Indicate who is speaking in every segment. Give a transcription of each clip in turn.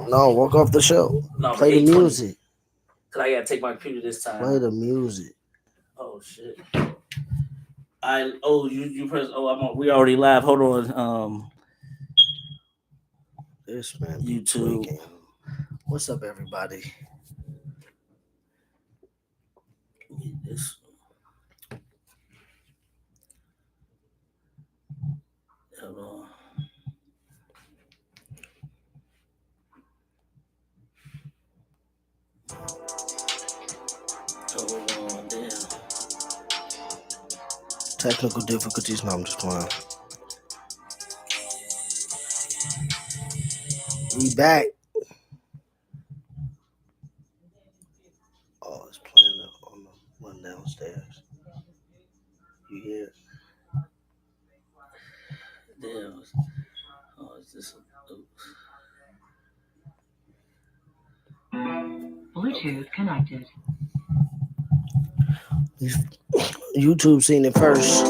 Speaker 1: No, walk off the show.
Speaker 2: No,
Speaker 1: Play the
Speaker 2: 8:20.
Speaker 1: music.
Speaker 2: Cause I gotta take my computer this time.
Speaker 1: Play the music.
Speaker 2: Oh shit. You press. Oh, we already live. Hold on.
Speaker 1: This man be
Speaker 2: YouTube.
Speaker 1: tweaking. What's up, everybody?
Speaker 2: This. Hold on. Hold on, damn.
Speaker 1: Technical difficulties. No, I'm just playing. We back. Oh, it's playing on the one downstairs. You hear it?
Speaker 2: Damn. Oh, is this?
Speaker 3: Bluetooth connected.
Speaker 1: YouTube seen it first.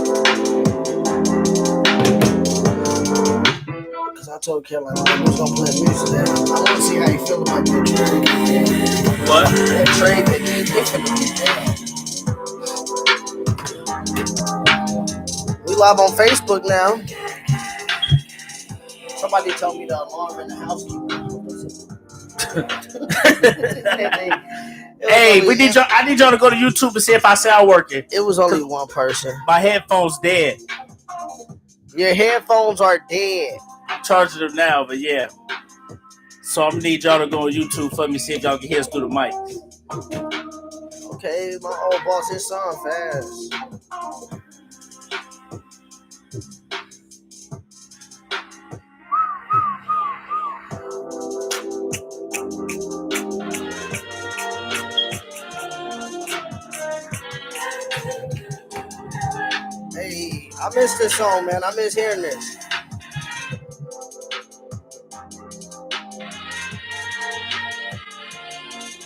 Speaker 1: Because I told Caroline I was going to play music today. I want to see how you feel about that trade.
Speaker 2: What?
Speaker 1: That trade that we live on Facebook now. Somebody told me the alarm in the house.
Speaker 2: Hey, I need y'all to go to YouTube and see if I sound working.
Speaker 1: It was only one person.
Speaker 2: My headphones dead.
Speaker 1: Your headphones are dead.
Speaker 2: I'm charging them now, but yeah. So I'm gonna need y'all to go on YouTube for me, see if y'all can hear us through the mic.
Speaker 1: Okay, my old boss, his son fast. Hey, I miss this song, man. I miss hearing this.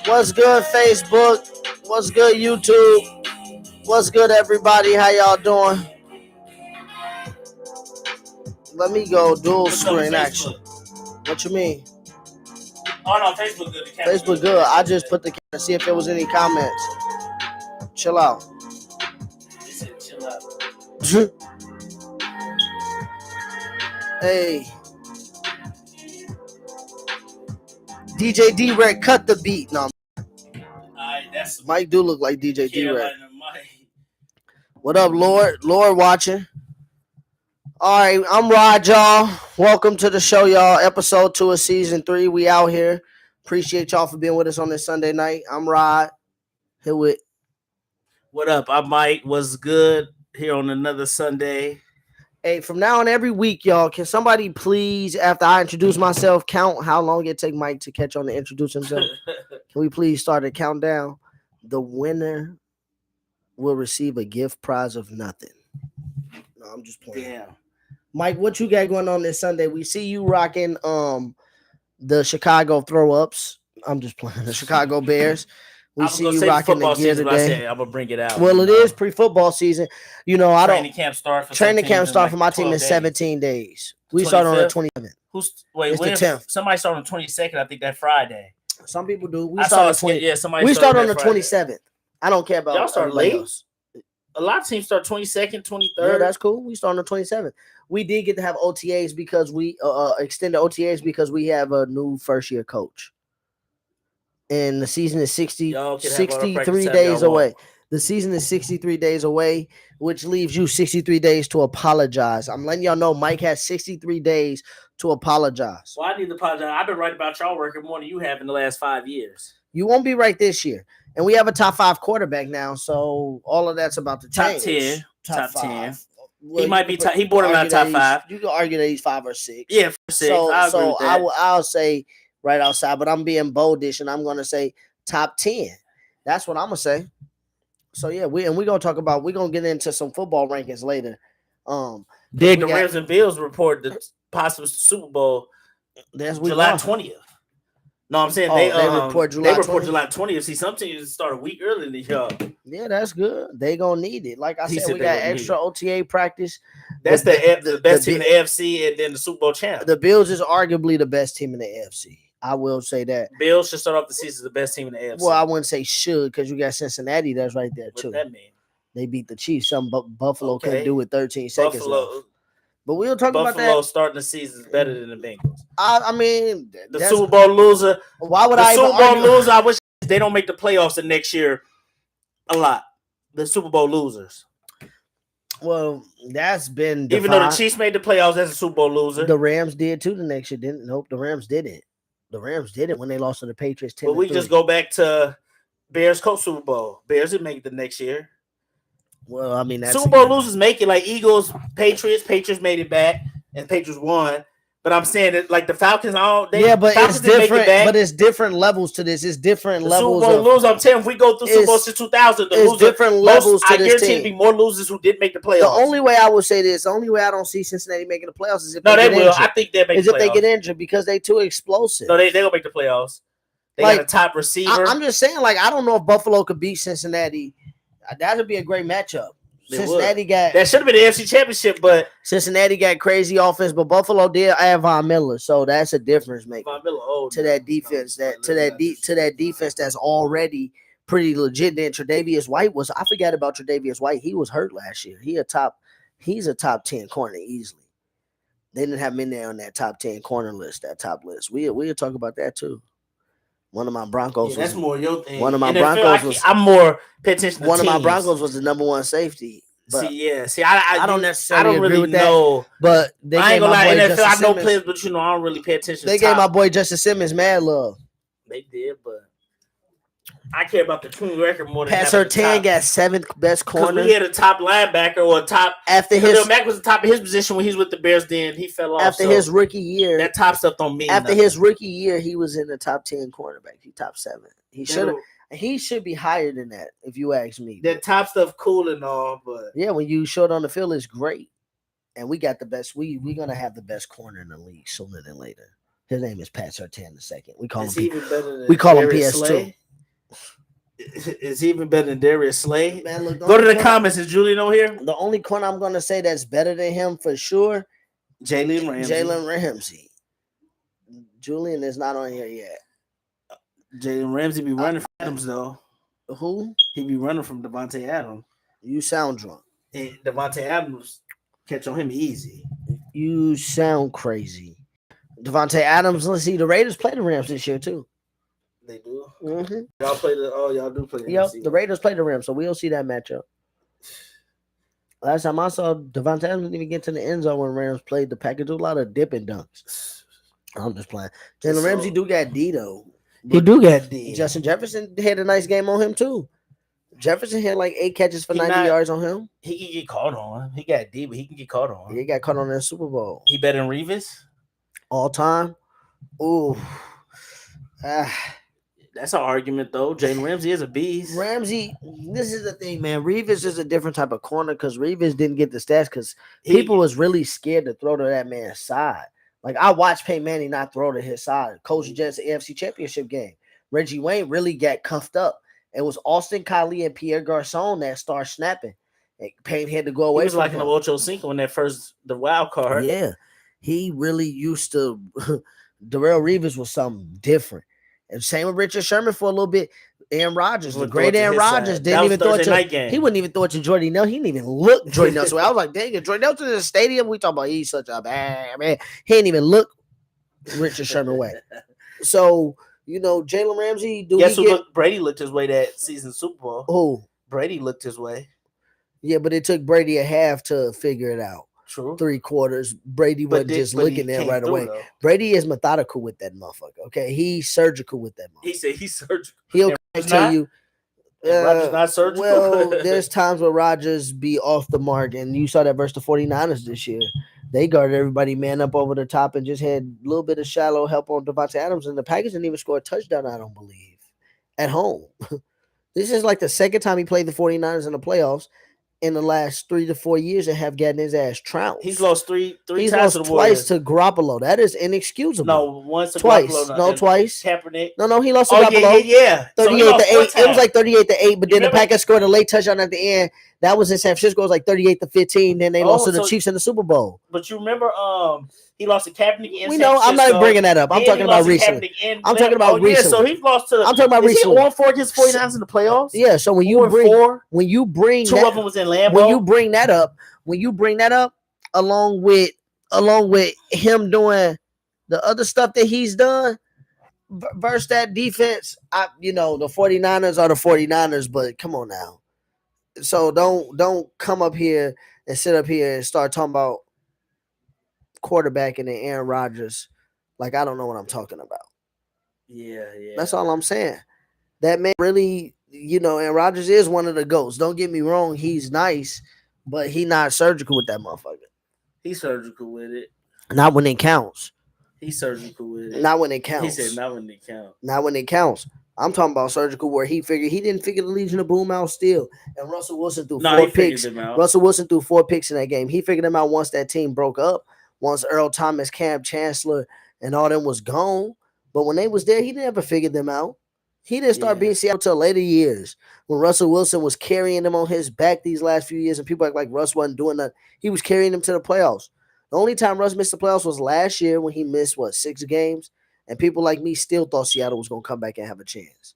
Speaker 1: What's good, Facebook? What's good, YouTube? What's good, everybody? How y'all doing? Let me go dual screen action. What you mean?
Speaker 2: Oh no, Facebook good.
Speaker 1: Facebook good. I just put the camera to see if there was any comments. Chill out.
Speaker 2: He said chill out.
Speaker 1: Hey. DJ D-Rec, cut the beat. No,
Speaker 2: That's
Speaker 1: Mike do look like DJ D-Rec.
Speaker 2: Carolina Mike.
Speaker 1: What up, Lord? Lord watching. All right, I'm Rod, y'all. Welcome to the show, y'all. Episode 2 of Season 3. We out here. Appreciate y'all for being with us on this Sunday night. I'm Rod. Here with...
Speaker 2: What up? I'm Mike. What's good? Here on another Sunday.
Speaker 1: Hey, from now on every week, y'all, can somebody please, after I introduce myself, count how long it take Mike to catch on to introduce himself? Can we please start a countdown? The winner will receive a gift prize of nothing. No, I'm just playing.
Speaker 2: Damn.
Speaker 1: Mike, what you got going on this Sunday? We see you rocking the Chicago throw-ups. I'm just playing. The Chicago Bears. We see you rocking the gear today.
Speaker 2: I'm gonna bring it out.
Speaker 1: Well, it is pre-football season. You know,
Speaker 2: training camp start
Speaker 1: for my team in 17 days. We start on the 27th.
Speaker 2: It's
Speaker 1: the 10th.
Speaker 2: Somebody started on the 22nd. I think that Friday.
Speaker 1: Some people do.
Speaker 2: We start on the 20th. Yeah, somebody.
Speaker 1: We start on the 27th. I don't care about
Speaker 2: y'all start late.
Speaker 1: Else.
Speaker 2: A lot of teams start 22nd, 23rd.
Speaker 1: Yeah, that's cool. We start on the 27th. We did get to have OTAs because we extended OTAs because we have a new first-year coach. And the season is 63 days away. The season is 63 days away, which leaves you 63 days to apologize. I'm letting y'all know Mike has 63 days to apologize.
Speaker 2: Well, I need to apologize. I've been right about y'all working more than you have in the last 5 years.
Speaker 1: You won't be right this year. And we have a top 5 quarterback now, so all of that's about to change.
Speaker 2: Top 10. Well,
Speaker 1: he
Speaker 2: might be he borderline top 5.
Speaker 1: You can argue that he's 5 or 6.
Speaker 2: Yeah, 6.
Speaker 1: I'll say right outside, but I'm being boldish and I'm gonna say top 10. That's what I'm gonna say. So yeah, we're gonna get into some football rankings later.
Speaker 2: The Rams and Bills report the possible Super Bowl July 20th. No, I'm saying they report July 20th. See, some teams start a week earlier than y'all.
Speaker 1: Yeah, that's good. They gonna need it. Like I said, we got extra OTA practice.
Speaker 2: That's the best team in the AFC and then the Super Bowl champ.
Speaker 1: The Bills is arguably the best team in the AFC. I will say that.
Speaker 2: Bills should start off the season as the best team in the AFC.
Speaker 1: Well, I wouldn't say should because you got Cincinnati that's right there too.
Speaker 2: What that mean?
Speaker 1: They beat the Chiefs. Buffalo couldn't do with 13 seconds left. But we'll talk about that.
Speaker 2: Buffalo starting the season is better than the Bengals.
Speaker 1: I mean,
Speaker 2: the Super Bowl loser.
Speaker 1: Why would
Speaker 2: the Super Bowl loser? I wish they don't make the playoffs the next year. A lot. The Super Bowl losers.
Speaker 1: Well, that's been
Speaker 2: defined. Even though the Chiefs made the playoffs as a Super Bowl loser.
Speaker 1: The Rams did too the next year. Nope, the Rams didn't. The Rams did it when they lost to the Patriots 10-3.
Speaker 2: But we just go back to Bears Colts Super Bowl. Bears didn't make it the next year.
Speaker 1: Well, I mean, that's
Speaker 2: Super Bowl losers make it, like Eagles, Patriots. Patriots made it back, and Patriots won. But I'm saying that, like the Falcons,
Speaker 1: but it's different. But it's different levels to this. It's different levels.
Speaker 2: Super Bowl losers. I'm telling you, if we go through Super Bowl since 2000,
Speaker 1: it's different levels to this team.
Speaker 2: I guarantee it'd be more losers who didn't make the playoffs.
Speaker 1: The only way I would say this, the only way I don't see Cincinnati making the playoffs is if
Speaker 2: they will. Injured. I think they'll make the playoffs.
Speaker 1: If they get injured because they're too explosive.
Speaker 2: No, they're gonna make the playoffs. They got a top receiver.
Speaker 1: I'm just saying, like, I don't know if Buffalo could beat Cincinnati. That would be a great matchup. Cincinnati got
Speaker 2: that should have been the AFC Championship, but
Speaker 1: Cincinnati got crazy offense, but Buffalo did have Von Miller, so that's a difference maker to that defense. To that defense that's already pretty legit. Then Tre'Davious White I forgot about Tre'Davious White. He was hurt last year. He's a top 10 corner easily. They didn't have him in there on that top 10 corner list, that top list. We'll talk about that too. One of my Broncos.
Speaker 2: Yeah, that's more your thing.
Speaker 1: One of my Broncos was.
Speaker 2: I'm more pay attention to
Speaker 1: one
Speaker 2: teams.
Speaker 1: of my Broncos was the number one safety.
Speaker 2: See, I
Speaker 1: don't necessarily
Speaker 2: really
Speaker 1: agree with
Speaker 2: know.
Speaker 1: That, but they
Speaker 2: I ain't gonna lie, NFL. I know
Speaker 1: Simmons,
Speaker 2: players, but I don't really pay attention.
Speaker 1: They gave my boy Justin Simmons mad love.
Speaker 2: They did, but I care about the team record more than
Speaker 1: Pat Surtain got 7th best corner.
Speaker 2: We had a top linebacker or a top.
Speaker 1: After his
Speaker 2: Mack was the top of his position when he was with the Bears. Then he fell off.
Speaker 1: After his rookie year,
Speaker 2: that top stuff don't mean.
Speaker 1: After
Speaker 2: nothing.
Speaker 1: his rookie year, he was in the top 10 cornerback. He top 7. He should be higher than that, if you ask me.
Speaker 2: That top stuff cool and all, but
Speaker 1: yeah, when you short on the field, it's great. And we got the best. We're gonna have the best corner in the league sooner than later. His name is Pat Surtain II. We call him PS2.
Speaker 2: Is he even better than Darius Slay? Man, look, go to the comments. Is Julian on here?
Speaker 1: The only corner I'm gonna say that's better than him for sure,
Speaker 2: Jalen
Speaker 1: Ramsey. Julian is not on here yet.
Speaker 2: Jalen Ramsey be running from Adams though.
Speaker 1: Who?
Speaker 2: He be running from Devontae Adams.
Speaker 1: You sound drunk.
Speaker 2: And Devontae Adams catch on him easy.
Speaker 1: You sound crazy. Devontae Adams. Let's see. The Raiders play the Rams this year too.
Speaker 2: They do.
Speaker 1: Mm-hmm.
Speaker 2: Y'all do play.
Speaker 1: Yep. The Raiders play the Rams, so we'll see that matchup. Last time I saw Devontae Adams didn't even get to the end zone when Rams played the Packers. Do a lot of dipping dunks. I'm just playing. Jalen Ramsey do got D though.
Speaker 2: He do got D.
Speaker 1: Justin Jefferson had a nice game on him too. Jefferson had like 8 catches for 90 yards on him.
Speaker 2: He can get caught on. He got D, but he can get caught on.
Speaker 1: He got caught on in the Super Bowl.
Speaker 2: He better than Revis?
Speaker 1: All time? Ooh.
Speaker 2: That's an argument, though. Jalen Ramsey is a beast.
Speaker 1: Ramsey, this is the thing, man. Revis is a different type of corner because Revis didn't get the stats because people was really scared to throw to that man's side. Like, I watched Peyton Manning not throw to his side. Coach Jets AFC Championship game. Reggie Wayne really got cuffed up. It was Austin Collie and Pierre Garçon that started snapping. And Payne had to go away.
Speaker 2: He was like an Ocho Cinco in that the wild card.
Speaker 1: Yeah. He really used to Darrelle Revis was something different. And same with Richard Sherman for a little bit. Aaron Rodgers, the great Aaron Rodgers, didn't even throw it to he wouldn't even throw it to Jordy Nelson. He didn't even look Jordy Nelson. I was like, dang it, Jordy Nelson in the stadium. We talking about he's such a bad man. He didn't even look Richard Sherman way. So, you know, Jalen Ramsey,
Speaker 2: Brady looked his way that season Super Bowl.
Speaker 1: Who?
Speaker 2: Brady looked his way.
Speaker 1: Yeah, but it took Brady a half to figure it out.
Speaker 2: True.
Speaker 1: 3 quarters. Brady wasn't just looking there right away. Though. Brady is methodical with that motherfucker. Okay, he's surgical with that motherfucker.
Speaker 2: He said he's surgical.
Speaker 1: He'll tell you.
Speaker 2: Rodgers not surgical.
Speaker 1: Well, there's times where Rodgers be off the mark, and you saw that versus the 49ers this year. They guarded everybody man up over the top and just had a little bit of shallow help on Devontae Adams, and the Packers didn't even score a touchdown, I don't believe, at home. This is like the second time he played the 49ers in the playoffs in the last 3 to 4 years and have gotten his ass trounced.
Speaker 2: He's lost three
Speaker 1: He's
Speaker 2: times
Speaker 1: lost twice to Garoppolo. That is inexcusable.
Speaker 2: No, once to
Speaker 1: twice.
Speaker 2: Garoppolo.
Speaker 1: No, twice.
Speaker 2: Kaepernick.
Speaker 1: No, he lost to Garoppolo.
Speaker 2: Yeah.
Speaker 1: 38-8. It was like 38-8, but then the Packers scored a late touchdown at the end. That was in San Francisco. It was like 38-15. Then they lost to the Chiefs in the Super Bowl.
Speaker 2: But you remember, he lost to Kaepernick in
Speaker 1: San Francisco. I'm not even bringing that up. I'm talking about recently. I'm talking about recently.
Speaker 2: Yeah, so he lost to.
Speaker 1: I'm talking about recently.
Speaker 2: He won 4 against 49ers in the playoffs.
Speaker 1: Yeah. So when you bring
Speaker 2: 2 of them was in Lambeau.
Speaker 1: When you bring that up, along with him doing the other stuff that he's done versus that defense, the 49ers are the 49ers. But come on now. So don't come up here and sit up here and start talking about quarterback and then Aaron Rodgers like I don't know what I'm talking about.
Speaker 2: Yeah.
Speaker 1: That's all I'm saying. That man really, Aaron Rodgers is one of the GOATs. Don't get me wrong, he's nice, but he not surgical with that motherfucker.
Speaker 2: He's surgical with it.
Speaker 1: Not when it counts.
Speaker 2: He's surgical with it.
Speaker 1: Not when it counts.
Speaker 2: He said not when it counts.
Speaker 1: Not when it counts. I'm talking about surgical where he didn't figure the Legion of Boom out still. And Russell Wilson threw 4 picks. Russell Wilson threw 4 picks in that game. He figured them out once that team broke up. Once Earl Thomas, Cam Chancellor, and all them was gone. But when they was there, he never figured them out. He didn't start being Seattle until later years when Russell Wilson was carrying them on his back these last few years, and people act like Russ wasn't doing that. He was carrying them to the playoffs. The only time Russ missed the playoffs was last year when he missed, 6 games? And people like me still thought Seattle was going to come back and have a chance.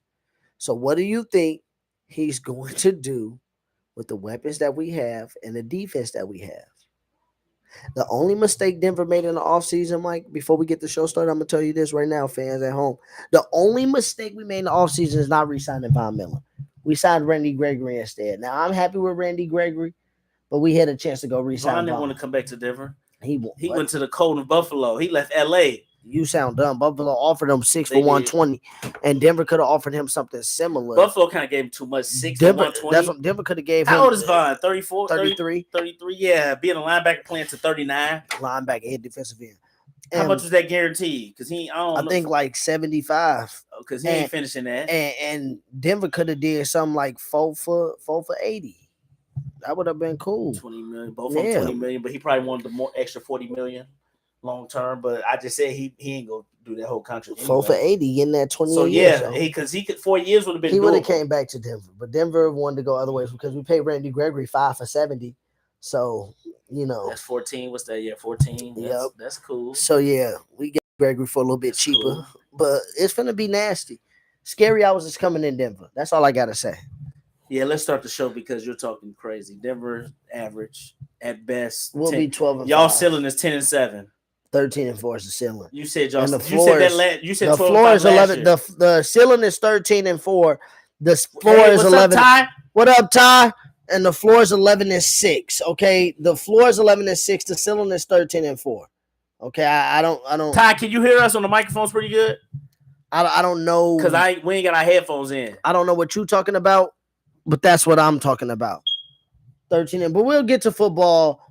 Speaker 1: So what do you think he's going to do with the weapons that we have and the defense that we have? The only mistake Denver made in the offseason, Mike, before we get the show started, I'm going to tell you this right now, fans at home. The only mistake we made in the offseason is not re-signing Von Miller. We signed Randy Gregory instead. Now, I'm happy with Randy Gregory, but we had a chance to go re-sign
Speaker 2: Von didn't want to come back to Denver. He
Speaker 1: what?
Speaker 2: Went to the cold of Buffalo. He left L.A.
Speaker 1: You sound dumb. Buffalo offered him 6 for 120, and Denver could have offered him something similar.
Speaker 2: Buffalo kind of gave him too much, 6 for 120.
Speaker 1: That's what Denver could have gave him.
Speaker 2: How old is Von? 34?
Speaker 1: 33?
Speaker 2: 33, yeah. Being a linebacker playing to 39.
Speaker 1: Linebacker, head defensive end.
Speaker 2: How much was that guaranteed? Because I
Speaker 1: think like 75.
Speaker 2: Because he ain't finishing that.
Speaker 1: And Denver could have did something like 4 for 80. That would have been cool.
Speaker 2: 20 million, both of them 20 million, but he probably wanted the more extra 40 million long term. But I just said he ain't gonna do that whole contract.
Speaker 1: 4 for 80, getting that 20
Speaker 2: so
Speaker 1: years.
Speaker 2: Yeah, because he could 4 years would have been.
Speaker 1: He would have came back to Denver, but Denver wanted to go other ways because we paid Randy Gregory 5 for 70. So
Speaker 2: that's 14. What's that? Yeah, 14.
Speaker 1: Yep,
Speaker 2: that's cool.
Speaker 1: So yeah, we get Gregory for a little bit cheaper, cool. But it's gonna be nasty. Scary hours is coming in Denver. That's all I gotta say.
Speaker 2: Yeah, let's start the show because you're talking crazy. Denver average at best.
Speaker 1: We'll be 12.
Speaker 2: Y'all ceiling is 10-7.
Speaker 1: 13-4 is the ceiling.
Speaker 2: You said y'all.
Speaker 1: And the
Speaker 2: floor you said
Speaker 1: the
Speaker 2: 12
Speaker 1: floor is 11. The ceiling is 13-4. The floor is 11.
Speaker 2: Up, Ty?
Speaker 1: What up, Ty? And the floor is 11-6. Okay, the floor is 11-6. The ceiling is 13-4. Okay, I don't.
Speaker 2: Ty, can you hear us on the microphones pretty good?
Speaker 1: I don't know
Speaker 2: because we ain't got our headphones in.
Speaker 1: I don't know what you're talking about, but that's what I'm talking about. 13, but we'll get to football.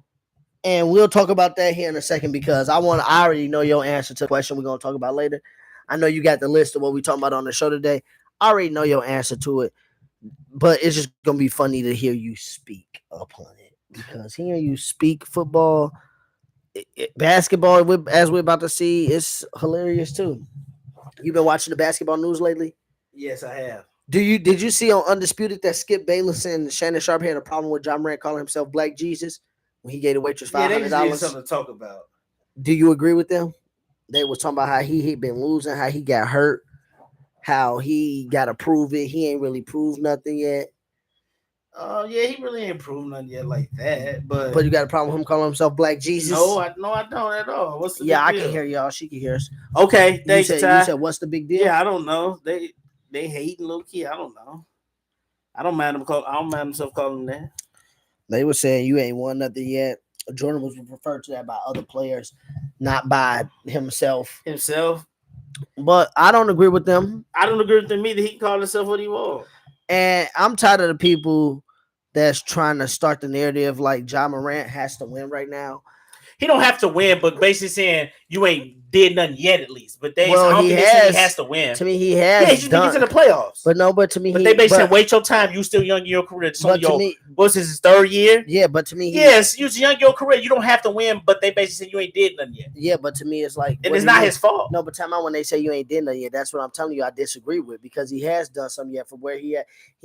Speaker 1: And we'll talk about that here in a second because I already know your answer to the question we're going to talk about later. I know you got the list of what we're talking about on the show today. I already know your answer to it, but it's just going to be funny to hear you speak upon it because hearing you speak football, basketball, as we're about to see, it's hilarious too. You've been watching the basketball news lately?
Speaker 2: Yes, I have.
Speaker 1: Did you see on Undisputed that Skip Bayless and Shannon Sharpe had a problem with John Morant calling himself Black Jesus? When he gave the waitress $500.
Speaker 2: Yeah, they just something to talk about.
Speaker 1: Do you agree with them? They was talking about how he been losing, how he got hurt, how he got to prove it. He ain't really proved nothing yet.
Speaker 2: Yeah, he really ain't proved nothing yet like that. But
Speaker 1: you got a problem with him calling himself Black Jesus?
Speaker 2: No, I don't at all. What's the
Speaker 1: big deal? I can hear y'all. She can hear us.
Speaker 2: Okay, thanks, Ty.
Speaker 1: You said what's the big deal?
Speaker 2: Yeah, I don't know. They hating low key. I don't know. I don't mind himself calling him that.
Speaker 1: They were saying you ain't won nothing yet. Jordan was referred to that by other players, not by himself. But I don't agree with them.
Speaker 2: I don't agree with them either. He can call himself what he wants.
Speaker 1: And I'm tired of the people that's trying to start the narrative like John Morant has to win right now.
Speaker 2: He don't have to win, but basically saying you ain't did nothing yet, at least. But he has to win.
Speaker 1: To me, he has.
Speaker 2: Yeah, he should get to the playoffs.
Speaker 1: But to me,
Speaker 2: they basically said, wait your time. You still young in your career. What's his 3rd year?
Speaker 1: Yeah, but to me,
Speaker 2: yes, you young in your career. You don't have to win, but they basically said you ain't did nothing yet.
Speaker 1: Yeah, but to me, it's like,
Speaker 2: and it's not his fault.
Speaker 1: No, but time out when they say you ain't did nothing yet. That's what I'm telling you. I disagree with because he has done something yet from where he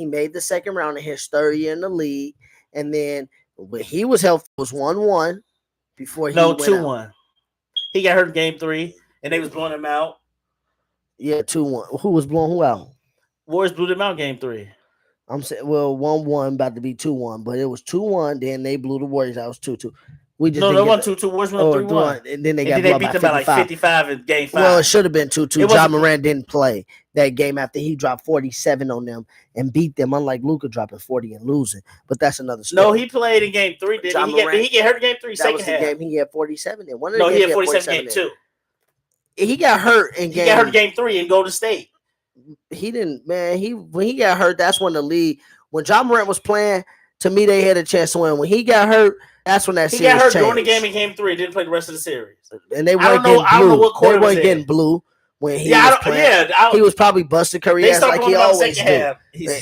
Speaker 1: made the second round in his 3rd year in the league. And then when he was healthy, it was 1-1 before he
Speaker 2: 2-1. He got hurt in game 3, and they was blowing him out.
Speaker 1: Yeah, 2-1. Who was blowing who out?
Speaker 2: Warriors blew them out game 3.
Speaker 1: I'm saying, 1-1, about to be 2-1, but it was 2-1. Then they blew the Warriors out. It was 2-2. We just
Speaker 2: they won 2-2. Warriors won 3-1,
Speaker 1: and then they
Speaker 2: beat them by like 55 in game 5.
Speaker 1: Well, it should have been 2-2. Ja Morant didn't play that game after he dropped 47 on them and beat them. Unlike Luka dropping 40 and losing, but that's another story.
Speaker 2: No, he played in game 3. Did he get hurt in game 3?
Speaker 1: That was the game he had 47 in.
Speaker 2: He had 47 in game 2.
Speaker 1: He got hurt in game.
Speaker 2: He got hurt in game 3 in Golden State.
Speaker 1: He didn't, man. When he got hurt, that's when the league. When Ja Morant was playing, to me, they had a chance to win. When he got hurt, that's when that series changed. He got hurt
Speaker 2: during the game in game 3. Didn't play the rest of the series.
Speaker 1: And they weren't getting blue. I don't know what quarter they weren't getting blue when he was playing. He was probably busting Curry ass like he always do.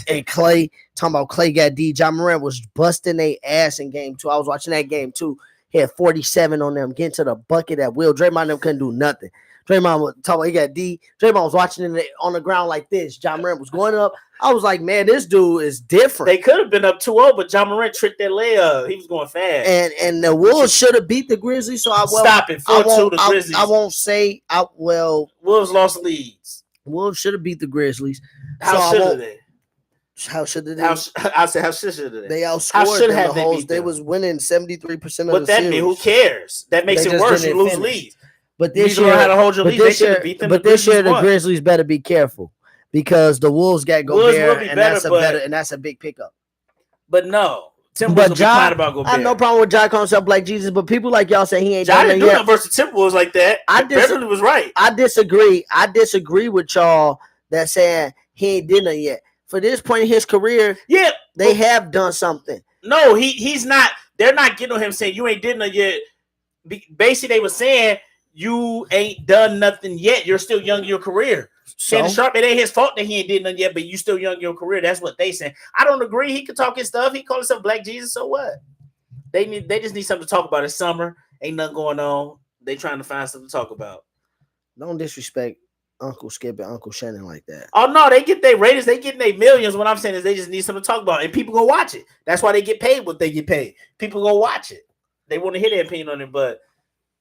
Speaker 1: And Clay, talking about Clay got D. Ja Morant was busting their ass in game 2. I was watching that game too. He had 47 on them, getting to the bucket at will. Draymond them couldn't do nothing. Draymond was talking about he got D. Draymond was watching it on the ground like this. Ja Morant was going up. I was like, man, this dude is different.
Speaker 2: They could have been up 2-0, but Ja Morant tricked that layup. He was going fast.
Speaker 1: And the Wolves should have beat the Grizzlies. So
Speaker 2: stop it. 4-2 the Grizzlies.
Speaker 1: I won't say
Speaker 2: Wolves lost leads.
Speaker 1: Wolves should have beat the Grizzlies.
Speaker 2: How should they?
Speaker 1: How should they?
Speaker 2: I said how should they?
Speaker 1: They outscored them the whole. They was winning 73% of the series.
Speaker 2: But that mean, who cares? That makes it worse. You lose leads.
Speaker 1: But this year, the Grizzlies better be careful because the Wolves got Gobert, and that's a big pickup.
Speaker 2: But no, Timberwolves about Gobert.
Speaker 1: I have no problem with Ja calling himself Black Jesus, but people like y'all say he ain't
Speaker 2: done nothing yet. Versus Timberwolves like that. Beverly was right.
Speaker 1: I disagree with y'all that saying he ain't did nothing yet. For this point in his career, they have done something.
Speaker 2: No, he's not. They're not getting on him saying you ain't did nothing yet. Basically, they were saying you ain't done nothing yet. You're still young in your career. Shannon Sharp, it ain't his fault that he ain't did nothing yet, but you still young in your career. That's what they saying. I don't agree. He can talk his stuff. He called himself Black Jesus. So what? They just need something to talk about. It's summer. Ain't nothing going on. They trying to find something to talk about.
Speaker 1: Don't disrespect Uncle Skip and Uncle Shannon like that.
Speaker 2: Oh no, they get their ratings. They get their millions. What I'm saying is they just need something to talk about, and people go watch it. That's why they get paid what they get paid. People go watch it. They want to hear their opinion on it, but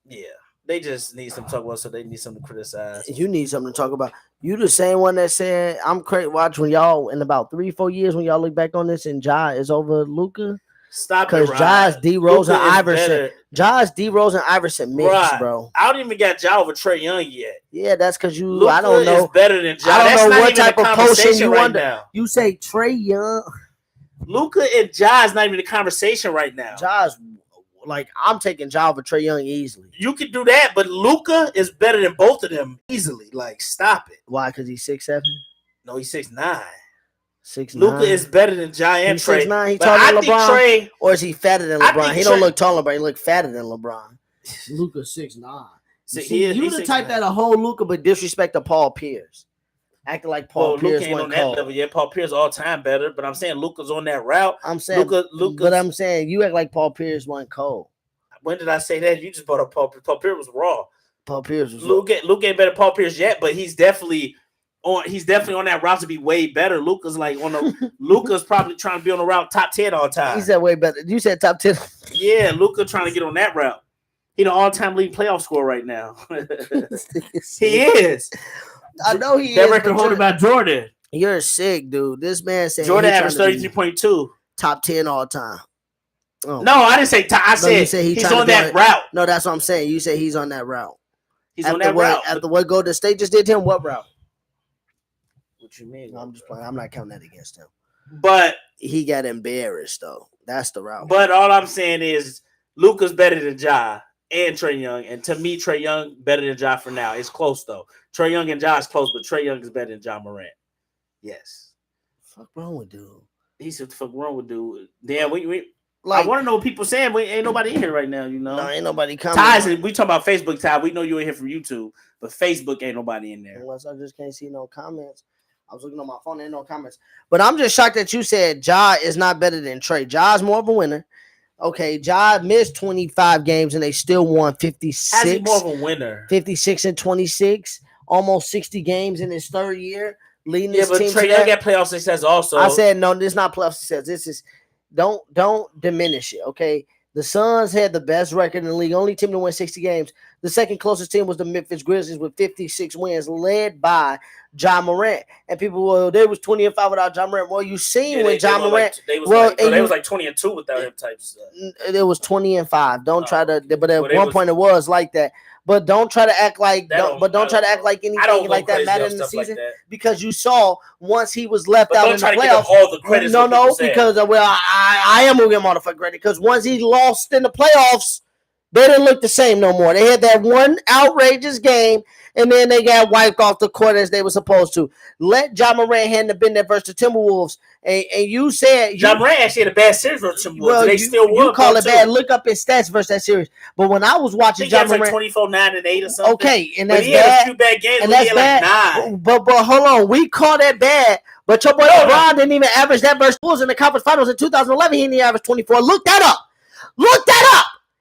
Speaker 2: yeah. They just need something to talk about, so they need something to criticize.
Speaker 1: You need something to talk about. You the same one that said, I'm crazy. Watch when y'all, in about 3-4 years, when y'all look back on this and Ja is over Luka.
Speaker 2: Stop it,
Speaker 1: because Ja's D Rose and Iverson. Ja's D Rose and Iverson mix, bro.
Speaker 2: I don't even got Ja over Trae Young yet.
Speaker 1: Yeah, that's because you.
Speaker 2: Luka
Speaker 1: I don't know.
Speaker 2: Is better than Ja.
Speaker 1: I don't know what type of potion you want. You say Trae Young.
Speaker 2: Luka and Ja is not even the conversation right now.
Speaker 1: Ja's. Like, I'm taking Ja over Trae Young easily.
Speaker 2: You can do that, but Luka is better than both of them easily. Like, stop it.
Speaker 1: Why? Because he's 6'7"?
Speaker 2: No, he's 6'9".
Speaker 1: 6'9".
Speaker 2: Luka is better than Ja and Trae.
Speaker 1: 6'9". He taller than LeBron, or is he fatter than LeBron? He don't look taller, but he look fatter than LeBron. Luka's 6'9". You the type that'll hold Luka but disrespect to Paul Pierce. Acting like Paul Pierce
Speaker 2: ain't on that level yet. Paul Pierce all time better, but I'm saying Luka's on that route.
Speaker 1: I'm saying Luka, but I'm saying you act like Paul Pierce wasn't cold.
Speaker 2: When did I say that? You just brought up Paul Pierce. Paul Pierce was raw.
Speaker 1: Paul Pierce was
Speaker 2: Luka ain't better than Paul Pierce yet, but he's definitely on that route to be way better. Luka's probably trying to be on the route top 10 all time.
Speaker 1: He said way better. You said top 10.
Speaker 2: Yeah, Luka trying to get on that route. He the all-time leading playoff scorer right now. He is.
Speaker 1: I know he
Speaker 2: that is. That record hold about Jordan.
Speaker 1: You're sick, dude. This man said
Speaker 2: Jordan averaged 33.2.
Speaker 1: Top 10 all time.
Speaker 2: Oh. No, I didn't say top. I said he's on that route.
Speaker 1: No, that's what I'm saying. You said he's on that route.
Speaker 2: He's on that route.
Speaker 1: After what Golden State just did to him, what route?
Speaker 2: What you mean?
Speaker 1: No, I'm just playing. I'm not counting that against him.
Speaker 2: But
Speaker 1: he got embarrassed, though. That's the route.
Speaker 2: But all I'm saying is Luka's better than Ja and Trae Young. And to me, Trae Young better than Ja for now. It's close, though. Trae Young and Ja is close, but Trae Young is better than Ja Morant. Yes.
Speaker 1: Fuck wrong with dude?
Speaker 2: He said, "The fuck wrong with dude?" Damn, I want to know what people saying. We ain't nobody in here right now, you know.
Speaker 1: No, ain't nobody coming.
Speaker 2: Ties, we talking about Facebook, Ty. We know you in here from YouTube, but Facebook ain't nobody in there.
Speaker 1: Unless I just can't see no comments. I was looking on my phone, ain't no comments. But I'm just shocked that you said Ja is not better than Trae. Ja's more of a winner. Okay, Ja missed 25 games and they still won 56.
Speaker 2: How's he more of a winner?
Speaker 1: 56 and 26, almost 60 games in his third year. Leading this team.
Speaker 2: Yeah, but Trae Young got playoff success also.
Speaker 1: I said no, this is not playoff success. Don't diminish it, okay? The Suns had the best record in the league, only team to win 60 games. The second closest team was the Memphis Grizzlies with 56 wins, led by Ja Morant. And people, well, they was 20-5 without Ja Morant. Well, you seen when Ja Morant,
Speaker 2: they was like 20-2 without him type stuff.
Speaker 1: It was 20-5. Don't try to, but at one point it was like that. But don't try to act like, don't try to act like anything like that mattered in the season because you saw once he was left out in the playoffs.
Speaker 2: All the credit
Speaker 1: because I am gonna give him all the fucking credit because once he lost in the playoffs, they didn't look the same no more. They had that one outrageous game, and then they got wiped off the court as they were supposed to. Let Ja Morant hand the been there versus the Timberwolves, and you said
Speaker 2: Ja Morant actually had a bad series versus the Timberwolves. Well, they still won.
Speaker 1: You call it bad. Look up his stats versus that series. But when I was watching Ja Morant,
Speaker 2: like 24-9-8 or something.
Speaker 1: Okay, and that's
Speaker 2: he
Speaker 1: bad.
Speaker 2: Had a few bad games. And that's bad.
Speaker 1: Like but hold on, we call that bad. But your boy LeBron didn't even average that versus Bulls in the conference finals in 2011. He didn't even average 24. Look that up.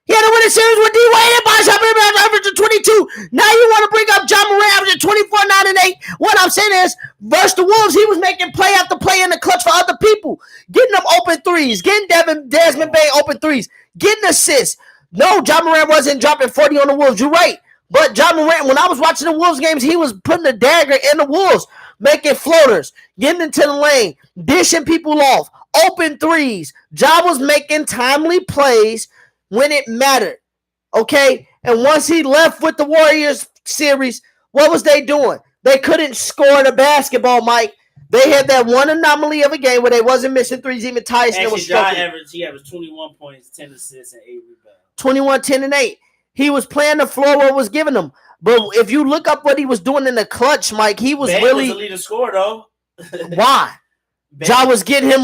Speaker 1: He had to win a series with D-Wade and Bosh averaging 22. Now you want to bring up Ja Morant averaging 24, 9, and 8. What I'm saying is, versus the Wolves, he was making play after play in the clutch for other people. Getting them open threes. Getting Desmond Bane open threes. Getting assists. No, Ja Morant wasn't dropping 40 on the Wolves. You're right. But Ja Morant, when I was watching the Wolves games, he was putting a dagger in the Wolves. Making floaters. Getting into the lane. Dishing people off. Open threes. Ja was making timely plays when it mattered, okay? And once he left with the Warriors series, what was they doing? They couldn't score the basketball, Mike. They had that one anomaly of a game where they wasn't missing threes. Even Tyson was struggling.
Speaker 2: He averaged 21 points, 10 assists, and 8 rebounds.
Speaker 1: 21, 10, and 8. He was playing the floor what was giving him. But if you look up what he was doing in the clutch, Mike, he was
Speaker 2: Bane
Speaker 1: really
Speaker 2: was the leading scorer, though.
Speaker 1: Why? Ja was getting him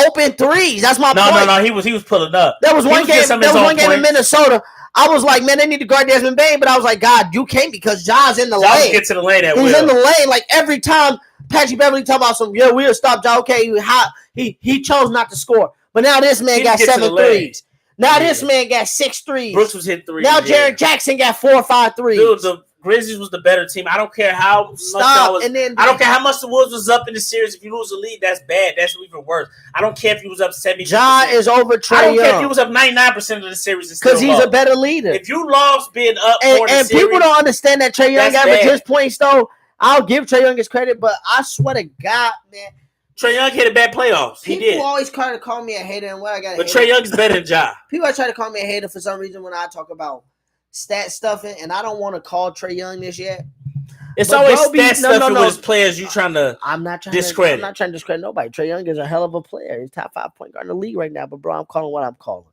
Speaker 1: open threes. That's my point.
Speaker 2: No. He was pulling up.
Speaker 1: There was one game in Minnesota. I was like, man, they need to guard Desmond Bane, but I was like, God, you can't because Ja's in the lane.
Speaker 2: Get to the lane.
Speaker 1: He's in the lane. Like every time Patrick Beverly talk about some, we'll stop Ja. Okay, he chose not to score, but now this man got 7 threes. Now this man got 6 threes.
Speaker 2: Brooks was hitting 3.
Speaker 1: Now Jared Jackson got 4 or 5 threes.
Speaker 2: Dude, the Grizzlies was the better team. I don't care how much I don't care how much the Wolves was up in the series. If you lose the lead, that's bad. That's even worse. I don't care if he was up 70%.
Speaker 1: Ja is over Trae Young.
Speaker 2: I don't care if he was up 99% of the series
Speaker 1: because he's a better leader.
Speaker 2: If you lost being up
Speaker 1: and people don't understand that Trae Young averages points though. I'll give Trae Young his credit, but I swear to God, man,
Speaker 2: Trae Young had a bad playoffs.
Speaker 1: People always try to call me a hater, and what I got.
Speaker 2: But Trae Young's better than Ja.
Speaker 1: People try to call me a hater for some reason when I talk about stat stuffing, and I don't want to call Trae Young this yet.
Speaker 2: It's always stat stuffing with his players. You trying to discredit.
Speaker 1: I'm not trying to discredit nobody. Trae Young is a hell of a player. He's top 5 point guard in the league right now. But bro, I'm calling what I'm calling.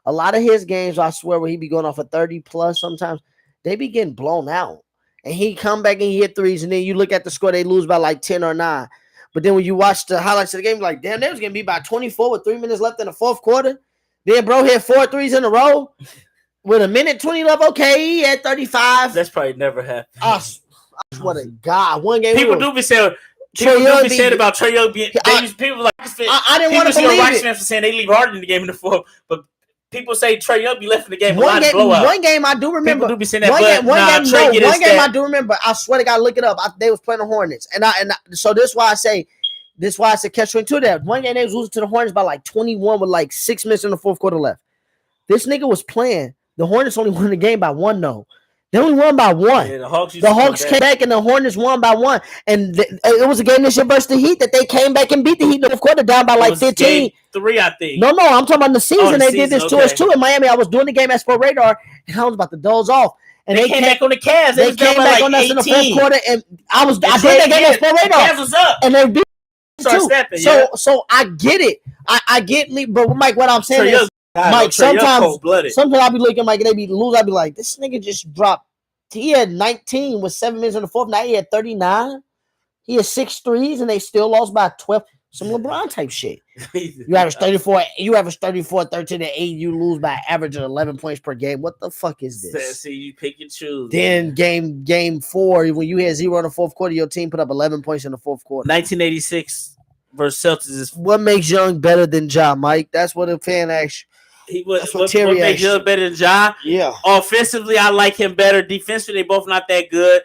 Speaker 1: A lot of his games, I swear, where he be going off of 30 plus, sometimes they be getting blown out, and he come back and he hit threes, and then you look at the score, they lose by like 10 or 9. But then when you watch the highlights of the game, like, damn, they was gonna be by 24 with 3 minutes left in the fourth quarter. Then bro hit 4 threes in a row. With a minute 20 left, okay, he had 35.
Speaker 2: That's probably never happened.
Speaker 1: I swear to God, one game.
Speaker 2: People do be saying about Trae Young being. People like
Speaker 1: I didn't want to believe
Speaker 2: Rockets fans for saying they leave Harden in the game in the fourth, but people say Trae Young be left in the game. One
Speaker 1: game I do remember.
Speaker 2: People do be saying that. One
Speaker 1: game I do remember. I swear to God, look it up. They was playing the Hornets, and so this is why I say. This is why I said catch 22 there. One game they was losing to the Hornets by like 21 with like 6 minutes in the fourth quarter left. This nigga was playing. The Hornets only won the game by 1, though. They only won by 1.
Speaker 2: Yeah, the Hawks
Speaker 1: came back and the Hornets won by 1. And it was a game this year versus the Heat that they came back and beat the Heat in the fourth quarter down by like 15.
Speaker 2: Game 3, I think.
Speaker 1: No, I'm talking about the season. They did this to us too in Miami. I was doing the game at Sport Radar, and I was about to doze off. And they came back
Speaker 2: on the Cavs.
Speaker 1: They came back on us in the fourth quarter, and I did that game at Sport Radar.
Speaker 2: The Cavs was up.
Speaker 1: And they beat
Speaker 2: stepping,
Speaker 1: so I get it. I get, but Mike, what I'm saying is, Mike, sometimes I be looking like they be lose. I be like, this nigga just dropped. He had 19 with 7 minutes in the fourth. Now he had 39. He had 6 threes, and they still lost by 12. Some LeBron type shit. You average 34. You average 34, 13, and 8. You lose by an average of 11 points per game. What the fuck is this?
Speaker 2: See, you pick and choose.
Speaker 1: Then game 4, when you had 0 in the fourth quarter, your team put up 11 points in the fourth quarter.
Speaker 2: 1986 versus Celtics is
Speaker 1: what makes Young better than Ja, Mike? That's what a fan asks.
Speaker 2: What makes Young better than Ja?
Speaker 1: Yeah.
Speaker 2: Offensively, I like him better. Defensively, they both not that good.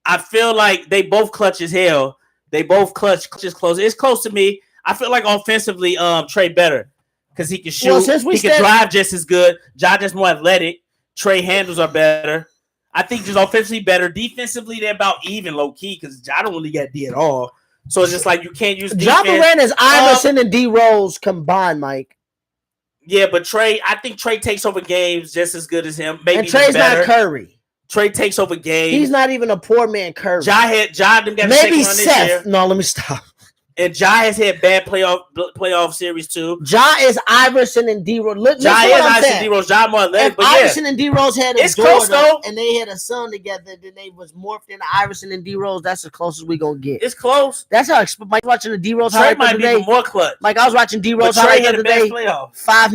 Speaker 2: I feel like they both clutch as hell. They both clutch is close. It's close to me. I feel like offensively, Trey better because he can shoot. He can drive just as good. Ja just more athletic. Trey handles are better. I think just offensively better. Defensively, they're about even low key because Ja don't really get D at all. So it's just like you can't use defense.
Speaker 1: Ja Morant is Iverson and D Rose combined, Mike.
Speaker 2: Yeah, but I think Trey takes over games just as good as him. Maybe
Speaker 1: and Trey's not Curry.
Speaker 2: Trey takes over games.
Speaker 1: He's not even a poor man Curry.
Speaker 2: Ja them got
Speaker 1: maybe Seth. No, let me stop.
Speaker 2: And Ja has had bad playoff series too.
Speaker 1: Ja is Iverson and D Rose.
Speaker 2: Ja is Iverson and D Rose. Ja more athletic, but
Speaker 1: Iverson and D Rose had
Speaker 2: it's close though,
Speaker 1: and they had a son together. Then they was morphed into Iverson and D Rose. That's the closest we gonna get.
Speaker 2: It's close.
Speaker 1: That's how Mike watching the D Rose
Speaker 2: highlight might be even more clutch.
Speaker 1: Like I was watching D Rose highlight the other day. 5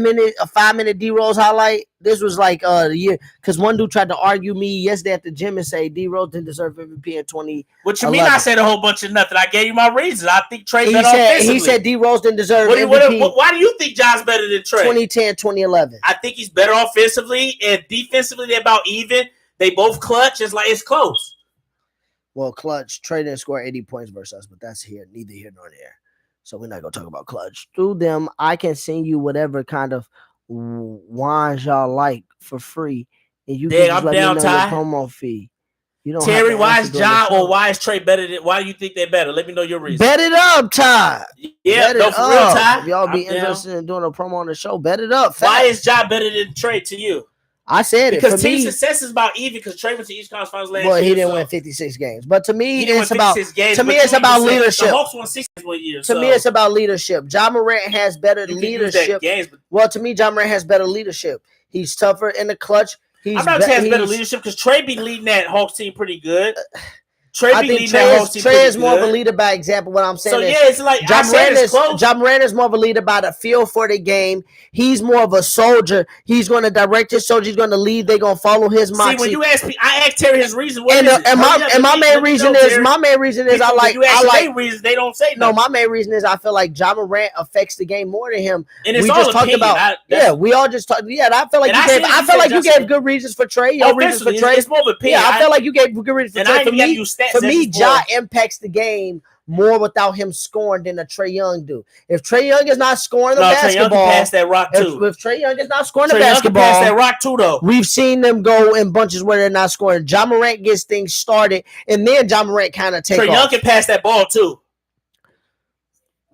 Speaker 1: minute D Rose highlight. This was like the year because one dude tried to argue me yesterday at the gym and say D Rose didn't deserve MVP in 20.
Speaker 2: What you mean? I said a whole bunch of nothing. I gave you my reasons. I think Trey better offensively.
Speaker 1: He said D Rose didn't deserve MVP.
Speaker 2: Why do you think Ja's better than Trey?
Speaker 1: 2010, 2011.
Speaker 2: I think he's better offensively and defensively. They're about even. They both clutch. It's close.
Speaker 1: Well, clutch. Trey didn't score 80 points versus us, but that's neither here nor there. So we're not gonna talk about clutch. Through them, I can send you whatever kind of wines y'all like for free, and you can just let me know the promo fee. You don't
Speaker 2: Terry, why is Ja or why is Trey better than? Why do you think they're better? Let me know your reason.
Speaker 1: Bet it up, Ty.
Speaker 2: Yeah, no, for real, Ty.
Speaker 1: If y'all be interested in doing a promo on the show, bet it up.
Speaker 2: Why is Ja better than Trey to you?
Speaker 1: I said
Speaker 2: it because team success is about even. Because Trey went to East Conference Finals last year.
Speaker 1: Well, he didn't win 56 games, but to me, it's about it's about leadership.
Speaker 2: The Hawks won 61 years.
Speaker 1: To me, it's about leadership. Ja Morant has better leadership. Well, to me, Ja Morant has better leadership. He's tougher in the clutch.
Speaker 2: I'm not saying he has better leadership because Trey be leading that Hawks team pretty good.
Speaker 1: I think Trey is more of a leader by example. What I'm saying
Speaker 2: it's like
Speaker 1: Ja Morant is more of a leader by the feel for the game. He's more of a soldier. He's going to direct his soldiers. He's going to lead. They're going to follow his moxie.
Speaker 2: See, when you ask me, I asked Terry his reason.
Speaker 1: My main reason is I like
Speaker 2: reasons they don't say
Speaker 1: no. My main reason is I feel like Ja Morant affects the game more than him.
Speaker 2: And it's all opinion.
Speaker 1: We all just talked. Yeah, I feel like you gave good reasons for Trey. Your reasons for Trey.
Speaker 2: It's more of opinion.
Speaker 1: Yeah, I feel like you gave good reasons for Trey. For me, Ja impacts the game more without him scoring than a Trey Young do. If Trey Young is not scoring the basketball, Trey Young can
Speaker 2: pass that rock too.
Speaker 1: If Trey Young is not scoring the basketball,
Speaker 2: pass that rock too though.
Speaker 1: We've seen them go in bunches where they're not scoring. Ja Morant gets things started, and then Ja Morant kind of takes off.
Speaker 2: Trey Young can pass that ball too.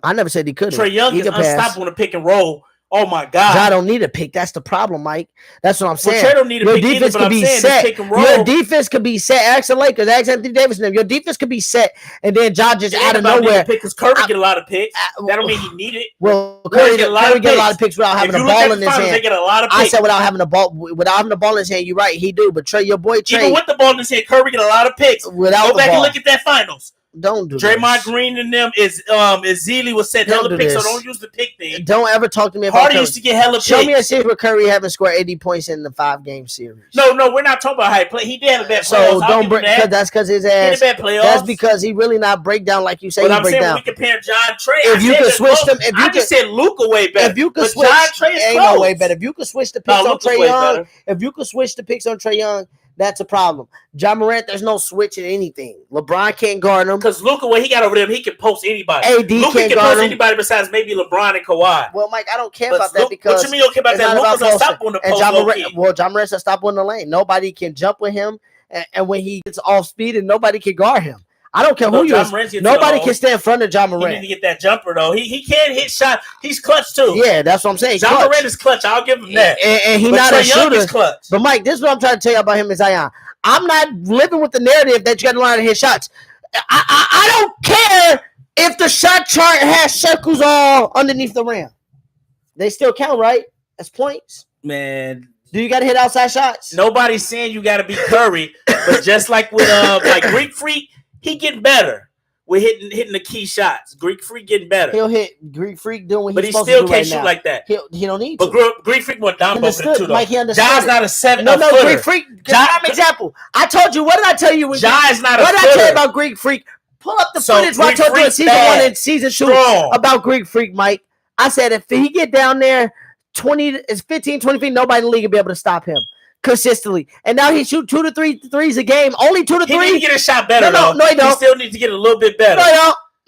Speaker 1: I never said he couldn't.
Speaker 2: Trey Young is unstoppable in a pick and roll. Oh my God!
Speaker 1: Ja don't need a pick. That's the problem, Mike. That's what I'm saying.
Speaker 2: Trey don't need a pick
Speaker 1: defense
Speaker 2: either,
Speaker 1: could be set. Your defense could be set. Ask the Lakers. Ask Anthony Davis. Your defense could be set, and then Ja just out of nowhere.
Speaker 2: Because Curry get a lot of picks. That don't mean he need it.
Speaker 1: Well, Curry get a lot of picks without having a ball in his hand.
Speaker 2: They get a lot of picks.
Speaker 1: I said without having a ball in his hand. You're right. He do. But Trey, your boy Trey,
Speaker 2: even with the ball in his hand, Curry get a lot of picks.
Speaker 1: Go
Speaker 2: back and look at that finals.
Speaker 1: Don't do
Speaker 2: Draymond Green and them is Zealy was set hella picks, so don't use the pick thing.
Speaker 1: Don't ever talk to me about
Speaker 2: Hardy used to get hella picks.
Speaker 1: Show me a series where Curry haven't scored 80 points in the 5-game series.
Speaker 2: No, we're not talking about how he played. He did have a bad playoffs.
Speaker 1: So don't break that's because his ass.
Speaker 2: He had a bad playoffs.
Speaker 1: That's because he really not break down like you say.
Speaker 2: But
Speaker 1: he break down.
Speaker 2: We compare John Trey.
Speaker 1: If you could switch them,
Speaker 2: I just said Luka way better.
Speaker 1: If you could switch,
Speaker 2: John Trey is
Speaker 1: ain't
Speaker 2: close.
Speaker 1: No way better. If you could switch the picks on Trey Young, if you could switch the picks on Trey Young. That's a problem. Ja Morant, there's no switch in anything. LeBron can't guard him.
Speaker 2: Because Luka, what he got over there, he can post anybody.
Speaker 1: AD
Speaker 2: Luka
Speaker 1: can't
Speaker 2: can
Speaker 1: guard
Speaker 2: post
Speaker 1: him.
Speaker 2: Anybody besides maybe LeBron and Kawhi.
Speaker 1: Well, Mike, I don't care about that because
Speaker 2: what you mean you don't care about that? Luka's unstoppable in the post.
Speaker 1: Ja Morant's unstoppable in the lane. Nobody can jump with him, and when he gets off speed, and nobody can guard him. I don't care who you is. Nobody can stand in front of Ja Morant.
Speaker 2: He need to get that jumper though. He can hit shot. He's clutch too.
Speaker 1: Yeah, that's what I'm saying.
Speaker 2: Ja Morant is clutch. I'll give him that.
Speaker 1: And he's not a shooter. Clutch. But Mike, this is what I'm trying to tell you about him and Zion. I'm not living with the narrative that you got to learn how to hit shots. I don't care if the shot chart has circles all underneath the rim. They still count, right? As points.
Speaker 2: Man.
Speaker 1: Do you got to hit outside shots?
Speaker 2: Nobody's saying you got to be Curry, but just like with like Greek Freak, he getting better. We're hitting the key shots. Greek Freak getting better.
Speaker 1: He'll hit Greek Freak doing what
Speaker 2: he's
Speaker 1: supposed to do.
Speaker 2: But he still can't shoot like that.
Speaker 1: He don't need to.
Speaker 2: But Greek Freak went down both too though.
Speaker 1: Mike, he understood.
Speaker 2: Ja's not a 7.
Speaker 1: No, Greek Freak. Prime example. I told you. What did I tell you?
Speaker 2: Ja is not a
Speaker 1: What did I tell you about Greek Freak? Pull up the footage. What I told you in season 1 and season 2 about Greek Freak, Mike. I said if he get down there 15, 20 feet, nobody in the league will be able to stop him. Consistently, and now he shoot 2 to 3 threes a game. Only 2 to 3.
Speaker 2: He need to get a shot better.
Speaker 1: No, he don't.
Speaker 2: He still needs to get a little bit better.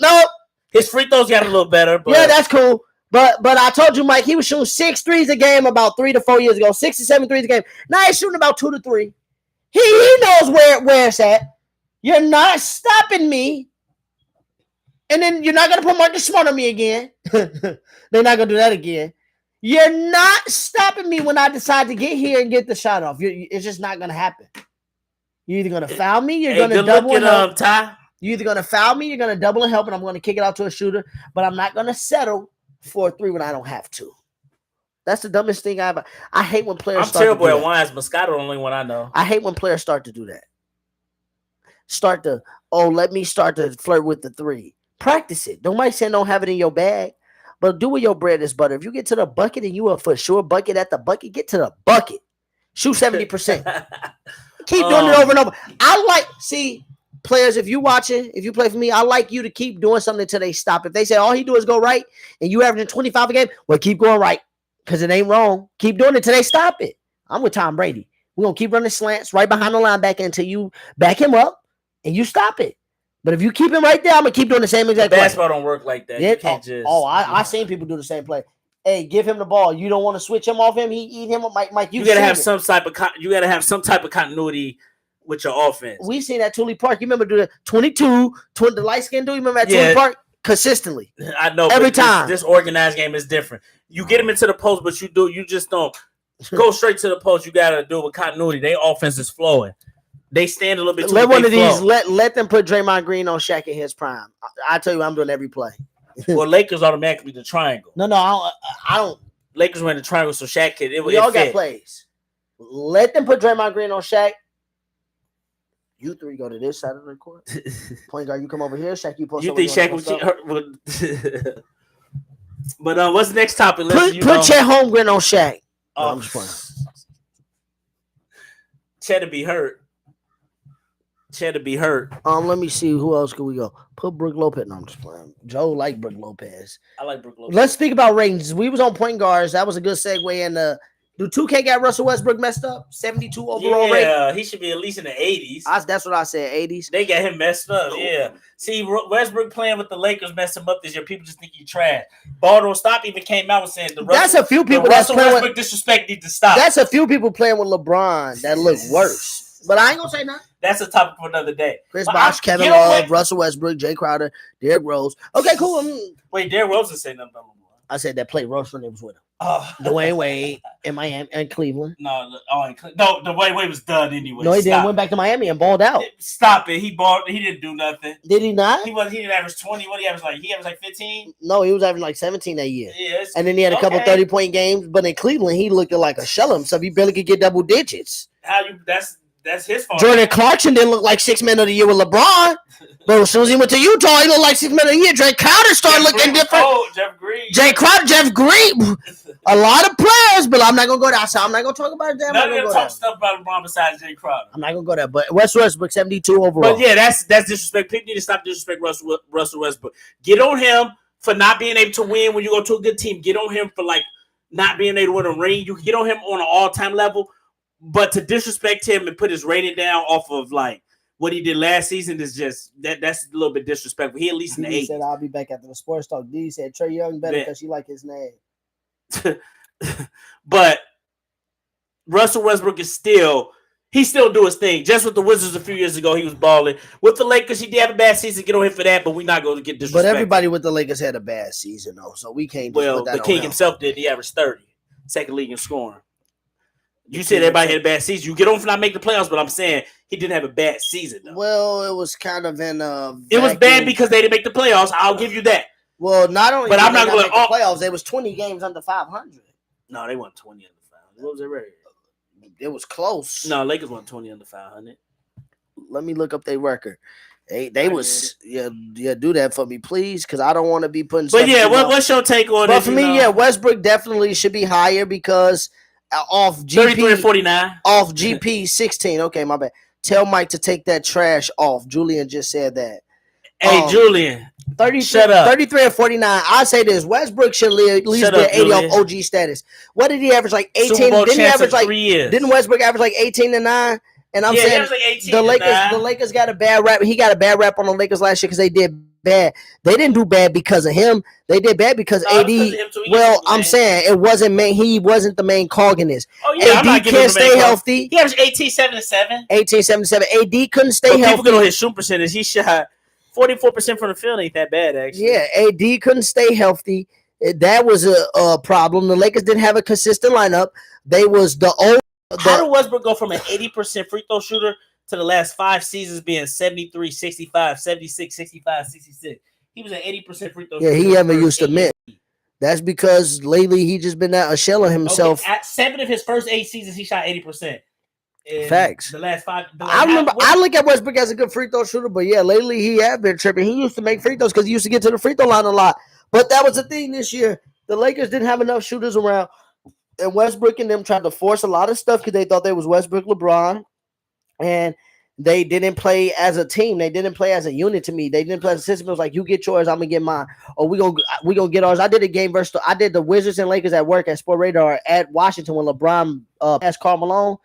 Speaker 1: No.
Speaker 2: His free throws got a little better. But...
Speaker 1: Yeah, that's cool. But I told you, Mike, he was shooting 6 threes a game about 3 to 4 years ago. 6 to 7 threes a game. Now he's shooting about 2 to 3. He knows where it's at. You're not stopping me. And then you're not going to put Marcus Smart on me again. They're not going to do that again. You're not stopping me when I decide to get here and get the shot off. It's just not going to happen. You're either going to foul me, you're going to double and help. You're either going to foul me, you're going to double and help, and I'm going to kick it out to a shooter. But I'm not going to settle for a 3 when I don't have to. That's the dumbest thing I hate when players start to do that.
Speaker 2: I'm terrible at wines. Moscato the only one I know.
Speaker 1: I hate when players start to do that. Let me start to flirt with the 3. Practice it. Nobody saying don't have it in your bag, but do with your bread is butter. If you get to the bucket and you are for sure bucket at the bucket, get to the bucket. Shoot 70%. Keep doing it over and over. Players, if you watching, if you play for me, I like you to keep doing something until they stop. If they say all he do is go right and you averaging 25 a game, well, keep going right because it ain't wrong. Keep doing it until they stop it. I'm with Tom Brady. We're going to keep running slants right behind the linebacker until you back him up and you stop it. But if you keep him right there, I'm going to keep doing the same exact play.
Speaker 2: Basketball don't work like that. You can't just...
Speaker 1: I seen people do the same play. Hey, give him the ball. You don't want to switch him off him. He eat him up. Mike,
Speaker 2: you got to have some type of continuity with your offense.
Speaker 1: We seen that Thule Park. You remember the 22, the light skin dude? You remember that Thule Park? Consistently.
Speaker 2: I know.
Speaker 1: Every time.
Speaker 2: This organized game is different. You get him into the post, but you just don't go straight to the post. You got to do it with continuity. Their offense is flowing. They stand a little bit too.
Speaker 1: Let them put Draymond Green on Shaq in his prime. I tell you, I'm doing every play.
Speaker 2: Well, Lakers automatically the triangle.
Speaker 1: No, I don't.
Speaker 2: Lakers were in the triangle, so Shaq could.
Speaker 1: We all got plays. Let them put Draymond Green on Shaq. You 3 go to this side of the court. Point guard, you come over here. Shaq, you post.
Speaker 2: You think Shaq would? But what's the next topic?
Speaker 1: Put Chet Holmgren on Shaq. No, I'm just playing.
Speaker 2: Chet to be hurt.
Speaker 1: Let me see. Who else could we go? Put Brook Lopez. No, I'm just playing. Joe like Brook Lopez.
Speaker 2: I like Brook Lopez.
Speaker 1: Let's speak about ratings. We was on point guards. That was a good segue. And do 2K got Russell Westbrook messed up? 72 overall rating.
Speaker 2: Yeah, he should be at least in the 80s.
Speaker 1: That's what I said. 80s.
Speaker 2: They got him messed up. Yeah. See, Westbrook playing with the Lakers messed him up this year. People just think he trash. Ball don't stop even came out and saying
Speaker 1: that's a few people that's
Speaker 2: playing Westbrook disrespect need to stop.
Speaker 1: That's a few people playing with LeBron that look worse. But I ain't gonna say nothing.
Speaker 2: That's a topic for another day.
Speaker 1: Chris Bosh, Kevin Love, Russell Westbrook, Jay Crowder, Derrick Rose. Okay, cool.
Speaker 2: Wait, Derrick Rose didn't say nothing about LeBron.
Speaker 1: I said that played Rose when it was with him. Dwayne Wade in Miami and Cleveland.
Speaker 2: Dwayne Wade was done anyway.
Speaker 1: No, he didn't. Went back to Miami and balled out.
Speaker 2: Stop it. He balled. He didn't do nothing.
Speaker 1: Did he not?
Speaker 2: He didn't average 20. What he averaged like? He averaged like 15.
Speaker 1: No, he was averaging like 17 that year.
Speaker 2: Yes.
Speaker 1: And then he had a couple 30-point games. But in Cleveland, he looked like a shell of himself. He barely could get double digits.
Speaker 2: That's his fault.
Speaker 1: Jordan Clarkson didn't look like 6 men of the year with LeBron. But as soon as he went to Utah, he looked like 6 men of the year. Jay Crowder started looking different.
Speaker 2: Jeff Green.
Speaker 1: Jeff Green. A lot of players, but I'm not going to go there. I'm not going to talk about it.
Speaker 2: None of them talk stuff about LeBron besides Jay Crowder.
Speaker 1: I'm not going to go there. But Westbrook, 72 overall.
Speaker 2: But yeah, that's disrespect. People need to stop disrespecting Russell Westbrook. Get on him for not being able to win when you go to a good team. Get on him for not being able to win a ring. You can get on him on an all-time level. But to disrespect him and put his rating down off of what he did last season is just that's a little bit disrespectful. He at least in the 8.
Speaker 1: Said I'll be back after the sports talk. D said Trae Young better because you like his name.
Speaker 2: But Russell Westbrook is still do his thing. Just with the Wizards a few years ago, he was balling. With the Lakers, he did have a bad season. Get on him for that, but we're not going to get disrespected.
Speaker 1: But everybody with the Lakers had a bad season though, so we can't.
Speaker 2: Well, the King himself did. He averaged 30, second league in scoring. You said everybody had a bad season. You get on for not making the playoffs, but I'm saying he didn't have a bad season, though.
Speaker 1: Well, it was kind of in
Speaker 2: it was bad because they didn't make the playoffs. I'll give you that.
Speaker 1: Well, not only
Speaker 2: but I'm not going to
Speaker 1: the playoffs. There was 20 games under 500.
Speaker 2: No, they won 20 under 500. What was their record?
Speaker 1: It was close.
Speaker 2: No, Lakers won 20 under 500.
Speaker 1: Let me look up their record. They was do that for me, please, because I don't want to be putting.
Speaker 2: But yeah, what's your take on it?
Speaker 1: But for me, Westbrook definitely should be higher because. Off GP
Speaker 2: 33-49.
Speaker 1: Off GP 16. Okay, my bad. Tell Mike to take that trash off. Julian just said that.
Speaker 2: Hey, Julian.
Speaker 1: 33 and 49. I say this. Westbrook should at least be 80 off OG status. What did he average? Like 18? Didn't he average like
Speaker 2: 3 years?
Speaker 1: Didn't Westbrook average like 18 and 9? And I'm saying
Speaker 2: like 18
Speaker 1: the Lakers got a bad rap. He got a bad rap on the Lakers last year because they did bad. They didn't do bad because of him. They did bad because AD. Well, I'm saying it wasn't main. He wasn't the main cog in this.
Speaker 2: Oh yeah,
Speaker 1: AD can't stay healthy.
Speaker 2: He averaged 18-7-7.
Speaker 1: 18-7-7. AD couldn't stay healthy.
Speaker 2: People get on his shoot percentage. He shot 44% from the field. Ain't that bad actually?
Speaker 1: Yeah, AD couldn't stay healthy. That was a problem. The Lakers didn't have a consistent lineup. They was the old.
Speaker 2: How did Westbrook go from an 80% free throw shooter to the last 5 seasons being 73, 65, 76, 65, 66? He was an 80% free throw shooter.
Speaker 1: Yeah, he never used to admit. That's because lately he just been a shell of himself.
Speaker 2: Okay, at 7 of his first 8 seasons, he shot 80%.
Speaker 1: Facts.
Speaker 2: The last 5.
Speaker 1: I look at Westbrook as a good free throw shooter, but yeah, lately he had been tripping. He used to make free throws because he used to get to the free throw line a lot. But that was the thing this year. The Lakers didn't have enough shooters around. And Westbrook and them tried to force a lot of stuff because they thought they was Westbrook, LeBron, and they didn't play as a team. They didn't play as a unit to me. They didn't play as a system. It was like, you get yours, I'm gonna get mine, or we gonna get ours. I did a game versus. I did the Wizards and Lakers at work at Sport Radar at Washington when LeBron passed Karl Malone.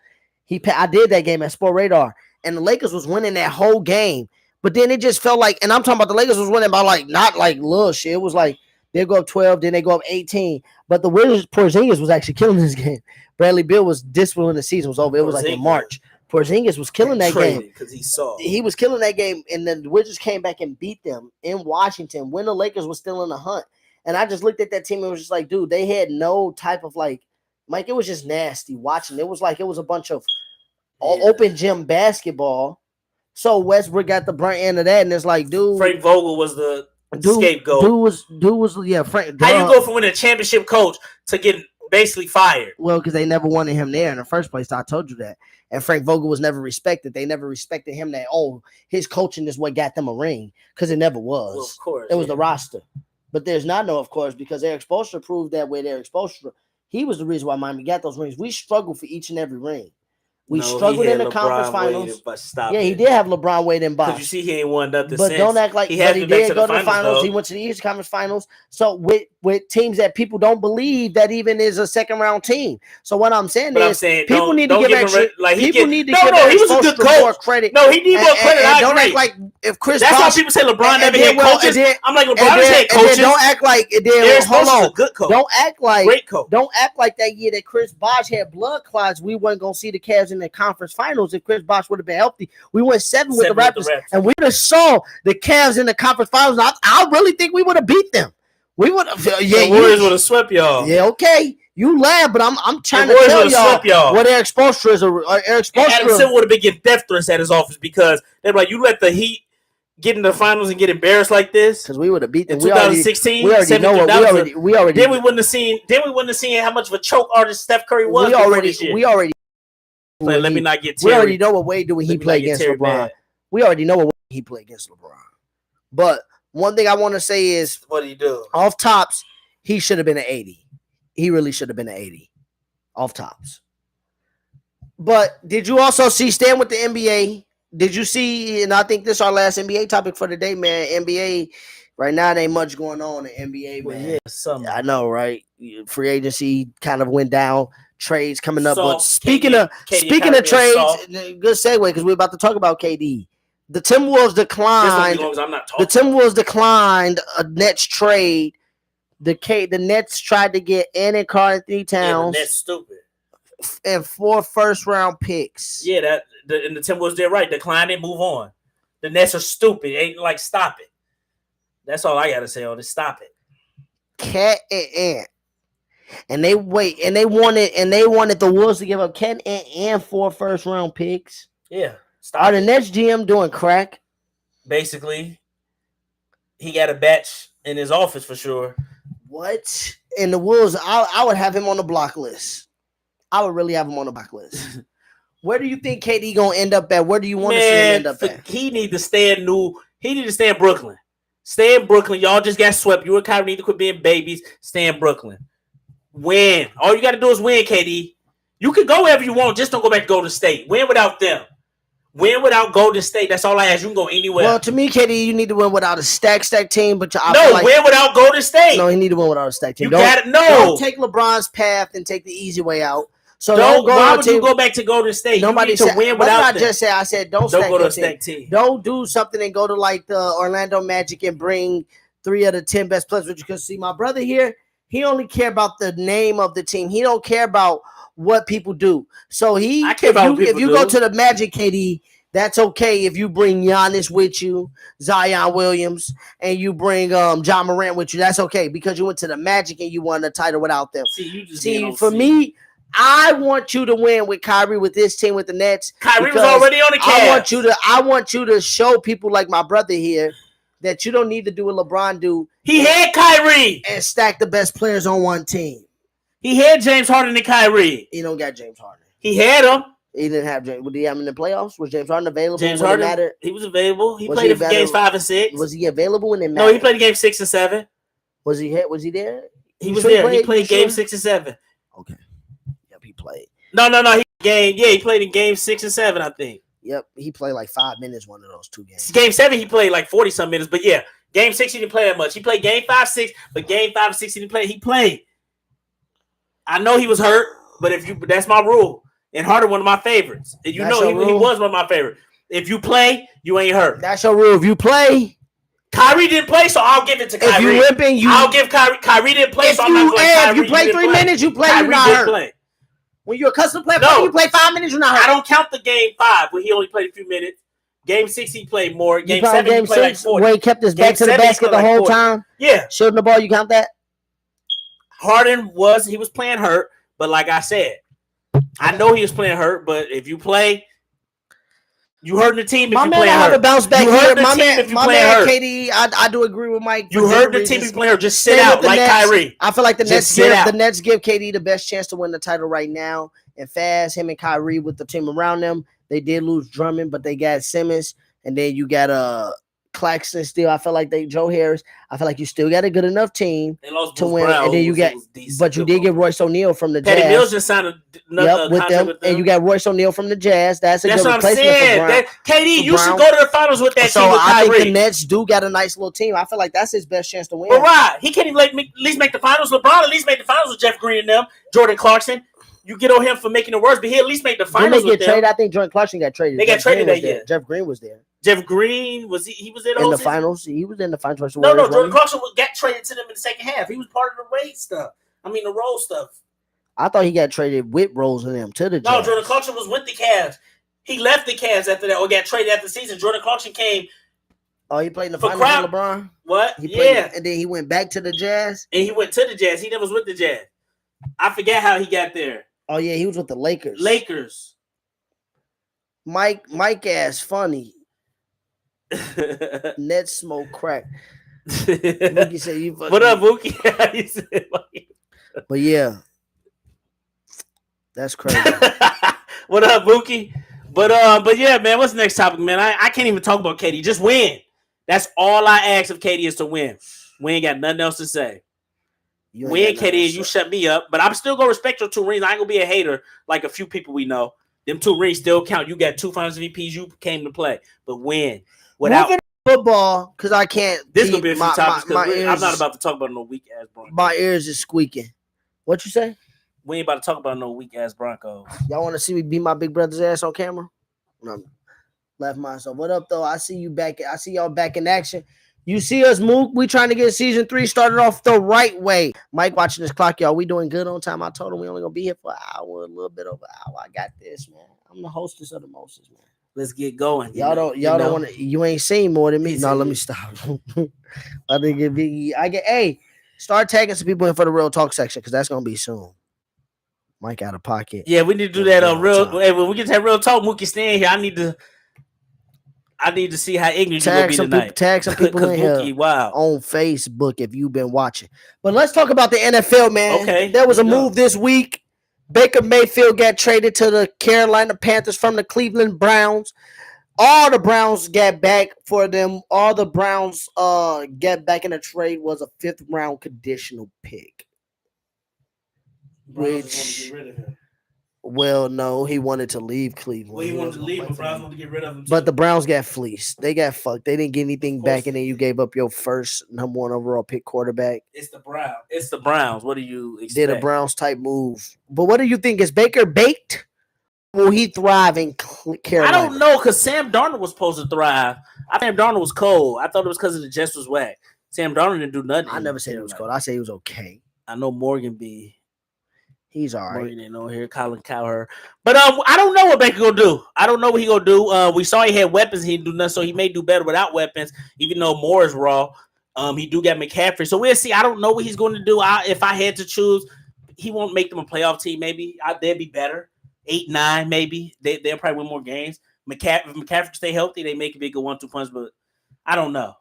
Speaker 1: I did that game at Sport Radar, and the Lakers was winning that whole game. But then it just felt like, and I'm talking about the Lakers was winning by like not like little shit. It was like they go up 12, then they go up 18. But the Wizards, Porzingis was actually killing this game. Bradley Beal was disciplined when the season was over. It was like in March. Porzingis was killing that game
Speaker 2: because
Speaker 1: he was killing that game, and then the Wizards came back and beat them in Washington when the Lakers was still in the hunt. And I just looked at that team and was just like, dude, they had no type of like, Mike. It was just nasty watching. It was like it was a bunch of open gym basketball. So Westbrook got the brunt end of that, and it's like, dude,
Speaker 2: Frank Vogel was the scapegoat.
Speaker 1: Dude was Frank.
Speaker 2: How you go from winning a championship coach to getting basically fired?
Speaker 1: Well, because they never wanted him there in the first place. I told you that. And Frank Vogel was never respected. They never respected him that, his coaching is what got them a ring. Because it never was.
Speaker 2: Well, of course.
Speaker 1: It was the roster. But there's not no, of course, because Eric Spoelstra proved that with Eric Spoelstra. He was the reason why Miami got those rings. We struggled for each and every ring. We struggled in the conference finals. He did have LeBron Wade and Bosh.
Speaker 2: Because you see, he ain't won nothing
Speaker 1: but
Speaker 2: since.
Speaker 1: Don't act like he did go to the finals. He went to the Eastern Conference Finals. So with teams that people don't believe that even is a second round team. So what I'm saying is, people need to give extra. People need to give
Speaker 2: he was a good coach.
Speaker 1: More credit.
Speaker 2: No, he need more credit. I
Speaker 1: don't
Speaker 2: agree.
Speaker 1: Act like if Chris.
Speaker 2: That's why people say LeBron never had coaches. I'm like, LeBron had coaches.
Speaker 1: Don't act like
Speaker 2: hold on. Good coach.
Speaker 1: Don't act like
Speaker 2: great coach.
Speaker 1: Don't act like that year that Chris Bosh had blood clots. We weren't gonna see the Cavs in the conference finals if Chris Bosh would have been healthy. We went 7 with the Raptors, and we would have saw the Cavs in the conference finals. I really think we would have beat them. We would have. Yeah,
Speaker 2: the Warriors would have swept y'all.
Speaker 1: Yeah, okay. You laugh, but I'm trying to tell y'all what Eric Spoelstra is. Eric Spoelstra.
Speaker 2: Adam Silver would have been getting death threats at his office because they're like, you let the Heat get in the finals and get embarrassed like this
Speaker 1: because we would have beat them.
Speaker 2: In 2016,
Speaker 1: we already know what we already.
Speaker 2: Then we wouldn't have seen how much of a choke artist Steph Curry was.
Speaker 1: We already.
Speaker 2: Let me not get Terry.
Speaker 1: We already know what way do he play against LeBron. Bad. We already know what way he play against LeBron. But one thing I want to say is,
Speaker 2: what do you do?
Speaker 1: Off tops, he should have been an 80. He really should have been an 80. Off tops. But did you also see, staying with the NBA, did you see, and I think this is our last NBA topic for the day, man, NBA, right now there ain't much going on in NBA, man.
Speaker 2: Yeah,
Speaker 1: I know, right? Free agency kind of went down. Trades coming up, but speaking of trades, good segue because we're about to talk about KD. The Timberwolves declined. The Timberwolves declined a Nets trade. The Nets tried to get Anthony Karl-Anthony Towns.
Speaker 2: Yeah, the Nets stupid.
Speaker 1: And 4 first-round picks.
Speaker 2: Yeah, and the Timberwolves did right. Decline it, move on. The Nets are stupid. Ain't like stop it. That's all I gotta say on this. Stop it.
Speaker 1: Cat and Ant. And they wanted the Wolves to give up Ken and 4 first-round picks.
Speaker 2: Yeah.
Speaker 1: Are the Nets GM doing crack?
Speaker 2: Basically. He got a batch in his office for sure.
Speaker 1: What? And the Wolves, I would have him on the block list. I would really have him on the block list. Where do you think KD going to end up at? Where do you want to see him end up at?
Speaker 2: He need to stay in Brooklyn. Stay in Brooklyn. Y'all just got swept. You and Kyrie need to quit being babies. Stay in Brooklyn. Win. All you got to do is win, KD. You can go wherever you want. Just don't go back to Golden State. Win without them. Win without Golden State. That's all I ask. You can go anywhere.
Speaker 1: Well, to me, KD, you need to win without a stack team. But
Speaker 2: win without Golden State.
Speaker 1: No, he need to win without a stack team.
Speaker 2: Don't
Speaker 1: take LeBron's path and take the easy way out. So
Speaker 2: why would you go back to Golden State?
Speaker 1: Nobody
Speaker 2: to win without them.
Speaker 1: I just said? I said don't
Speaker 2: go to a stacked team.
Speaker 1: Don't do something and go to like the Orlando Magic and bring 3 of the 10 best players. Because see, my brother here, he only care about the name of the team. He don't care about what people do. So if you go to the Magic, KD, that's okay if you bring Giannis with you, Zion Williams, and you bring John Morant with you. That's okay because you went to the Magic and you won the title without them. For me, I want you to win with Kyrie with this team with the Nets.
Speaker 2: Kyrie was already on the Cavs.
Speaker 1: I want you to show people like my brother here that you don't need to do what LeBron do.
Speaker 2: He had Kyrie
Speaker 1: and stack the best players on one team.
Speaker 2: He had James Harden and Kyrie.
Speaker 1: He don't got James Harden.
Speaker 2: He had him.
Speaker 1: He didn't have James. Did he have him in the playoffs? Was James Harden available?
Speaker 2: James Harden, he was available. He played in games 5 and 6.
Speaker 1: Was he available when they mattered?
Speaker 2: No, he played in games 6 and 7.
Speaker 1: Was he there?
Speaker 2: He was there. He played game 6 and 7.
Speaker 1: Okay. Yep, he played.
Speaker 2: No. He played in game 6 and 7, I think.
Speaker 1: Yep, he played like 5 minutes one of those 2 games.
Speaker 2: Game 7, he played like 40-some minutes. But yeah, game 6, he didn't play that much. He played game 5, 6, but game 5 and 6, he didn't play. He played. I know he was hurt, but that's my rule. And Harden, one of my favorites. And he was one of my favorites. If you play, you ain't hurt.
Speaker 1: That's your rule. If you play,
Speaker 2: Kyrie didn't play, so I'll give it to Kyrie.
Speaker 1: If you whipping,
Speaker 2: I'll give Kyrie. Kyrie didn't play, so I'm not going to Kyrie.
Speaker 1: If you play 3 minutes, you play. You're not hurt. Play. When you're a custom player, you play 5 minutes, you're not hurt.
Speaker 2: I don't count the game 5 where he only played a few minutes. Game 6, he played more. Game 7, he played like 40.
Speaker 1: Where he kept his back to the basket the whole time.
Speaker 2: Yeah,
Speaker 1: shooting the ball. You count that?
Speaker 2: Harden was playing hurt, but like I said. I know he was playing hurt, but if you play, you hurt the team if you play hurt.
Speaker 1: To bounce back
Speaker 2: you hurt the team if you play hurt.
Speaker 1: KD, I do agree with Mike.
Speaker 2: You hurt the team if you play hurt. Just sit out like Kyrie.
Speaker 1: I feel like the Nets give KD the best chance to win the title right now. And fast, him and Kyrie with the team around them. They did lose Drummond, but they got Simmons. And then you got Claxton still. I feel like Joe Harris. I feel like you still got a good enough team to win. Brown, and then you did get Royce O'Neal from the Jazz.
Speaker 2: Patty Mills just signed another
Speaker 1: with them. And you got Royce O'Neal from the Jazz. That's good
Speaker 2: what I'm saying. KD, you should go to the finals with that team with
Speaker 1: Kyrie.
Speaker 2: I
Speaker 1: think the Nets do got a nice little team. I feel like that's his best chance to win.
Speaker 2: But right, he can't even at least make the finals. LeBron at least made the finals with Jeff Green and them. Jordan Clarkson. You get on him for making it worse, but he at least made the finals with them.
Speaker 1: Traded? I think Jordan Clarkson got traded.
Speaker 2: They got traded that year.
Speaker 1: Jeff Green was there.
Speaker 2: Jeff Green was he was there
Speaker 1: in the finals. He was in the finals.
Speaker 2: No, Jordan Clarkson got traded to them in the second half. He was part of the Wade stuff. The Rose stuff.
Speaker 1: I thought he got traded with Rose and them to the Jazz.
Speaker 2: No, Jordan Clarkson was with the Cavs. He left the Cavs after that, or got traded after the season. Jordan Clarkson came.
Speaker 1: Oh, he played in the finals with LeBron?
Speaker 2: What?
Speaker 1: And then he went back to the Jazz?
Speaker 2: And he went to the Jazz. He never was with the Jazz. I forget how he got there.
Speaker 1: Oh, yeah, he was with the Lakers. Mike ass funny. Nets smoke crack. Mookie said you fucking.
Speaker 2: What up, Mookie?
Speaker 1: But yeah. That's crazy.
Speaker 2: What up, Mookie? But yeah, man, what's the next topic, man? I can't even talk about KD. Just win. That's all I ask of KD is to win. We ain't got nothing else to say. Win, KD, you shut me up. But I'm still going to respect your 2 rings. I ain't going to be a hater like a few people we know. Them 2 rings still count. You got 2 finals MVPs. You came to play. But win.
Speaker 1: Moving football, because I can't.
Speaker 2: This is going to be a few topics because I'm not about to talk about no weak-ass Broncos.
Speaker 1: My ears is squeaking. What you say?
Speaker 2: We ain't about to talk about no weak-ass Broncos.
Speaker 1: Y'all want to see me beat my big brother's ass on camera? No. Left myself. What up, though? I see you back. I see y'all back in action. You see us, Mook. We trying to get season 3 started off the right way. Mike watching this clock, y'all. We doing good on time. I told him we only gonna be here for an hour, a little bit over an hour. I got this, man. I'm the hostess of the mostest, man.
Speaker 2: Let's get going.
Speaker 1: Y'all don't want to. You ain't seen more than me. No, let me stop. I think it be. Start tagging some people in for the real talk section because that's gonna be soon. Mike out of pocket.
Speaker 2: Yeah, we need to do that on real. Hey, when we get to that real talk, Mookie staying here. I need to see how ignorant you're going to be tonight.
Speaker 1: Tag some people in
Speaker 2: Mookie,
Speaker 1: here
Speaker 2: wow.
Speaker 1: on Facebook if you've been watching. But let's talk about the NFL, man.
Speaker 2: Okay.
Speaker 1: There was a move this week. Baker Mayfield got traded to the Carolina Panthers from the Cleveland Browns. All the Browns got back for them. All the Browns got back in the trade was a 5th-round conditional pick.
Speaker 2: Which
Speaker 1: Well, no, he wanted to leave Cleveland.
Speaker 2: Well, he wanted to leave, but Browns wanted to get rid of him too.
Speaker 1: But the Browns got fleeced. They got fucked. They didn't get anything back, and then you gave up your first number 1 overall pick quarterback.
Speaker 2: It's the Browns. What do you expect?
Speaker 1: Did a Browns type move. But what do you think? Is Baker baked? Will he thrive in Carolina?
Speaker 2: I don't know, because Sam Darnold was supposed to thrive. I think Darnold was cold. I thought it was because of the Jets was whack. Sam Darnold didn't do nothing.
Speaker 1: I never said it was cold. I said he was okay.
Speaker 2: I know Morgan B.
Speaker 1: He's all right.
Speaker 2: Morgan ain't no here. Colin Cowherd. But I don't know what Baker gonna do. I don't know what he gonna do. We saw he had weapons. He didn't do nothing, so he may do better without weapons, even though Moore is raw. He do got McCaffrey. So we'll see. I don't know what he's going to do. If I had to choose, he won't make them a playoff team. Maybe they'd be better. 8-9, maybe. They'll probably win more games. If McCaffrey stay healthy, they make a big 1-2 punch, but I don't know.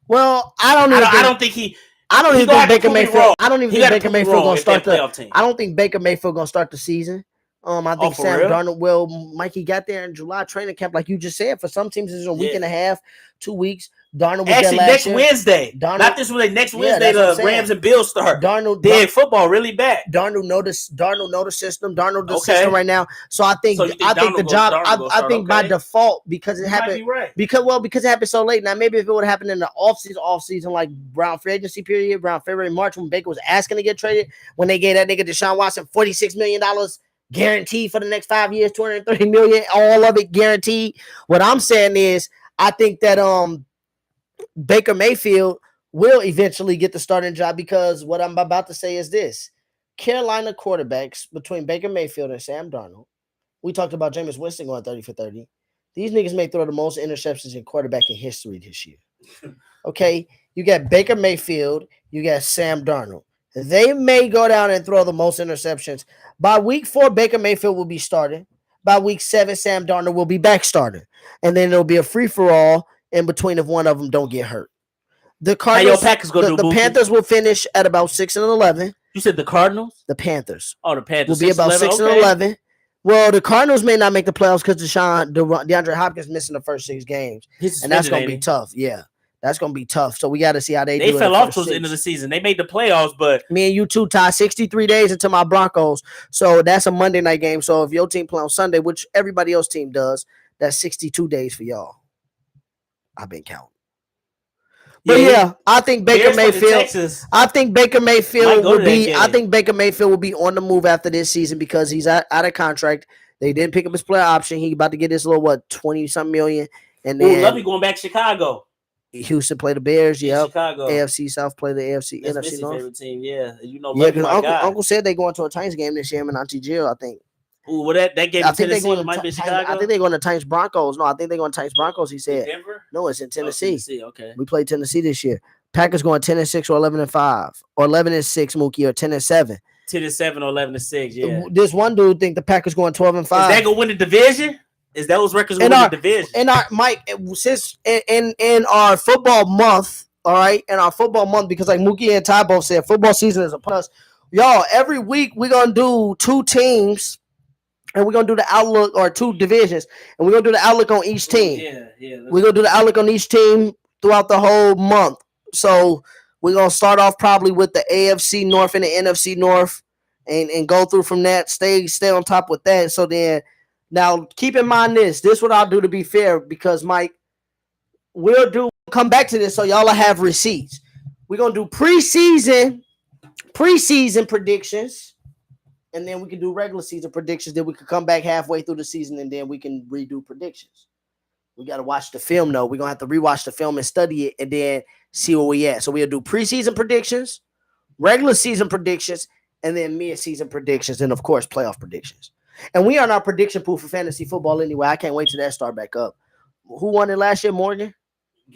Speaker 1: Well, I don't even think Baker Mayfield. I don't even think Baker Mayfield gonna start the. I don't think Baker Mayfield gonna start the season. I think Sam Darnold will. Mikey got there in July training camp, like you just said. For some teams, it's a week and a half, 2 weeks. Darnold was
Speaker 2: actually
Speaker 1: there
Speaker 2: next Wednesday. Not this Wednesday. Next Wednesday, the Rams and Bills start. Dead football really bad.
Speaker 1: Darnold know the system. Darnold the system right now. So I think the job. I think by default, because it happened.
Speaker 2: Right.
Speaker 1: Because it happened so late. Now maybe if it would have happened in the off season, like around free agency period, around February, March, when Baker was asking to get traded, when they gave that nigga Deshaun Watson $46 million. Guaranteed for the next 5 years, $230 million, all of it guaranteed. What I'm saying is, I think that Baker Mayfield will eventually get the starting job, because what I'm about to say is this: Carolina quarterbacks between Baker Mayfield and Sam Darnold. We talked about Jameis Winston going 30 for 30. These niggas may throw the most interceptions in quarterback in history this year. Okay, you got Baker Mayfield, you got Sam Darnold. They may go down and throw the most interceptions. By week 4, Baker Mayfield will be starting. By week 7, Sam Darnold will be back starting. And then it'll be a free-for-all in between if one of them don't get hurt. The Cardinals, the Panthers will finish at about 6-11.
Speaker 2: You said the Cardinals?
Speaker 1: The Panthers.
Speaker 2: Oh, the Panthers
Speaker 1: will be about 6-11. Well, the Cardinals may not make the playoffs because DeAndre Hopkins missing the first 6 games. And that's going to be tough. Yeah. That's going to be tough. So we got to see how they do.
Speaker 2: They fell off towards the end of the season. They made the playoffs, but
Speaker 1: me and you two tie 63 days into my Broncos. So that's a Monday night game. So if your team play on Sunday, which everybody else team does, that's 62 days for y'all. I've been counting. But yeah, I think Baker Mayfield. I think Baker Mayfield will be. I think Baker Mayfield will be on the move after this season because he's out of contract. They didn't pick up his player option. He about to get this little 20-something million. And then
Speaker 2: Lovey going back to Chicago.
Speaker 1: Houston play the Bears,
Speaker 2: Chicago.
Speaker 1: AFC South play the NFC,
Speaker 2: That's
Speaker 1: NFC North.
Speaker 2: Favorite team, yeah. You know,
Speaker 1: Uncle said they going to a Titans game this year. Him and Auntie Jill, I think.
Speaker 2: Ooh, well, that game in Tennessee might be Chicago.
Speaker 1: I think they're going to Titans Broncos. No, I think they're going to Titans Broncos. He said.
Speaker 2: Denver?
Speaker 1: No, it's in Tennessee.
Speaker 2: Tennessee, okay.
Speaker 1: We played Tennessee this year. Packers going 10-6 or 11-5 or 11-6, Mookie, or 10-7.
Speaker 2: 10-7 or 11-6, yeah.
Speaker 1: This one dude think the Packers going 12-5. Is
Speaker 2: that gonna win the division? Is those records going to win the division?
Speaker 1: And Mike, since in our football month, all right, in our football month, because like Mookie and Ty both said, football season is upon us. Y'all, every week we're gonna do 2 teams, and we're gonna do the outlook, or 2 divisions, and we're gonna do the outlook on each team.
Speaker 2: Yeah.
Speaker 1: We're gonna do the outlook on each team throughout the whole month. So we're gonna start off probably with the AFC North and the NFC North, and go through from that. Stay on top with that. So then. Now, keep in mind this what I'll do to be fair, because, Mike, we'll come back to this so y'all will have receipts. We're going to do preseason predictions, and then we can do regular season predictions. Then we can come back halfway through the season, and then we can redo predictions. We got to watch the film, though. We're going to have to rewatch the film and study it, and then see where we at. So we'll do preseason predictions, regular season predictions, and then mid-season predictions, and, of course, playoff predictions. And we are on our prediction pool for fantasy football anyway. I can't wait till that start back up. Who won it last year, Morgan?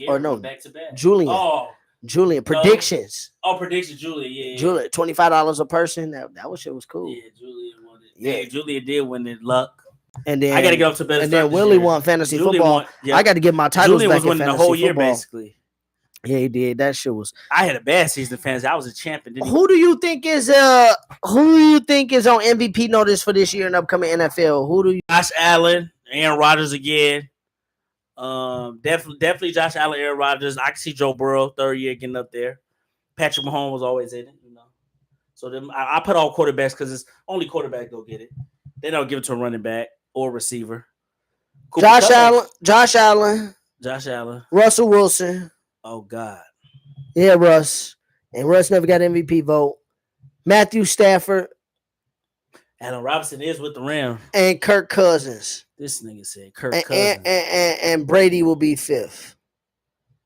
Speaker 2: Or no? Back to back.
Speaker 1: Julian. Predictions.
Speaker 2: Predictions. Julian. Yeah.
Speaker 1: Julian. $25 a person. That shit was cool.
Speaker 2: Yeah, Julian won it. Yeah, Julian did win it. Luck.
Speaker 1: And then
Speaker 2: I got to get up to better.
Speaker 1: And then Willie won fantasy football. I got to get my titles back in fantasy football. Julian was winning the whole year basically. Yeah, he did. That shit was.
Speaker 2: I had a bad season of fantasy. I was a champion.
Speaker 1: Who do you think is on MVP notice for this year in upcoming NFL? Who do you?
Speaker 2: Josh Allen, Aaron Rodgers again. Definitely Josh Allen, Aaron Rodgers. I can see Joe Burrow, 3rd year, getting up there. Patrick Mahomes was always in it, you know. So then I put all quarterbacks because it's only quarterback go get it. They don't give it to a running back or receiver.
Speaker 1: Josh Allen. Russell Wilson.
Speaker 2: Oh, God.
Speaker 1: Yeah, Russ. And Russ never got MVP vote. Matthew Stafford.
Speaker 2: Allen Robinson is with the Rams.
Speaker 1: And Kirk Cousins.
Speaker 2: This nigga said Kirk Cousins.
Speaker 1: And Brady will be 5th.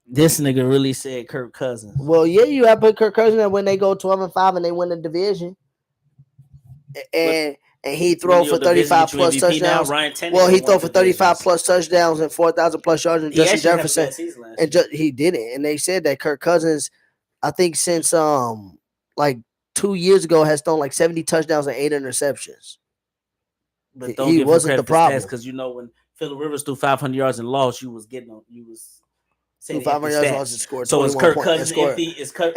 Speaker 2: This nigga really said Kirk Cousins.
Speaker 1: Well, yeah, you have to put Kirk Cousins when they go 12-5 and they win the division. And he throw for 35 plus touchdowns. Well, he throw for 35 plus touchdowns and 4,000 plus yards. And Justin Jefferson, he did it. And they said that Kirk Cousins, I think since like 2 years ago, has thrown like 70 touchdowns and 8 interceptions.
Speaker 2: But he wasn't the problem because when Phillip Rivers threw 500 yards and lost, you was
Speaker 1: 500 yards lost and scored.
Speaker 2: So it's Kirk Cousins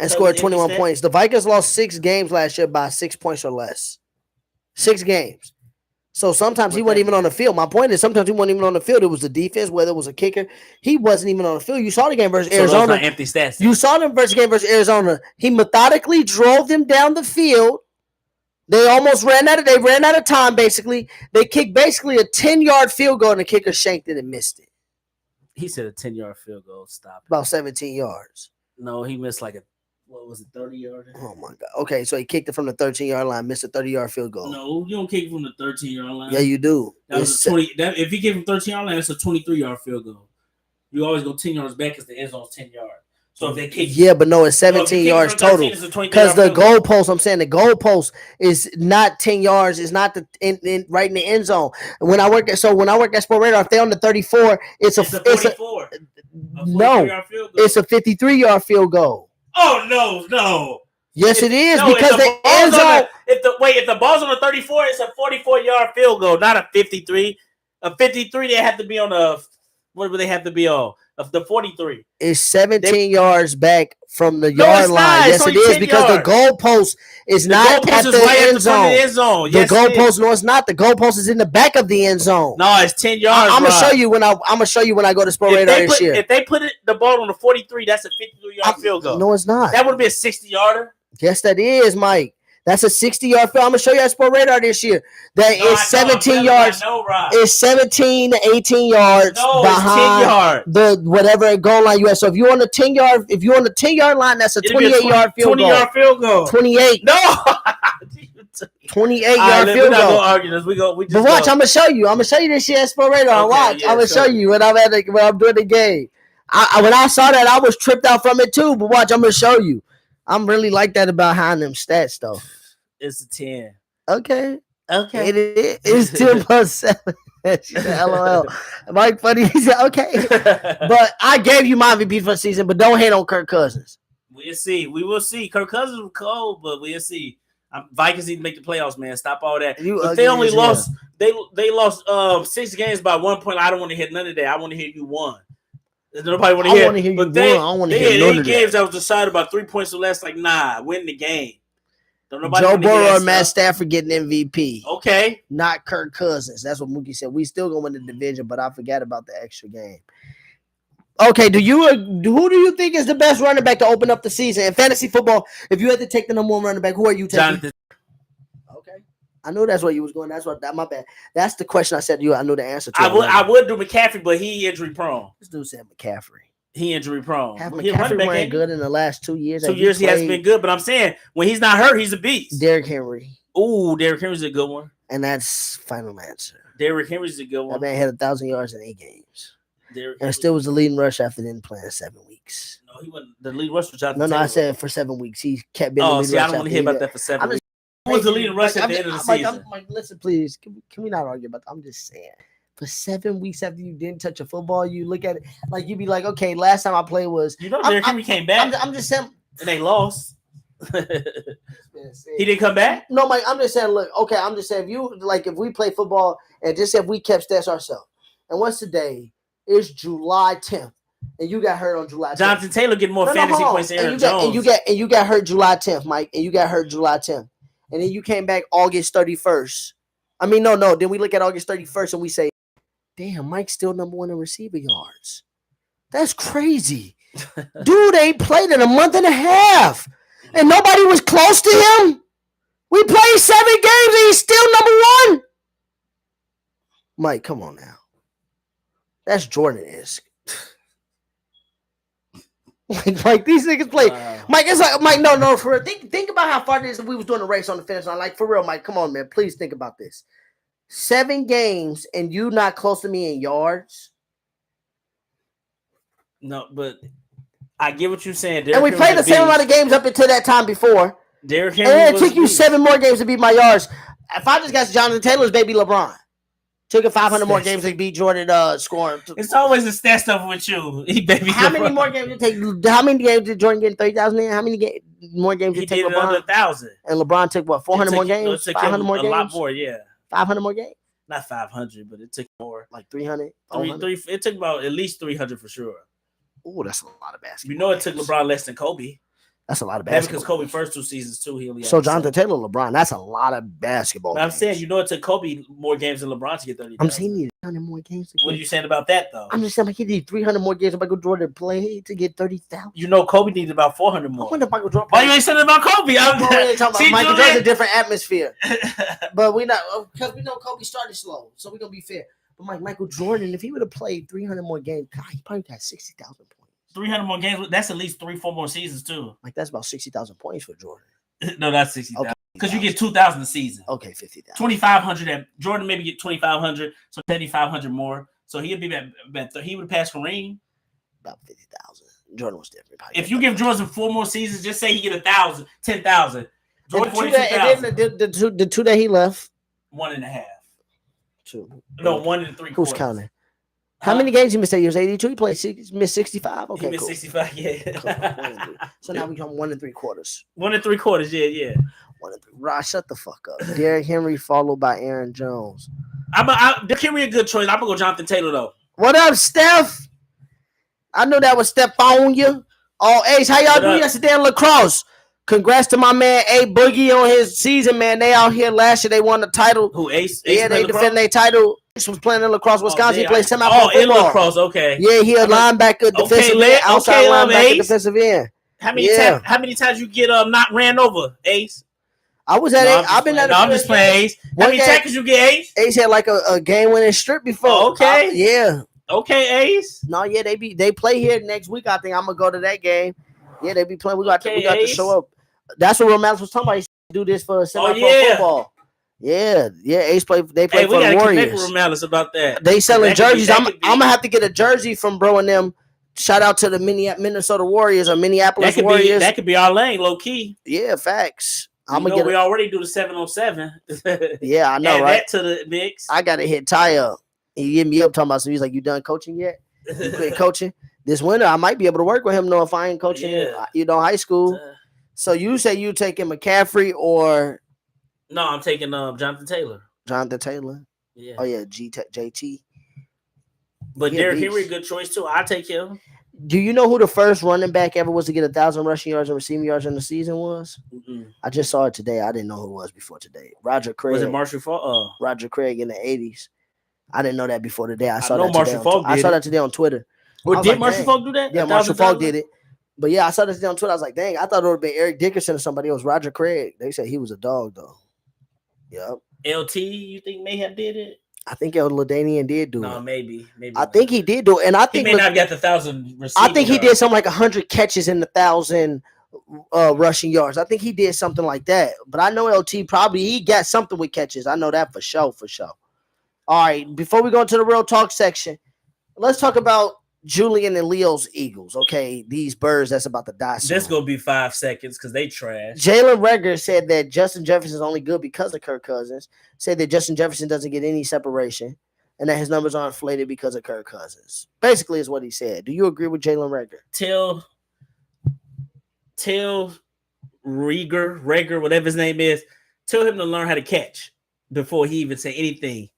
Speaker 1: and scored 21 points. The Vikings lost 6 games last year by 6 points or less. 6 games. So sometimes he wasn't even on the field. My point is sometimes he wasn't even on the field. It was the defense, whether it was a kicker. He wasn't even on the field. You saw the game versus Arizona.
Speaker 2: Those are empty stats.
Speaker 1: You saw the game versus Arizona. He methodically drove them down the field. They almost ran out of time, basically. They kicked basically a 10-yard field goal, and the kicker shanked it and missed it.
Speaker 2: He said a 10-yard field goal. Stop.
Speaker 1: About 17 yards.
Speaker 2: No, he missed like 30-yarder?
Speaker 1: Oh, my God. Okay, so he kicked it from the 13-yard line, missed a 30-yard field goal.
Speaker 2: No, you don't kick it from the 13-yard line.
Speaker 1: Yeah, you do.
Speaker 2: That was a 20. If you kick from 13-yard line, that's a 23-yard field goal. You always go 10 yards back because the end zone's 10 yards. So if they kick,
Speaker 1: but no, it's 17 yards total. Because the goalpost, I'm saying the goalpost is not 10 yards. It's not right in the end zone. When I work at Sport Radar, if they're on the 34, it's a 44. It's a 53-yard field goal.
Speaker 2: Oh no!
Speaker 1: Yes, it is because the end zone.
Speaker 2: If the ball's on the 34, it's a 44-yard field goal, not a 53. A 53, they have to be on the. What would they have to be on? Of the 43.
Speaker 1: It's 17 yards back from the yard line. Yes, it is because the goalpost is not at the end zone. The goalpost, no, it's not. The goalpost is in the back of the end zone.
Speaker 2: No, it's 10 yards.
Speaker 1: I'm gonna show you when I go to Sport Radar this year.
Speaker 2: If they put the ball on the 43, that's a 53-yard field goal.
Speaker 1: No, it's not.
Speaker 2: That would be a 60-yarder.
Speaker 1: Yes, that is, Mike. That's a 60-yard field. I'm gonna show you at Sport Radar this year. That is 17 yards. It's 17 to 18 yards behind the whatever goal line you have. So if you're on the 10-yard line, that's a 28-yard field goal.
Speaker 2: 20-yard field goal.
Speaker 1: 28.
Speaker 2: No.
Speaker 1: 28-yard field goal.
Speaker 2: We're not gonna argue this.
Speaker 1: But watch, I'm gonna show you. I'm gonna show you this shit at Sport Radar. Okay, watch. I'm gonna show you when I'm doing the game. When I saw that, I was tripped out from it too. But watch, I'm gonna show you. I'm really like that about behind them stats though.
Speaker 2: It's a 10.
Speaker 1: Okay. It's 10 plus 7. She said, LOL. Mike funny. He said, okay. But I gave you my MVP for the season, but don't hate on Kirk Cousins.
Speaker 2: We'll see. We will see. Kirk Cousins was cold, but we'll see. Vikings need to make the playoffs, man. Stop all that. But they only lost. They lost 6 games by 1 point. I don't want to hear none of that. I want to hear you won. Nobody want to hear.
Speaker 1: I want to hear you won. I want to hear none of that.
Speaker 2: They had 8 games that was decided by 3 points or less. Like, win the game.
Speaker 1: Joe Burrow or Matt Stafford getting MVP.
Speaker 2: Okay.
Speaker 1: Not Kirk Cousins. That's what Mookie said. We still gonna win the division, but I forgot about the extra game. Okay, who do you think is the best running back to open up the season in fantasy football? If you had to take the number 1 running back, who are you taking?
Speaker 2: Jonathan.
Speaker 1: Okay. I knew that's where you was going. My bad. That's the question I said to you. I knew the answer to.
Speaker 2: I would do McCaffrey, but he injury prone.
Speaker 1: This dude said McCaffrey.
Speaker 2: He injury prone.
Speaker 1: Have McCaffrey been good in the last 2 years?
Speaker 2: 2 years he hasn't been good, but I'm saying when he's not hurt, he's a beast.
Speaker 1: Derrick Henry.
Speaker 2: Ooh, Derrick Henry's a good one.
Speaker 1: And that's final answer.
Speaker 2: Derrick Henry's a good one.
Speaker 1: That man had 1,000 yards in 8 games. And still was the leading rush after then playing 7 weeks.
Speaker 2: No, he wasn't the lead rush.
Speaker 1: No, I said for 7 weeks. He kept being the lead rush.
Speaker 2: I don't want to hear about that for 7 weeks. Who was the leading rush at the end of the season?
Speaker 1: Listen, please. Can we not argue about that? I'm just saying. For 7 weeks after you didn't touch a football, you look at it like you'd be like, okay, last time I played was.
Speaker 2: Derrick Henry came back.
Speaker 1: I'm just saying.
Speaker 2: And they lost. He didn't come back?
Speaker 1: No, Mike, I'm just saying, look, okay, I'm just saying, if we play football and just if we kept stats ourselves. And what's today? It's July 10th. And you got hurt on July 10th.
Speaker 2: Jonathan Taylor getting more fantasy points than Aaron Jones.
Speaker 1: And you got hurt July 10th, Mike. And you got hurt July 10th. And then you came back August 31st. I mean, no. Then we look at August 31st and we say, damn, Mike's still number 1 in receiver yards. That's crazy. Dude ain't played in a month and a half. And nobody was close to him. We played 7 games and he's still number 1. Mike, come on now. That's Jordan-esque. Like these niggas play. Mike, it's like Mike. No, for real. Think about how far it is if we was doing a race on the finish line. Like for real, Mike. Come on, man. Please think about this. 7 games and you not close to me in yards.
Speaker 2: No, but I get what you're saying.
Speaker 1: Derrick and we played the same amount of games up until that time before.
Speaker 2: Derrick Henry
Speaker 1: and it took you 7 more games to beat my yards. If I just got Jonathan Taylor's baby LeBron. Took it 500 more games to beat Jordan scoring.
Speaker 2: It's always the stat stuff with you.
Speaker 1: How many more games did it take? How many games did Jordan get 30,000 in? How many more games did it take LeBron?
Speaker 2: 1,000.
Speaker 1: And LeBron took what? 400 more games? 500 more games? A
Speaker 2: lot more, yeah.
Speaker 1: 500 more games?
Speaker 2: Not 500, but it took more.
Speaker 1: Like 300?
Speaker 2: It took about at least 300 for sure.
Speaker 1: Oh, that's a lot of basketball.
Speaker 2: You know it took LeBron less than Kobe.
Speaker 1: That's a lot of basketball.
Speaker 2: Because Kobe first 2 seasons too. He only
Speaker 1: so Jonathan Taylor, LeBron, that's a lot of basketball.
Speaker 2: But I'm saying, you know, it took Kobe more games than LeBron to get 30.
Speaker 1: I'm saying he needed 300 more games.
Speaker 2: What are you saying about that though?
Speaker 1: I'm just saying he needed 300 more games if Michael Jordan played to get 30,000.
Speaker 2: You know, Kobe needed about 400 more.
Speaker 1: Michael Jordan.
Speaker 2: Why you ain't saying about Kobe?
Speaker 1: Michael Jordan's a different atmosphere. But we not because we know Kobe started slow, so we're gonna be fair. But Michael Jordan, if he would have played 300 more games, God, he probably got 60,000 points.
Speaker 2: 300 more games. That's at least 3-4 more seasons too.
Speaker 1: Like that's about 60,000 points for Jordan.
Speaker 2: No, that's 60,000. Because you get 2,000 a season.
Speaker 1: Okay, 50,000.
Speaker 2: 2,500. Jordan maybe get 2,500, so 7,500 more. So he'd be he would pass Kareem.
Speaker 1: About 50,000. Jordan was different.
Speaker 2: If you give Jordan 4 more seasons, just say he get 1,000, 10,000. Jordan
Speaker 1: 42,000. And then the 2 that he left.
Speaker 2: 1.5.
Speaker 1: 2.
Speaker 2: No, 1 and 3
Speaker 1: quarters. Who's counting? How many games he missed that year? 82. He played missed 65. Okay,
Speaker 2: he missed 65. Yeah.
Speaker 1: Cool. So now we come 1 3/4.
Speaker 2: 1 3/4. Yeah.
Speaker 1: 1 3. Rod, shut the fuck up. Derrick Henry followed by Aaron Jones.
Speaker 2: Derrick Henry a good choice. I'm gonna go Jonathan Taylor though.
Speaker 1: What up, Steph? I knew that was Steph on you. Oh, Ace, how y'all doing yesterday in lacrosse? Congrats to my man A Boogie on his season, man. They out here last year. They won the title.
Speaker 2: Who Ace?
Speaker 1: Yeah, they defended their title. Was playing in lacrosse, Wisconsin. He played
Speaker 2: semi-pro football. In lacrosse, okay.
Speaker 1: Yeah, he a linebacker, defensive end, outside linebacker, defensive end.
Speaker 2: How many times you get not ran over, Ace?
Speaker 1: I was at I've been at.
Speaker 2: I'm just playing Ace. How many tackles you get, Ace?
Speaker 1: Ace had like a game-winning strip before.
Speaker 2: Okay.
Speaker 1: Yeah.
Speaker 2: Okay, Ace.
Speaker 1: No, yeah, they play here next week. I think I'm gonna go to that game. Yeah, they be playing. We got to show up. That's what Real Malice was talking about. He do this for semi-pro football. Yeah, Ace play. They play for the Warriors.
Speaker 2: Connect with Malice about that.
Speaker 1: They selling jerseys. I'm gonna have to get a jersey from bro and them. Shout out to the Minnesota Warriors or Minneapolis Warriors.
Speaker 2: That could be our lane, low key.
Speaker 1: Yeah, facts.
Speaker 2: We already do the 7-on-7.
Speaker 1: Yeah, I know,
Speaker 2: add
Speaker 1: right?
Speaker 2: That to the mix.
Speaker 1: I gotta hit Ty up. He hit me up talking about. So he's like, "You done coaching yet? You quit coaching this winter? I might be able to work with him. No, if I ain't coaching, high school." So you say you taking McCaffrey or?
Speaker 2: No, I'm taking Jonathan Taylor.
Speaker 1: Jonathan Taylor?
Speaker 2: Yeah.
Speaker 1: Oh, yeah, JT.
Speaker 2: But Derrick Henry, a good choice, too. I'll take him.
Speaker 1: Do you know who the first running back ever was to get 1,000 rushing yards and receiving yards in the season was?
Speaker 2: Mm-mm.
Speaker 1: I just saw it today. I didn't know who it was before today. Roger Craig.
Speaker 2: Was it Marshall Faulk?
Speaker 1: Roger Craig in the 80s. I didn't know that before today. I saw that today on Twitter.
Speaker 2: Well, did Marshall Faulk do that?
Speaker 1: Yeah, Marshall Faulk did it. But yeah, I saw this today on Twitter. I was like, dang, I thought it would have been Eric Dickerson or somebody else. Roger Craig. They said he was a dog, though. Yep.
Speaker 2: LT, you think Mayhem did it?
Speaker 1: I think LaDainian did do it.
Speaker 2: No, maybe.
Speaker 1: I think he did do it, and I think
Speaker 2: he may not have got the 1,000 receiving.
Speaker 1: I think he did something like 100 catches in 1,000 rushing yards. I think he did something like that. But I know LT he got something with catches. I know that for sure. All right, before we go into the real talk section, let's talk about Julian and Leo's Eagles. Okay, these birds that's about to die soon.
Speaker 2: This gonna be 5 seconds because they trash.
Speaker 1: Jalen Reagor said that Justin Jefferson is only good because of Kirk Cousins. Said that Justin Jefferson doesn't get any separation and that his numbers are inflated because of Kirk Cousins. Basically, is what he said. Do you agree with Jalen Reagor?
Speaker 2: Tell Reagor, whatever his name is, tell him to learn how to catch before he even say anything.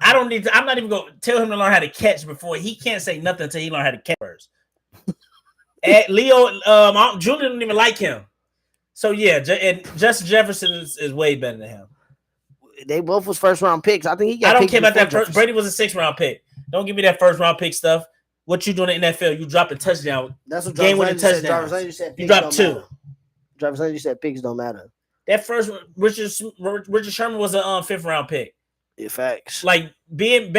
Speaker 2: I'm not even going to tell him to learn how to catch before he can't say nothing until he learn how to catch first. Leo, Julian didn't even like him. So yeah, and Justin Jefferson is way better than him.
Speaker 1: They both was first round picks. I think he got.
Speaker 2: I don't care about that. Brady was a 6th round pick. Don't give me that first round pick stuff. What you doing in the NFL? You drop a touchdown.
Speaker 1: That's what
Speaker 2: game winning touchdown. You dropped 2.
Speaker 1: Jarvis Landry said picks don't matter.
Speaker 2: That first Richard Sherman was a 5th round pick.
Speaker 1: Facts.
Speaker 2: Like being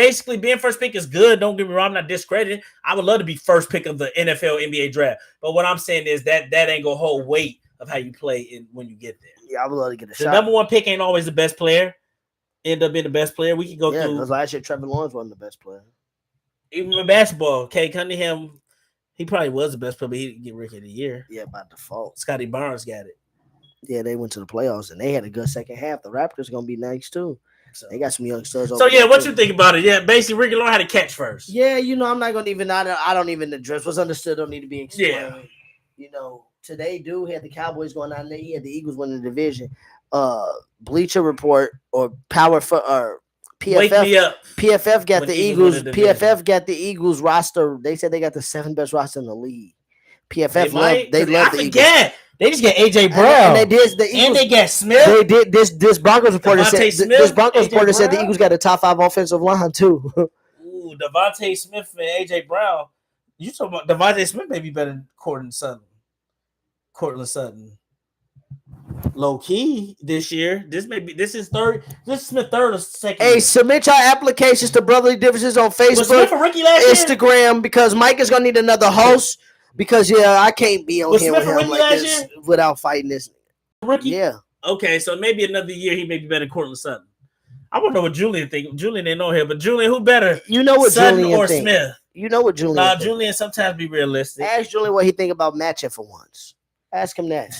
Speaker 2: first pick is good. Don't get me wrong, I'm not discrediting. I would love to be first pick of the NFL NBA draft. But what I'm saying is that ain't gonna hold weight of how you play when you get there.
Speaker 1: Yeah, I would love to get a shot.
Speaker 2: The number one pick ain't always the best player. End up being the best player. We can go through.
Speaker 1: Because last year Trevor Lawrence wasn't the best player.
Speaker 2: Even with basketball, Cade Cunningham, he probably was the best player, but he didn't get Rookie of the Year.
Speaker 1: Yeah, by default.
Speaker 2: Scotty Barnes got it.
Speaker 1: Yeah, they went to the playoffs and they had a good second half. The Raptors are gonna be nice too. So, they got some young studs.
Speaker 2: So yeah, what you think about it? Yeah, basically Ricky Lawrence had to catch first.
Speaker 1: Yeah, I'm not gonna even. I don't even address what's understood. Don't need to be explained. Yeah. Today, dude had the Cowboys going on there. He had the Eagles winning the division. Bleacher Report or PFF.
Speaker 2: Wake me up.
Speaker 1: PFF got the Eagles. PFF got the Eagles roster. They said they got the 7th best roster in the league. PFF they love the Eagles.
Speaker 2: They just get AJ Brown.
Speaker 1: And they
Speaker 2: get Smith.
Speaker 1: They did this Broncos reporter said the Eagles got a top 5 offensive line too.
Speaker 2: Ooh, Devontae Smith and AJ Brown. You talking about Devontae Smith may be better than Cortland Sutton. Low key this year. This is third. This is Smith third or second.
Speaker 1: Hey, submit your applications to Brotherly Differences on Facebook,
Speaker 2: was Smith a rookie last
Speaker 1: Instagram, year? Because Mike is gonna need another host. Because I can't be on here with him like this without fighting this
Speaker 2: rookie.
Speaker 1: Yeah.
Speaker 2: Okay, so maybe another year he may be better than Cortland Sutton. I want to know what Julian think. Julian didn't know him, but Julian, who better?
Speaker 1: You know what
Speaker 2: Sutton
Speaker 1: Julian
Speaker 2: or
Speaker 1: think.
Speaker 2: Smith?
Speaker 1: You know what Julian.
Speaker 2: Nah, Julian sometimes be realistic.
Speaker 1: Ask Julian what he think about matching for once. Ask him that.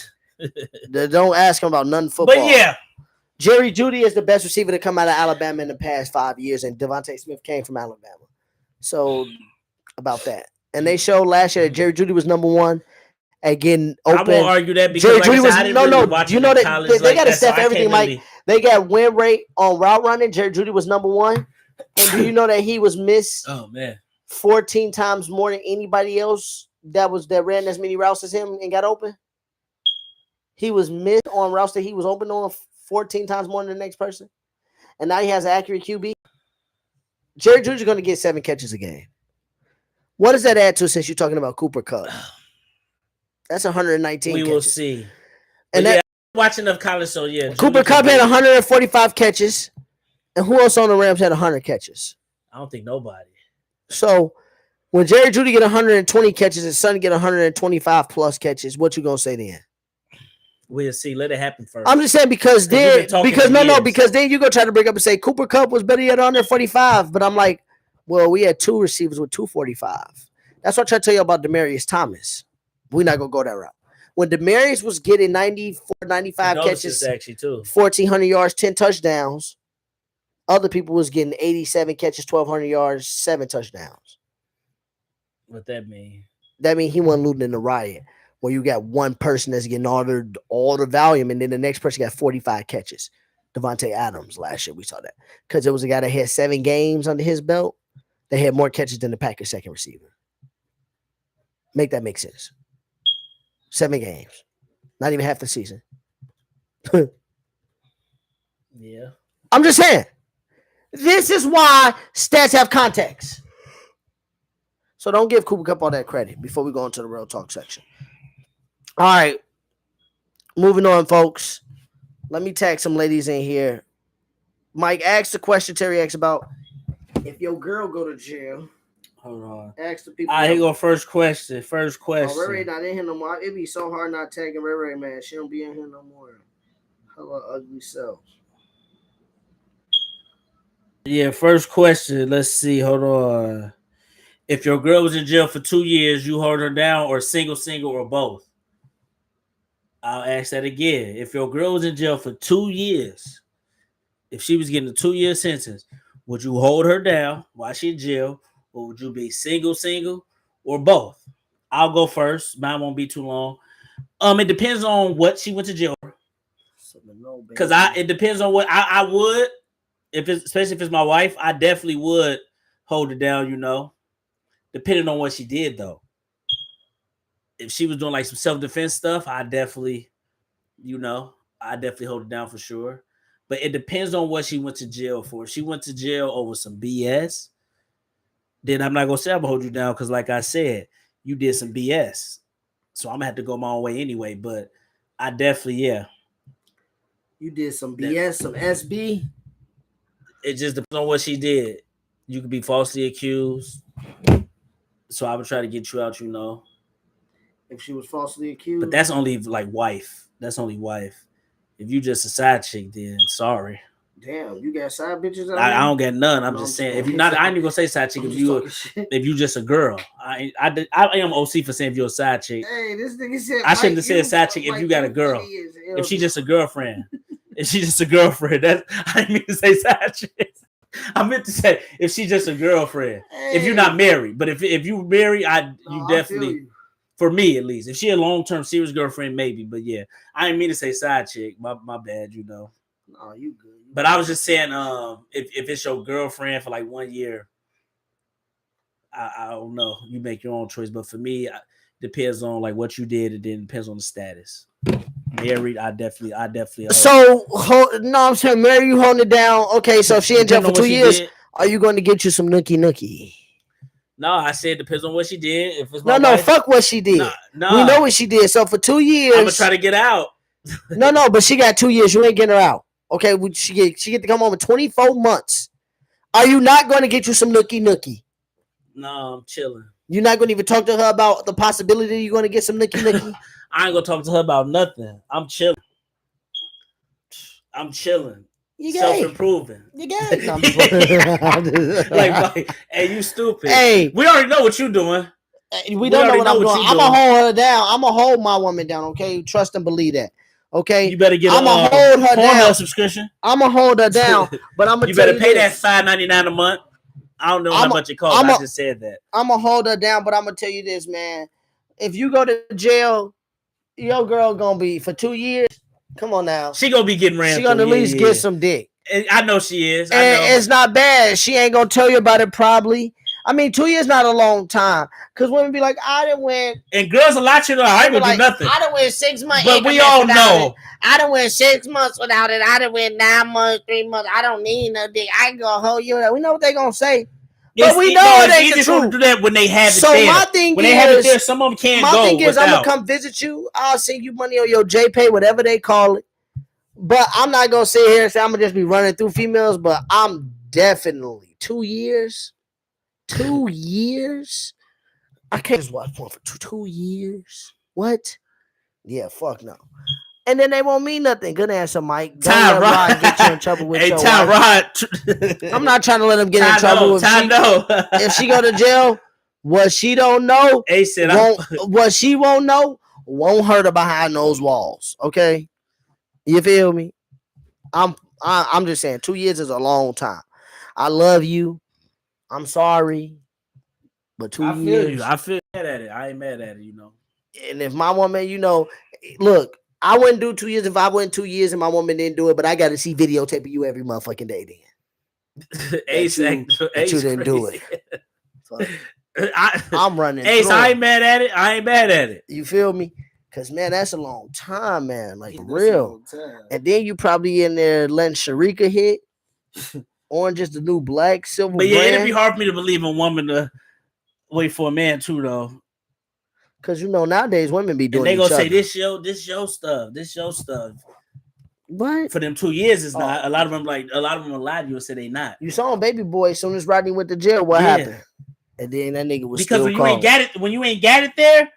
Speaker 1: Don't ask him about nothing football.
Speaker 2: But yeah,
Speaker 1: Jerry Jeudy is the best receiver to come out of Alabama in the past 5 years, and Devontae Smith came from Alabama. So about that. And they showed last year that Jerry Jeudy was number 1 at getting open.
Speaker 2: I won't argue that because
Speaker 1: Jerry Jeudy was you know that they got to step everything. Mike, they got win rate on route running. Jerry Jeudy was number 1, and do you know that he was missed?
Speaker 2: Oh man,
Speaker 1: 14 times more than anybody else that ran as many routes as him and got open. He was missed on routes that he was open on 14 times more than the next person, and now he has an accurate QB. Jerry Jeudy's going to get 7 catches a game. What does that add to since you're talking about Cooper Kupp? That's 119
Speaker 2: We
Speaker 1: catches.
Speaker 2: will see.
Speaker 1: And
Speaker 2: watching of college, so yeah.
Speaker 1: Cooper Kupp had 145 catches. And who else on the Rams had 100 catches?
Speaker 2: I don't think nobody.
Speaker 1: So when Jerry Jeudy get 120 catches and Sonny get 125 plus catches, what you going to say then?
Speaker 2: We'll see. Let it happen first.
Speaker 1: I'm just saying because then you go try to bring up and say Cooper Kupp was better at 145. But I'm like, well, we had 2 receivers with 245. That's what I try to tell you about Demaryius Thomas. We're not going to go that route. When Demaryius was getting 94, 95 catches,
Speaker 2: actually too.
Speaker 1: 1,400 yards, 10 touchdowns, other people was getting 87 catches, 1,200 yards, 7 touchdowns.
Speaker 2: What that mean?
Speaker 1: That means he wasn't looting in the riot where you got one person that's getting all the volume and then the next person got 45 catches. Devontae Adams last year, we saw that. Because it was a guy that had 7 games under his belt. They had more catches than the Packers' second receiver. Make that make sense. 7 games. Not even half the season.
Speaker 2: Yeah.
Speaker 1: I'm just saying. This is why stats have context. So don't give Cooper Kupp all that credit before we go into the real talk section. All right. Moving on, folks. Let me tag some ladies in here. Mike, ask the question Terry asked about if your girl go to jail.
Speaker 2: Hold on.
Speaker 1: Ask the people.
Speaker 2: All right, here go first question.
Speaker 1: Oh, Ray not in here no more. It'd be so hard not tagging Ray, man. She don't be in here no more. Hello, ugly self.
Speaker 2: Yeah, first question. Let's see. Hold on. If your girl was in jail for 2 years, you hold her down, or single, or both? I'll ask that again. If your girl was in jail for 2 years, if she was getting a 2-year sentence, would you hold her down while she's in jail, or would you be single, or both? I'll go first. Mine won't be too long. It depends on what she went to jail for. Because it depends on what I would. Especially if it's my wife, I definitely would hold it down, depending on what she did, though. If she was doing like some self-defense stuff, I definitely hold it down for sure. But it depends on what she went to jail for. If she went to jail over some BS, then I'm not going to say I'm going to hold you down because, like I said, you did some BS. So I'm going to have to go my own way anyway. But I definitely, yeah.
Speaker 1: You did some BS, some SB?
Speaker 2: It just depends on what she did. You could be falsely accused. So I would try to get you out,
Speaker 1: If she was falsely accused.
Speaker 2: But that's only like wife. That's only wife. If you just a side chick, then sorry.
Speaker 1: Damn, you got side bitches.
Speaker 2: I don't get none. I'm just saying. If you're not, I ain't even gonna say side chick. If you just a girl, I am OC for saying if you're a side chick.
Speaker 1: Hey, this nigga said
Speaker 2: I shouldn't have said side chick if you got a girl. If she just a girlfriend, that I didn't mean to say side chick. I meant to say if she's just a girlfriend. Hey. If you're not married, but if you married, you definitely. For me, at least, if she a long-term serious girlfriend, maybe. But yeah, I didn't mean to say side chick. My bad,
Speaker 1: No, you good.
Speaker 2: But I was just saying, if it's your girlfriend for like 1 year, I don't know. You make your own choice. But for me, it depends on like what you did. It then depends on the status. Married, I definitely.
Speaker 1: So no, I'm saying marry you holding it down. Okay, so if she in jail for 2 years, are you going to get you some nookie?
Speaker 2: No, I said it depends on what she did. If it's
Speaker 1: no, fuck what she did. No, we know what she did. So for 2 years,
Speaker 2: I'm gonna try to get out.
Speaker 1: no, but she got 2 years. You ain't getting her out. Okay, she get to come home in 24 months. Are you not going to get you some nookie?
Speaker 2: No, I'm chilling.
Speaker 1: You're not going to even talk to her about the possibility you're going to get some nookie?
Speaker 2: I ain't gonna talk to her about nothing. I'm chilling.
Speaker 1: You
Speaker 2: self-improving.
Speaker 1: You gay.
Speaker 2: like, hey, you stupid.
Speaker 1: Hey,
Speaker 2: we already know what you're doing.
Speaker 1: We don't know what I'm doing. I'm gonna hold her down. I'm gonna hold my woman down. Okay, trust and believe that. Okay,
Speaker 2: you better get.
Speaker 1: I'm gonna hold her down.
Speaker 2: Subscription.
Speaker 1: I'm gonna hold her down, but I'm gonna.
Speaker 2: You better pay that $5.99 a month. I don't know how much it costs. I just said that.
Speaker 1: I'm gonna hold her down, but I'm gonna tell you this, man. If you go to jail, your girl gonna be for 2 years. Come on now.
Speaker 2: She gonna be getting ran.
Speaker 1: She gonna at least get some dick.
Speaker 2: I know she is.
Speaker 1: And it's not bad. She ain't gonna tell you about it probably. I mean, 2 years not a long time. Cause women be like, I done went.
Speaker 2: And girls a lot, I ain't gonna do nothing.
Speaker 1: I done went 6 months.
Speaker 2: But we all know.
Speaker 1: I done went 6 months without it. I done went 9 months, 3 months. I don't need no dick. I can go hold you. We know what they gonna say. But we know it ain't the truth.
Speaker 2: To do that when they have it
Speaker 1: there.
Speaker 2: So
Speaker 1: my thing
Speaker 2: when
Speaker 1: is,
Speaker 2: they have it there, some of them can't go.
Speaker 1: My thing is, I'm gonna come visit you. I'll send you money on your JPay, whatever they call it. But I'm not gonna sit here and say I'm gonna just be running through females. But I'm definitely 2 years. 2 years. I can't just watch porn for 2 years. What? Yeah, fuck no. And then they won't mean nothing. Good answer, Mike. Don't let Rod get you in trouble with your wife. I'm not trying to let him get in trouble. If she go to jail, what she don't know, what she won't know, won't hurt her behind those walls. Okay, you feel me? I'm just saying, 2 years is a long time. I love you. I'm sorry, but 2 years.
Speaker 2: I feel mad at it. I ain't mad at it,
Speaker 1: And if my woman, look. I wouldn't do 2 years if I went 2 years and my woman didn't do it, but I got to see videotaping you every motherfucking day then.
Speaker 2: Ace
Speaker 1: you didn't do it. I'm running.
Speaker 2: Ace, I ain't mad at it.
Speaker 1: You feel me? Because, man, that's a long time, man. Like, real. And then you probably in there letting Sharika hit. Orange is the new black, silver
Speaker 2: But yeah,
Speaker 1: brand.
Speaker 2: it'd be hard for me to believe a woman to wait for a man, too, though.
Speaker 1: Because, nowadays women be doing
Speaker 2: and they gonna say, this your stuff.
Speaker 1: What?
Speaker 2: For them 2 years is not. A lot of them will lie to you and say they not.
Speaker 1: You saw him, Baby Boy, as soon as Rodney went to jail, what happened? And then that nigga was
Speaker 2: because
Speaker 1: still
Speaker 2: when you ain't got it there,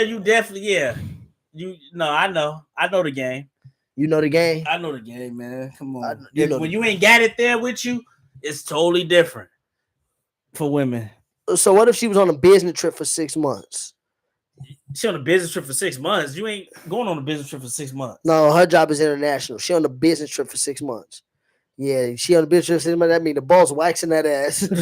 Speaker 2: you definitely I know the game.
Speaker 1: You know the game?
Speaker 2: I know the game, man. Come on. When you ain't got it there with you, it's totally different for women.
Speaker 1: So what if she was on a business trip for 6 months?
Speaker 2: She on a business trip for 6 months. You ain't going on a business trip for 6 months.
Speaker 1: No, her job is international. She on a business trip for 6 months. Yeah, she on a business trip for 6 months. That mean the boss waxing that ass.
Speaker 2: If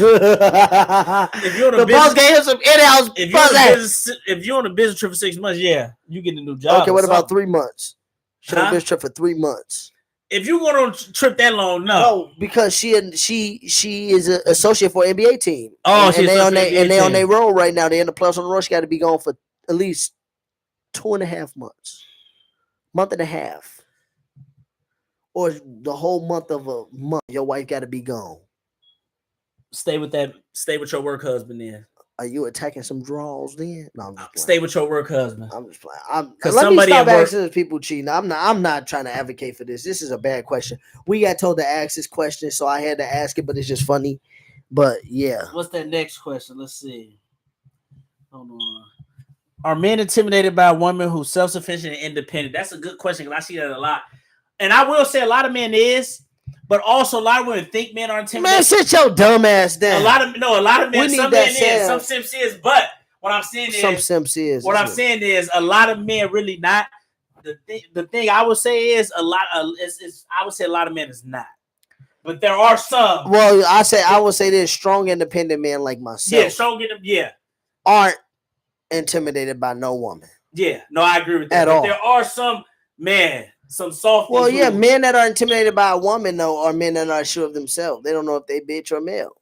Speaker 2: you're on a
Speaker 1: boss gave him some in-house.
Speaker 2: If you're on a business trip for 6 months, yeah, you get a new job.
Speaker 1: Okay, what about 3 months? She on a business trip for 3 months.
Speaker 2: If you going on a trip that long,
Speaker 1: no, because she is an associate for an NBA team.
Speaker 2: Oh,
Speaker 1: and they on their road right now. They in the playoffs on the road. She got to be gone for at least 2.5 months, month and a half, or the whole month of a month. Your wife got to be gone.
Speaker 2: Stay with your work husband then.
Speaker 1: Are you attacking some draws then? No, I'm just playing.
Speaker 2: Stay with your work husband.
Speaker 1: I'm just playing. Let me stop asking people cheating. I'm not trying to advocate for this. This is a bad question. We got told to ask this question, so I had to ask it, but it's just funny. But yeah.
Speaker 2: What's that next question? Let's see. Hold on. Are men intimidated by a woman who's self-sufficient and independent? That's a good question because I see that a lot. And I will say a lot of men is, but also a lot of women think men are intimidated.
Speaker 1: Man, sit your dumb ass down.
Speaker 2: A lot of men, some men is, some simps is, but what I'm saying is,
Speaker 1: some simps is.
Speaker 2: What I'm saying is, a lot of men really not. The thing I would say is I would say a lot of men is not, but there are some.
Speaker 1: Well, I would say there's strong independent men like myself.
Speaker 2: Yeah, strong independent.
Speaker 1: Aren't intimidated by no woman.
Speaker 2: Yeah, no, I agree with that.
Speaker 1: At all.
Speaker 2: There are some men. Some soft.
Speaker 1: Well, yeah, men that are intimidated by a woman though are men that are sure of themselves. They don't know if they bitch or male,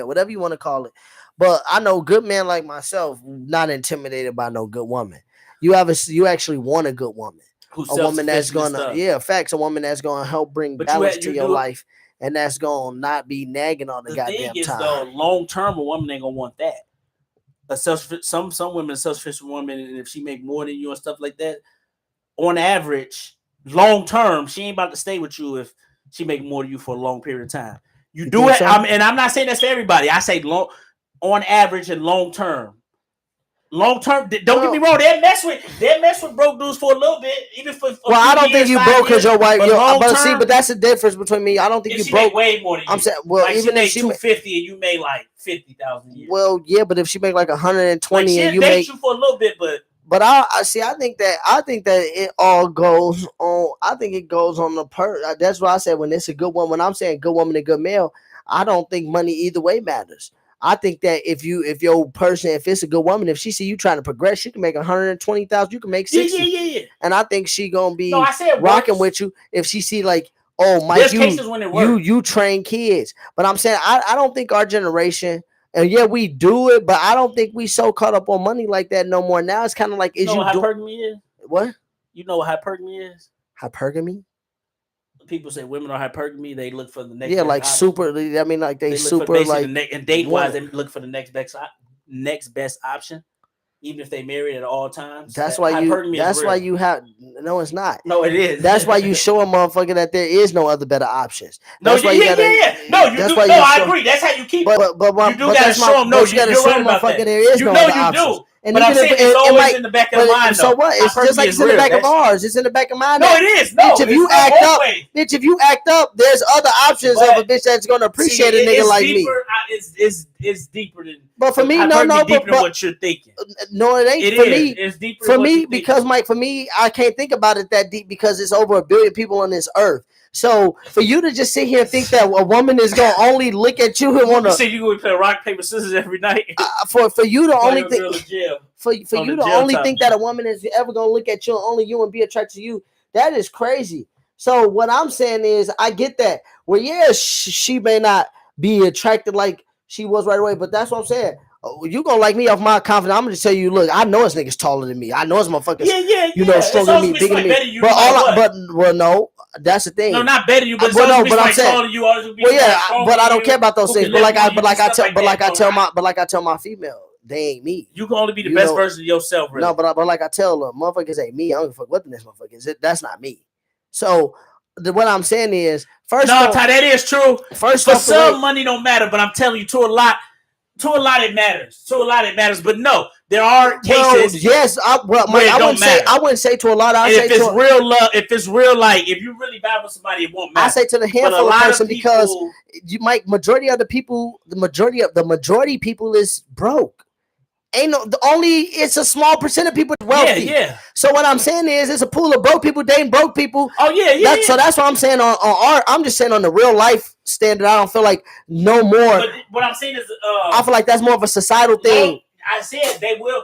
Speaker 1: whatever you want to call it. But I know good men like myself not intimidated by no good woman. You actually want a good woman, a woman that's gonna facts. A woman that's gonna help bring balance to your life, and that's gonna not be nagging on the goddamn
Speaker 2: thing is,
Speaker 1: time.
Speaker 2: Though, long term, a woman ain't gonna want that. Some women, self-sufficient woman, and if she make more than you and stuff like that, on average, long term, she ain't about to stay with you if she make more than you for a long period of time. You do it, and I'm not saying that's for everybody. I say on average and long term. Long term, don't get me wrong. They mess with broke dudes for a little bit, even for.
Speaker 1: I don't think you broke because your wife. But that's the difference between me. I don't think you broke
Speaker 2: way more than you.
Speaker 1: I'm saying, well,
Speaker 2: like
Speaker 1: even
Speaker 2: she
Speaker 1: if she
Speaker 2: made 250 and you made like 50,000 a year.
Speaker 1: Well, yeah, but if she make like 120
Speaker 2: like
Speaker 1: and you make
Speaker 2: you for a little bit,
Speaker 1: but I think that it all goes on. I think it goes on the That's why I said when it's a good woman. When I'm saying good woman and good male, I don't think money either way matters. I think that if it's a good woman, if she see you trying to progress, she can make 120,000. You can make 60.
Speaker 2: Yeah.
Speaker 1: And I think she gonna be rocking with you if she see like, oh, Mike, you train kids. But I'm saying I don't think our generation, and yeah, we do it, but I don't think we so caught up on money like that no more. Now it's kind of like,
Speaker 2: what hypergamy is?
Speaker 1: What?
Speaker 2: You know what hypergamy is?
Speaker 1: Hypergamy?
Speaker 2: People say women are hypergamy. They look for the next.
Speaker 1: Yeah, like
Speaker 2: option.
Speaker 1: super. I mean, like they super like.
Speaker 2: And date wise, they look for the next best option, even if they married at all times.
Speaker 1: That's why you have. No, it's not.
Speaker 2: No, it is.
Speaker 1: That's why you show a motherfucker that there is no other better options.
Speaker 2: No,
Speaker 1: that's
Speaker 2: why you gotta. No, you do. No, I agree. That's how you keep.
Speaker 1: But
Speaker 2: you do gotta show them. No, you gotta show a motherfucker there is no other options. And but I'm saying it's always in the back of the mind.
Speaker 1: So what? It's just like it's in the back of ours. It's in the back of mine.
Speaker 2: No, it is. No,
Speaker 1: bitch, if you act up, there's other options of a bitch that's gonna appreciate a nigga like me.
Speaker 2: It's deeper than.
Speaker 1: But for me,
Speaker 2: deeper than what you're thinking.
Speaker 1: No, it ain't for me.
Speaker 2: It's deeper
Speaker 1: for me because Mike. For me, I can't think about it that deep because it's over 1 billion people on this earth. So for you to just sit here and think that a woman is gonna only look at you and want to
Speaker 2: say you gonna play rock paper scissors every night.
Speaker 1: For you to only think for you to only think that a woman is ever gonna look at you and only you and be attracted to you, that is crazy. So what I'm saying is, I get that. Well, yeah, she may not be attracted like she was right away, but that's what I'm saying. You gonna like me off my confidence? I'm gonna tell you, look, I know this nigga's taller than me. I know this motherfucker's stronger than me, bigger than me. But no, that's the thing.
Speaker 2: No, not better you, but I'm saying, taller you.
Speaker 1: Well, yeah, but I don't care about those things. But like I tell my female, they ain't me.
Speaker 2: You can only be the best version of yourself. Really.
Speaker 1: No, but like I tell them, motherfuckers ain't me. I don't give a fuck what the next motherfucker is. That's not me. So what I'm saying is,
Speaker 2: that is true. For some, money don't matter, but I'm telling you, to a lot it matters. But no, there are cases.
Speaker 1: Yes, I wouldn't say to a lot.
Speaker 2: If it's real love, if it's real, like if you really vibe with somebody, it won't matter.
Speaker 1: I say to the handful of person because you might majority people is broke. It's a small percent of people wealthy.
Speaker 2: Yeah.
Speaker 1: So what I'm saying is, it's a pool of broke people dating broke people.
Speaker 2: Oh yeah.
Speaker 1: So that's what I'm saying I'm just saying on the real life standard. I don't feel like no more.
Speaker 2: But what I'm saying is,
Speaker 1: I feel like that's more of a societal thing.
Speaker 2: I said they will.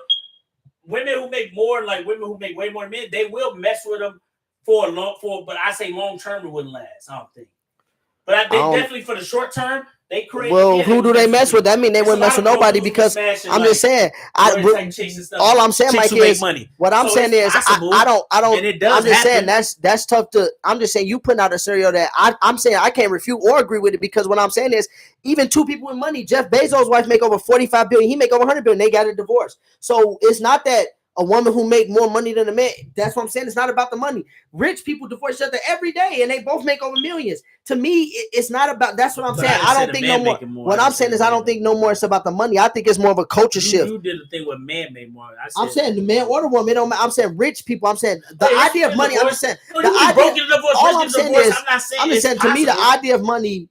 Speaker 2: Women who make more, like women who make way more than men, they will mess with them but I say long term it wouldn't last. I don't think. But definitely for the short term, They create.
Speaker 1: Well, who do they mess with? That mean they wouldn't mess with nobody because I'm just saying. All I'm saying, Mike, is what I'm saying is I don't. I'm just saying that's tough to. I'm just saying you putting out a scenario that I'm saying I can't refute or agree with it because what I'm saying is even two people with money. Jeff Bezos' wife make over $45 billion. He make over $100 billion. They got a divorce. So it's not that. A woman who make more money than a man. That's what I'm saying. It's not about the money. Rich people divorce each other every day, and they both make over millions. To me, it's not about. That's what I'm saying. I don't think no more. What I'm saying is, I don't think no more. It's about the money. I think it's more of a culture shift.
Speaker 2: You did the thing where man made more.
Speaker 1: I'm saying the man or the woman. I'm saying rich people. I'm saying the idea of money. I'm just saying
Speaker 2: the idea.
Speaker 1: All I'm saying is, I'm just saying to me, the idea of money.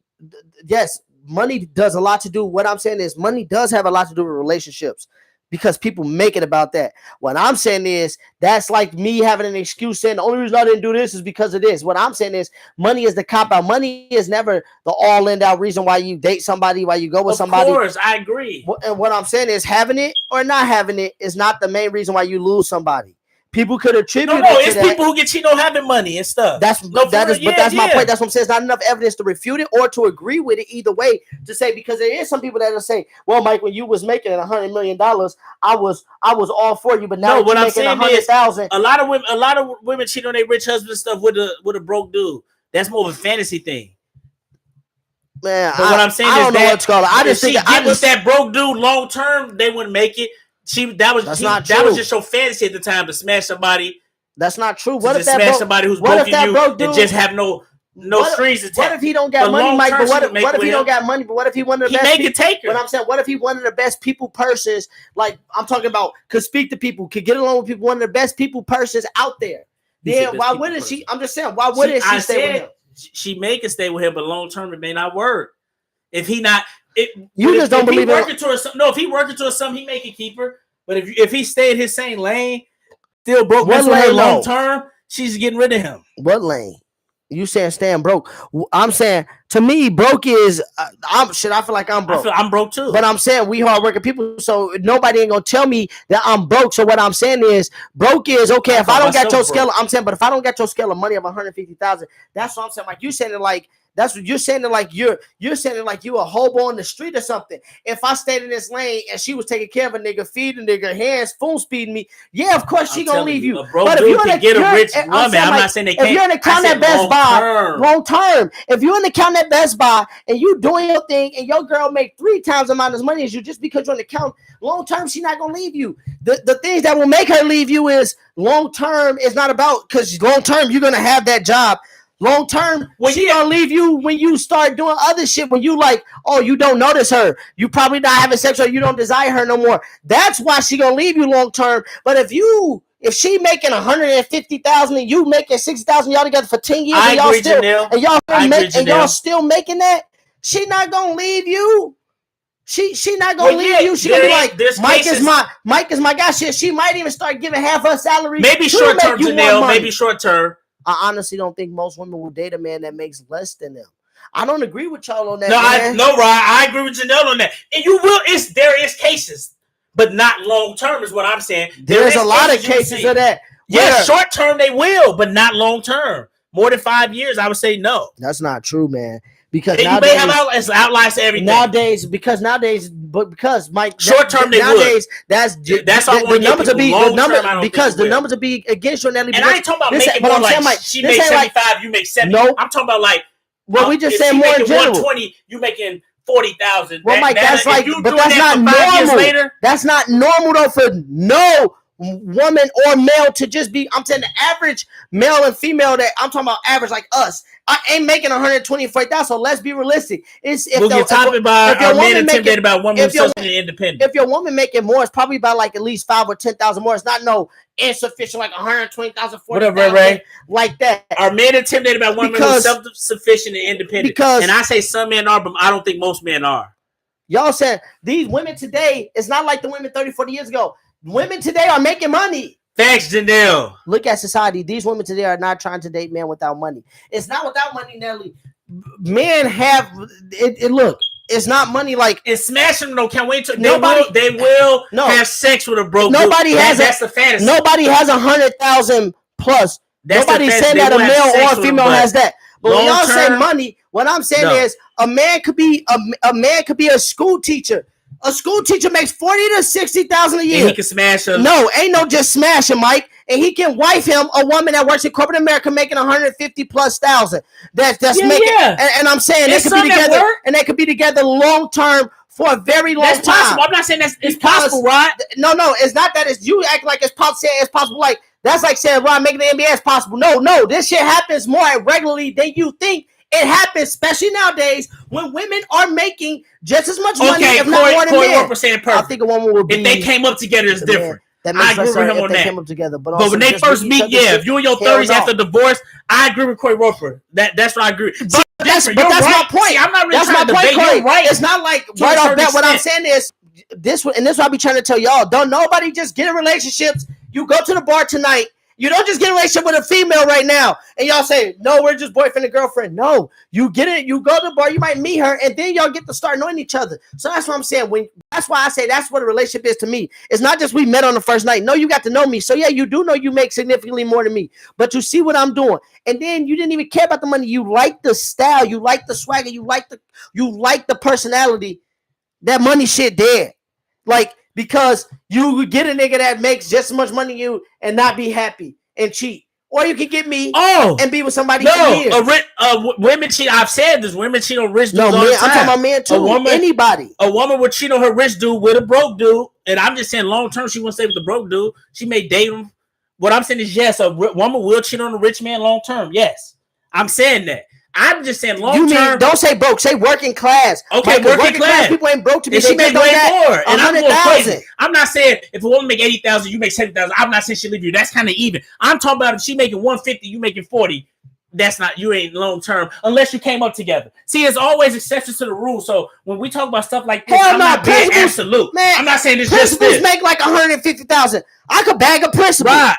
Speaker 1: Yes, money does a lot to do. What I'm saying is, money does have a lot to do with relationships. Because people make it about that. What I'm saying is that's like me having an excuse saying the only reason I didn't do this is because of this. What I'm saying is money is the cop out. Money is never the all in out reason why you date somebody, why you go with somebody.
Speaker 2: Of course, I agree.
Speaker 1: And what I'm saying is having it or not having it is not the main reason why you lose somebody. People could attribute
Speaker 2: it's people who get cheated on having money and stuff.
Speaker 1: That's my point. That's what I'm saying. There's not enough evidence to refute it or to agree with it either way. To say because there is some people that will say, "Well, Mike, when you was making $100 million, I was all for you, but now
Speaker 2: what I'm saying is
Speaker 1: $100,000."
Speaker 2: A lot of women cheat on their rich husband and stuff with a broke dude. That's more of a fantasy thing.
Speaker 1: Man,
Speaker 2: but what I'm saying
Speaker 1: is I don't know what's called. I just think
Speaker 2: with that broke dude long term, they wouldn't make it. That was just your fantasy at the time to smash somebody.
Speaker 1: That's not true.
Speaker 2: What if that smash somebody who's broken you and just have no strings attached?
Speaker 1: What if he don't got money, Mike? But what if he don't got money? But what if he one of the best?
Speaker 2: He make it take her.
Speaker 1: But I'm saying, what if he one of the best people persons? Like I'm talking about, could speak to people, could get along with people. One of the best people persons out there. Then why wouldn't she? I'm just saying, why wouldn't she stay with him?
Speaker 2: She may can stay with him, but long term it may not work. If he not,
Speaker 1: you just don't believe it.
Speaker 2: If he working towards something, he may can keep her. But if he stay in his same lane, still broke with her long term, she's getting rid of him.
Speaker 1: What lane? You saying staying broke? I'm saying to me, broke is I feel like I'm broke.
Speaker 2: I'm broke too.
Speaker 1: But I'm saying we hardworking people, so nobody ain't gonna tell me that I'm broke. So what I'm saying is, broke is okay. If I don't get your scale, I'm saying, but if I don't get your scale of money of 150,000, that's what I'm saying. Like you saying it like. That's what you're saying. Like you're saying it like you a hobo on the street or something. If I stayed in this lane and she was taking care of a nigga, feeding a nigga, hands, spoon speeding me, yeah, of course she gonna leave you.
Speaker 2: But if you can get a rich woman, I'm not saying they can't.
Speaker 1: If you're in the count at Best Buy, long term. If you're in the count at Best Buy and you doing your thing and your girl make 3 times the amount of money as you just because you're in the count, long term she not gonna leave you. The things that will make her leave you is long term is not about because long term you're gonna have that job. Long term, she gonna leave you when you start doing other shit. When you like, oh, you don't notice her. You probably not having sex or you don't desire her no more. That's why she gonna leave you long term. But if she making 150,000 and you making 60,000, y'all together for 10 years, y'all still making that, she not gonna leave you. She not gonna leave you. She gonna be like, Mike is my guy. She might even start giving half her salary.
Speaker 2: Maybe short term, Janelle. Maybe short term.
Speaker 1: I honestly don't think most women will date a man that makes less than them. I don't agree with y'all on that.
Speaker 2: Ryan, I agree with Janelle on that. And you will. There is cases, but not long term is what I'm saying.
Speaker 1: There's a lot of cases of that.
Speaker 2: Yeah, short term they will, but not long term. More than 5 years, I would say no.
Speaker 1: That's not true, man. Because
Speaker 2: you may have outliers to everything.
Speaker 1: Because Mike,
Speaker 2: short term they
Speaker 1: nowadays
Speaker 2: would.
Speaker 1: That's all the numbers to be because the numbers to be against your Nelly.
Speaker 2: And I ain't talking about making more like she makes 75, you make 70. No, I'm talking about like
Speaker 1: we just saying more in general.
Speaker 2: 120, you making 40,000.
Speaker 1: Well, Mike, that's like, but that's not normal. That's not normal though for no woman or male to just be. I'm saying the average male and female that I'm talking about average like us. I ain't making 124,000, so let's be realistic. It's if
Speaker 2: you're talking about our men intimidated about women who's socially independent.
Speaker 1: If your woman making more, it's probably about like at least 5 or 10,000 more. It's not no insufficient like 120,000, 40,000 like that.
Speaker 2: Are men intimidated about women who's self-sufficient and independent? And I say some men are, but I don't think most men are.
Speaker 1: Y'all said these women today, it's not like the women 30, 40 years ago. Women today are making money.
Speaker 2: Thanks, Janelle.
Speaker 1: Look at society. These women today are not trying to date men without money. It's not without money, Nelly. Men have it. Look, it's not money like
Speaker 2: it's smashing. No, can't wait till they will have sex with a broke.
Speaker 1: Nobody
Speaker 2: dude.
Speaker 1: has
Speaker 2: that's the fantasy.
Speaker 1: Nobody has 100,000 plus. Nobody's saying that a male or a female has that. But when y'all say money, What I'm saying is a man could be a school teacher. A school teacher makes $40,000 to $60,000 a year.
Speaker 2: And he can smash her.
Speaker 1: No, ain't no just smashing, Mike. And he can wife him a woman that works in corporate America making $150,000+. That's making. And I'm saying they could be together, and they could be together long term for a very long time.
Speaker 2: That's possible. I'm not saying it's possible, Rod.
Speaker 1: No, it's not that. It's you act like it's possible. Like that's like saying Rod making the NBA is possible. No, this shit happens more regularly than you think. It happens, especially nowadays, when women are making just as much money, if not more than men. I think a woman would be.
Speaker 2: If they came up together, it's different. I agree with him on that.
Speaker 1: Came up together, but
Speaker 2: when they first meet, if you're in your 30s after divorce, I agree with Corey Roper. That's what I agree.
Speaker 1: But that's my point.
Speaker 2: See, I'm not really trying to debate. You're right.
Speaker 1: It's not like right off that. What I'm saying is this, and this is what I be trying to tell y'all. Don't nobody just get in relationships. You go to the bar tonight. You don't just get in a relationship with a female right now, and y'all say, no, we're just boyfriend and girlfriend. No, you get it. You go to the bar, you might meet her, and then y'all get to start knowing each other. So that's what I'm saying. That's why I say that's what a relationship is to me. It's not just we met on the first night. No, you got to know me. So yeah, you do know you make significantly more than me, but you see what I'm doing, and then you didn't even care about the money. You like the style, you like the swagger, you like the personality. That money shit there, like. Because you would get a nigga that makes just as much money as you and not be happy and cheat. Or you can get me and be with somebody for years.
Speaker 2: Women cheat. I've said this. Women cheat on rich dudes all the time.
Speaker 1: I'm talking about men too. Anybody.
Speaker 2: A woman would cheat on her rich dude with a broke dude. And I'm just saying long term, she won't stay with the broke dude. She may date him. What I'm saying is yes, a woman will cheat on a rich man long term. Yes. I'm saying that. I'm just saying long term.
Speaker 1: Don't say broke. Say working class.
Speaker 2: Okay, working class.
Speaker 1: People ain't broke to be.
Speaker 2: And she make way more. And I'm going crazy. I'm not saying if a woman make 80,000, you make 70,000. I'm not saying she leave you. That's kind of even. I'm talking about if she making 150, you making 40. That's not, you ain't long term unless you came up together. See, there's always exceptions to the rule. So when we talk about stuff like this, I'm not being absolute. Man, I'm not saying it's just this.
Speaker 1: Make like 150,000. I could bag a principal.
Speaker 2: Right.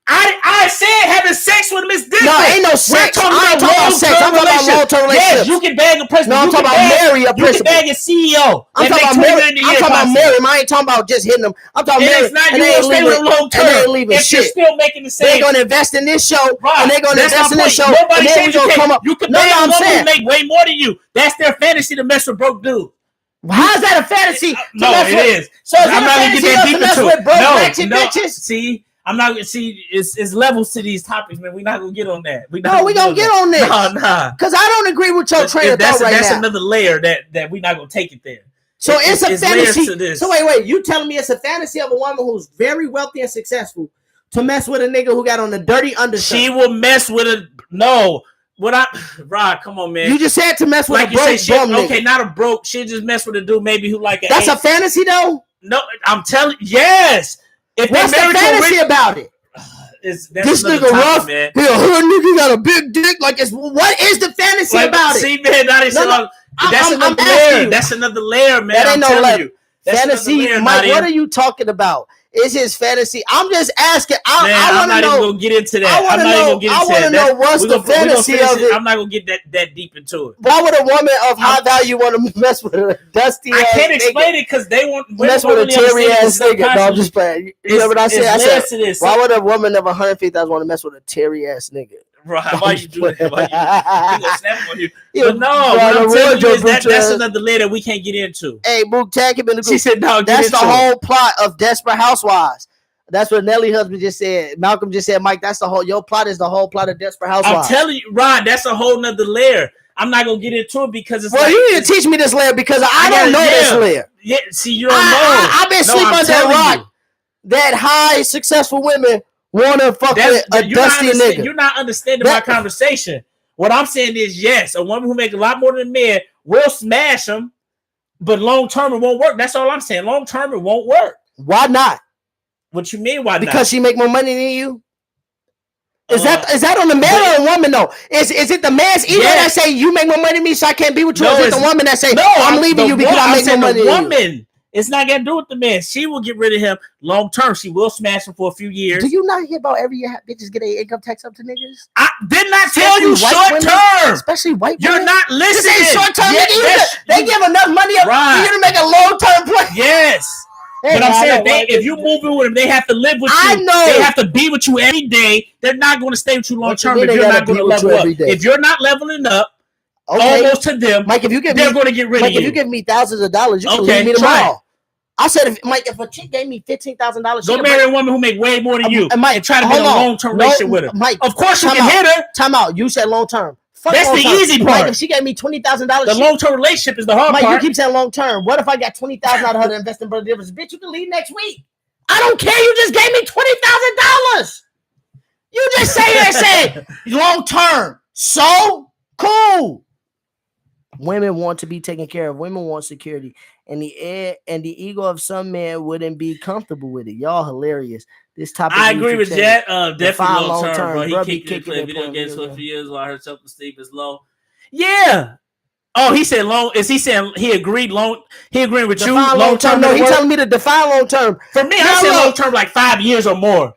Speaker 2: I said having sex with him is different.
Speaker 1: No, ain't no sex. I'm not talking about sex. I'm talking about long-term relationships.
Speaker 2: Yes, you can bag a principal.
Speaker 1: No, I'm talking about marry a principal.
Speaker 2: You can bag a CEO.
Speaker 1: I'm talking about marry him. I ain't talking about just hitting him. I'm talking about marry him.
Speaker 2: And they ain't leaving long-term.
Speaker 1: They ain't leaving shit.
Speaker 2: You're still making the same.
Speaker 1: They're going to invest in this show. And they're going to invest in this show.
Speaker 2: Nobody said you can bag a woman who make way more than you. That's their fantasy to mess with broke dudes.
Speaker 1: How's that a fantasy?
Speaker 2: No, it is.
Speaker 1: So I'm not going to get that deep into it. No.
Speaker 2: See. I'm not gonna see it's levels to these topics, man. We're not gonna get on that.
Speaker 1: We gonna get on this.
Speaker 2: No.
Speaker 1: Because I don't agree with your train of thought right now.
Speaker 2: That's another layer that we're not gonna take it there.
Speaker 1: So it's a fantasy. So wait, you telling me it's a fantasy of a woman who's very wealthy and successful to mess with a nigga who got on the dirty undershirt?
Speaker 2: She will mess with a Rod, come on, man.
Speaker 1: You just said to mess with like a broke bum
Speaker 2: okay, not a broke. She just mess with a dude maybe who like
Speaker 1: That's a fantasy though?
Speaker 2: No, I'm telling you, yes.
Speaker 1: What's the fantasy about it? This nigga rough. Man. He a hood nigga got a big dick. What is the fantasy about it?
Speaker 2: See, man, that's another layer. That's another layer, man.
Speaker 1: That ain't no layer. Fantasy, Mike. What are you talking about? Is his fantasy? I'm just asking.
Speaker 2: I'm not even gonna get into that.
Speaker 1: I want to know what's the fantasy of it.
Speaker 2: I'm not gonna get that deep into it.
Speaker 1: Why would a woman of high value want to mess with a dusty?
Speaker 2: I can't explain it because they want
Speaker 1: mess with a terry ass nigga. No, I'm just playing. You know what I said? I said, why would a woman of 150,000 want to mess with a terry ass nigga?
Speaker 2: Right? Why you do that? He gonna snap on you. But no, what I'm telling you is that's another layer that we can't get into.
Speaker 1: Hey, Mook, tag him in the group.
Speaker 2: She said, "No,
Speaker 1: that's the whole plot of Desperate Housewives." That's what Nelly husband just said. Malcolm just said, "Mike, that's the whole. Your plot is the whole plot of Desperate Housewives."
Speaker 2: I'm telling you, Rod, that's a whole nother layer. I'm not gonna get into it because it's.
Speaker 1: Well, you need to teach me this layer because I don't know this layer.
Speaker 2: Yeah, see, you don't know.
Speaker 1: I've been sleeping on that rock. That high successful women want to fuck with a dusty nigga.
Speaker 2: You're not understanding my conversation. What I'm saying is, yes, a woman who makes a lot more than a man will smash him, but long term it won't work. That's all I'm saying. Long term it won't work.
Speaker 1: Why not?
Speaker 2: What you mean? Why not?
Speaker 1: Because she make more money than you. Is that on the man or the woman though? Is it the man's ego that say you make more money than me, so I can't be with you? Or is it the woman that say I'm leaving you because I make more money than you?
Speaker 2: Woman. It's not gonna do with the man. She will get rid of him long term. She will smash him for a few years.
Speaker 1: Do you not hear about every year bitches get their income tax up to niggas?
Speaker 2: I did not tell you short term.
Speaker 1: Especially white
Speaker 2: women. You're not listening.
Speaker 1: This ain't short term. They give enough money up for you to make a long term play.
Speaker 2: Yes. But I'm saying if you move in with them, they have to live with you.
Speaker 1: I know.
Speaker 2: They have to be with you every day. They're not going to stay with you long term if you're not going to level up. If you're not leveling up, almost to them.
Speaker 1: Mike, if you give
Speaker 2: they're going to get rid of you.
Speaker 1: If you give me thousands of dollars, you can leave me tomorrow. I said, if a chick gave me $15,000,
Speaker 2: go marry a woman who make way more than you, and try to be in a long-term relationship with her.
Speaker 1: Mike,
Speaker 2: of course you can hit her.
Speaker 1: Time out. You said long-term.
Speaker 2: That's the easy part.
Speaker 1: Mike, if she gave me $20,000,
Speaker 2: the long-term relationship is the hard part.
Speaker 1: Mike, you keep saying long-term. What if I got $20,000 out of her to invest in brother difference? Bitch, you can leave next week. I don't care. You just gave me $20,000. You just say long-term. So cool. Women want to be taken care of. Women want security. And the ego of some men wouldn't be comfortable with it. Y'all hilarious. This topic.
Speaker 2: I agree with Jet. Definitely long term, bro. He kicked video games for a few years while her self-esteem is low. Yeah. Oh, he said long. Is he saying he agreed long? He agreed with you long term?
Speaker 1: No, he's telling me to define long term.
Speaker 2: For me, I said long term like 5 years or more.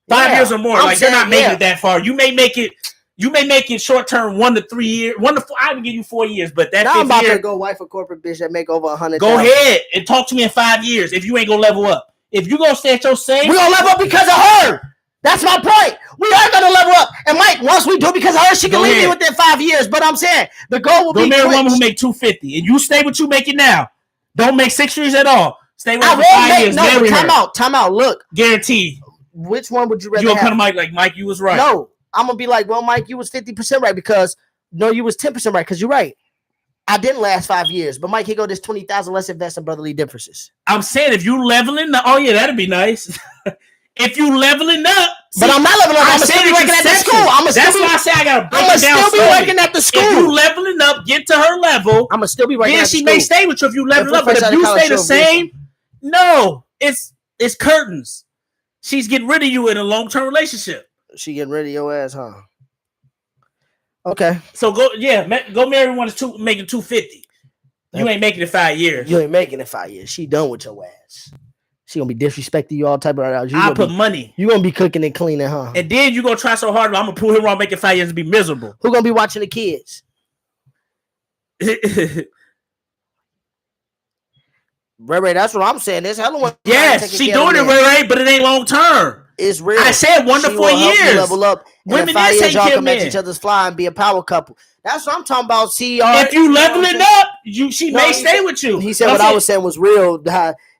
Speaker 2: 5 years or more. Like you're not making it that far. You may make it. You may make it short term 1 to 3 years. 1 to 4. I can give you 4 years, but that
Speaker 1: now I'm about to go wife a corporate bitch that make over 100.
Speaker 2: Go ahead and talk to me in 5 years if you ain't gonna level up. If you gonna stay at your same,
Speaker 1: we gonna level up because of her. That's my point. We are gonna level up. And Mike, once we do because of her, she can leave me within 5 years. But I'm saying the goal will be.
Speaker 2: Don't marry a woman who make $250, and you stay what you making now. Don't make 6 years at all. Stay with her for 5 years. No,
Speaker 1: time out. Look,
Speaker 2: guaranteed.
Speaker 1: Which one would you rather?
Speaker 2: You gonna come to Mike like Mike? You was right.
Speaker 1: No. I'm gonna be like, well, Mike, you was 50% right because no, you was 10% right because you're right. I didn't last 5 years, but Mike, here go this 20,000. Let's invest in brotherly differences.
Speaker 2: I'm saying if you leveling up, oh yeah, that'd be nice. If you leveling up,
Speaker 1: but I'm not leveling up. I'm still be working at the school.
Speaker 2: That's why I say I gotta break it down.
Speaker 1: I'm still be working at the school.
Speaker 2: If you leveling up, get to her level.
Speaker 1: I'm gonna still be working.
Speaker 2: Then
Speaker 1: at the
Speaker 2: she may stay with you if you level up, but if you stay the same, no, it's curtains. She's getting rid of you in a long-term relationship.
Speaker 1: She getting rid of your ass, huh? Okay.
Speaker 2: So go marry one that's making $250. You ain't making it 5 years.
Speaker 1: You ain't making it 5 years. She done with your ass. She gonna be disrespecting you all type of.
Speaker 2: I put money.
Speaker 1: You gonna be cooking and cleaning, huh?
Speaker 2: And then you gonna try so hard. I'm gonna prove him wrong, make it 5 years and be miserable.
Speaker 1: Who gonna be watching the kids? Ray, that's what I'm saying. There's hella one.
Speaker 2: Yes, she doing it, Ray, but it ain't long term.
Speaker 1: It's real.
Speaker 2: I said 1 to 4 years.
Speaker 1: Level up. Women in 5 years, y'all can match each other's fly and be a power couple. That's what I'm talking about.
Speaker 2: If you leveling up, she may stay with you.
Speaker 1: He said what I was saying was real.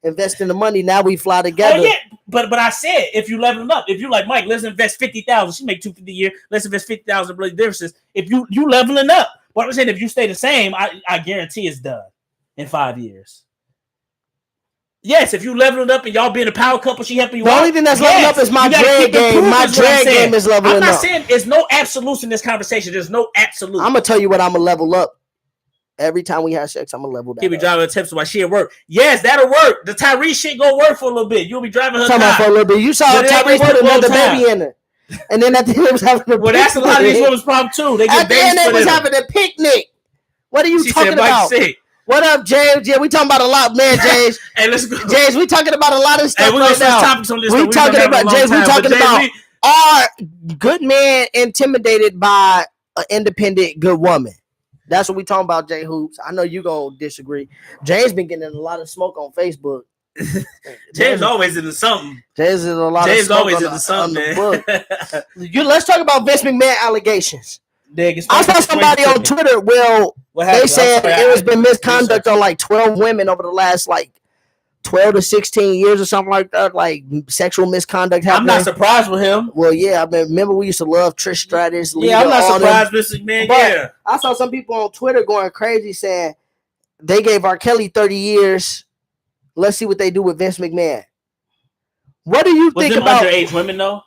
Speaker 1: Investing the money. Now we fly together.
Speaker 2: Oh yeah, but I said if you leveling up, if you like Mike, let's invest 50,000. She make $250 a year. Let's invest 50,000 bloody differences. If you leveling up, what I'm saying, if you stay the same, I guarantee it's done in 5 years. Yes, if you leveling up and y'all being a power couple, she helping you out.
Speaker 1: The only thing that's leveling up is my drag game. My drag game is leveling up.
Speaker 2: I'm not saying there's no absolutes in this conversation. There's no absolute.
Speaker 1: I'm gonna tell you what I'm gonna level up. Every time we have sex, I'm gonna level that.
Speaker 2: He'll be driving her tips while she at work. Yes, that'll work. The Tyrese shit gonna work for a little bit. You'll be driving her car
Speaker 1: for a little bit. You saw Tyrese put another baby in her, and then at the end was having a.
Speaker 2: Well, that's a lot of these women's problem too. They get
Speaker 1: at the end they was having a picnic. What are you talking about? What up, James? Yeah, we talking about a lot, man, James.
Speaker 2: Hey, let's go.
Speaker 1: James, we talking about a lot of stuff right now.
Speaker 2: Topics on this
Speaker 1: we talking about James. We talking about are good men intimidated by an independent good woman? That's what we talking about, Jay Hoops. I know you gonna disagree. James been getting a lot of smoke on Facebook.
Speaker 2: James always into something.
Speaker 1: James is a lot.
Speaker 2: James
Speaker 1: of smoke
Speaker 2: always
Speaker 1: on
Speaker 2: into something.
Speaker 1: Let's talk about Vince McMahon allegations.
Speaker 2: I
Speaker 1: saw somebody on Twitter. Well, they said it has been misconduct on like 12 women over the last like 12 to 16 years or something like that, like sexual misconduct happening.
Speaker 2: I'm not surprised with him.
Speaker 1: Well, yeah, remember we used to love Trish Stratus.
Speaker 2: Yeah, I'm not surprised, Mr. Man. Yeah,
Speaker 1: I saw some people on Twitter going crazy saying they gave R. Kelly 30 years. Let's see what they do with Vince McMahon. What do you think about
Speaker 2: underage women though?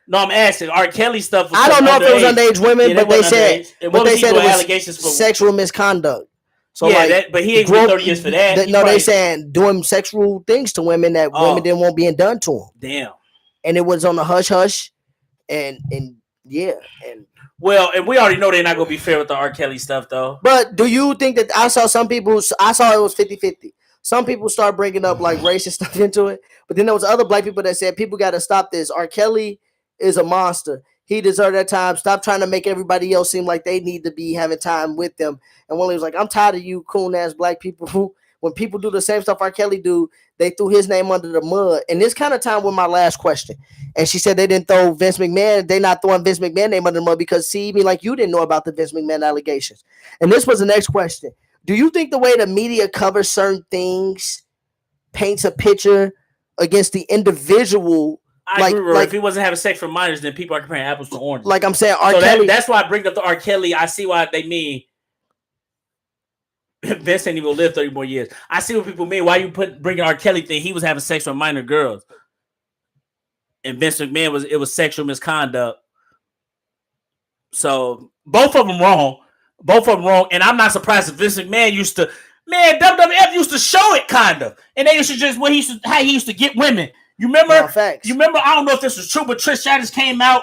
Speaker 2: No, I'm asking. R. Kelly stuff.
Speaker 1: I don't know if it was underage women, but they said it was sexual misconduct. So
Speaker 2: yeah, but he ain't 30 years for that.
Speaker 1: They saying doing sexual things to women that women didn't want being done to them.
Speaker 2: Damn.
Speaker 1: And it was on the hush hush, and yeah, and
Speaker 2: we already know they're not gonna be fair with the R. Kelly stuff though.
Speaker 1: But do you think that I saw some people? I saw it was 50-50. Some people start bringing up like racist stuff into it, but then there was other black people that said people got to stop this. R. Kelly is a monster. He deserved that time. Stop trying to make everybody else seem like they need to be having time with them. And Willie was like, I'm tired of you coon ass black people when people do the same stuff R. Kelly do, they threw his name under the mud. And this kind of time with my last question. And she said they didn't throw Vince McMahon. They not throwing Vince McMahon name under the mud because see me like you didn't know about the Vince McMahon allegations. And this was the next question. Do you think the way the media covers certain things paints a picture against the individual?
Speaker 2: I agree. If he wasn't having sex for minors, then people are comparing apples to oranges.
Speaker 1: Like I'm saying, R. Kelly.
Speaker 2: That's why I bring up the R. Kelly. I see why they mean Vince ain't even live 30 more years. I see what people mean. Why you bringing R. Kelly thing? He was having sex with minor girls, and Vince McMahon was sexual misconduct. So both of them wrong. And I'm not surprised if Vince McMahon WWF used to show it kind of, and they used to just how he used to get women. You remember?
Speaker 1: No, facts.
Speaker 2: You remember? I don't know if this was true, but Trish Stratus came out.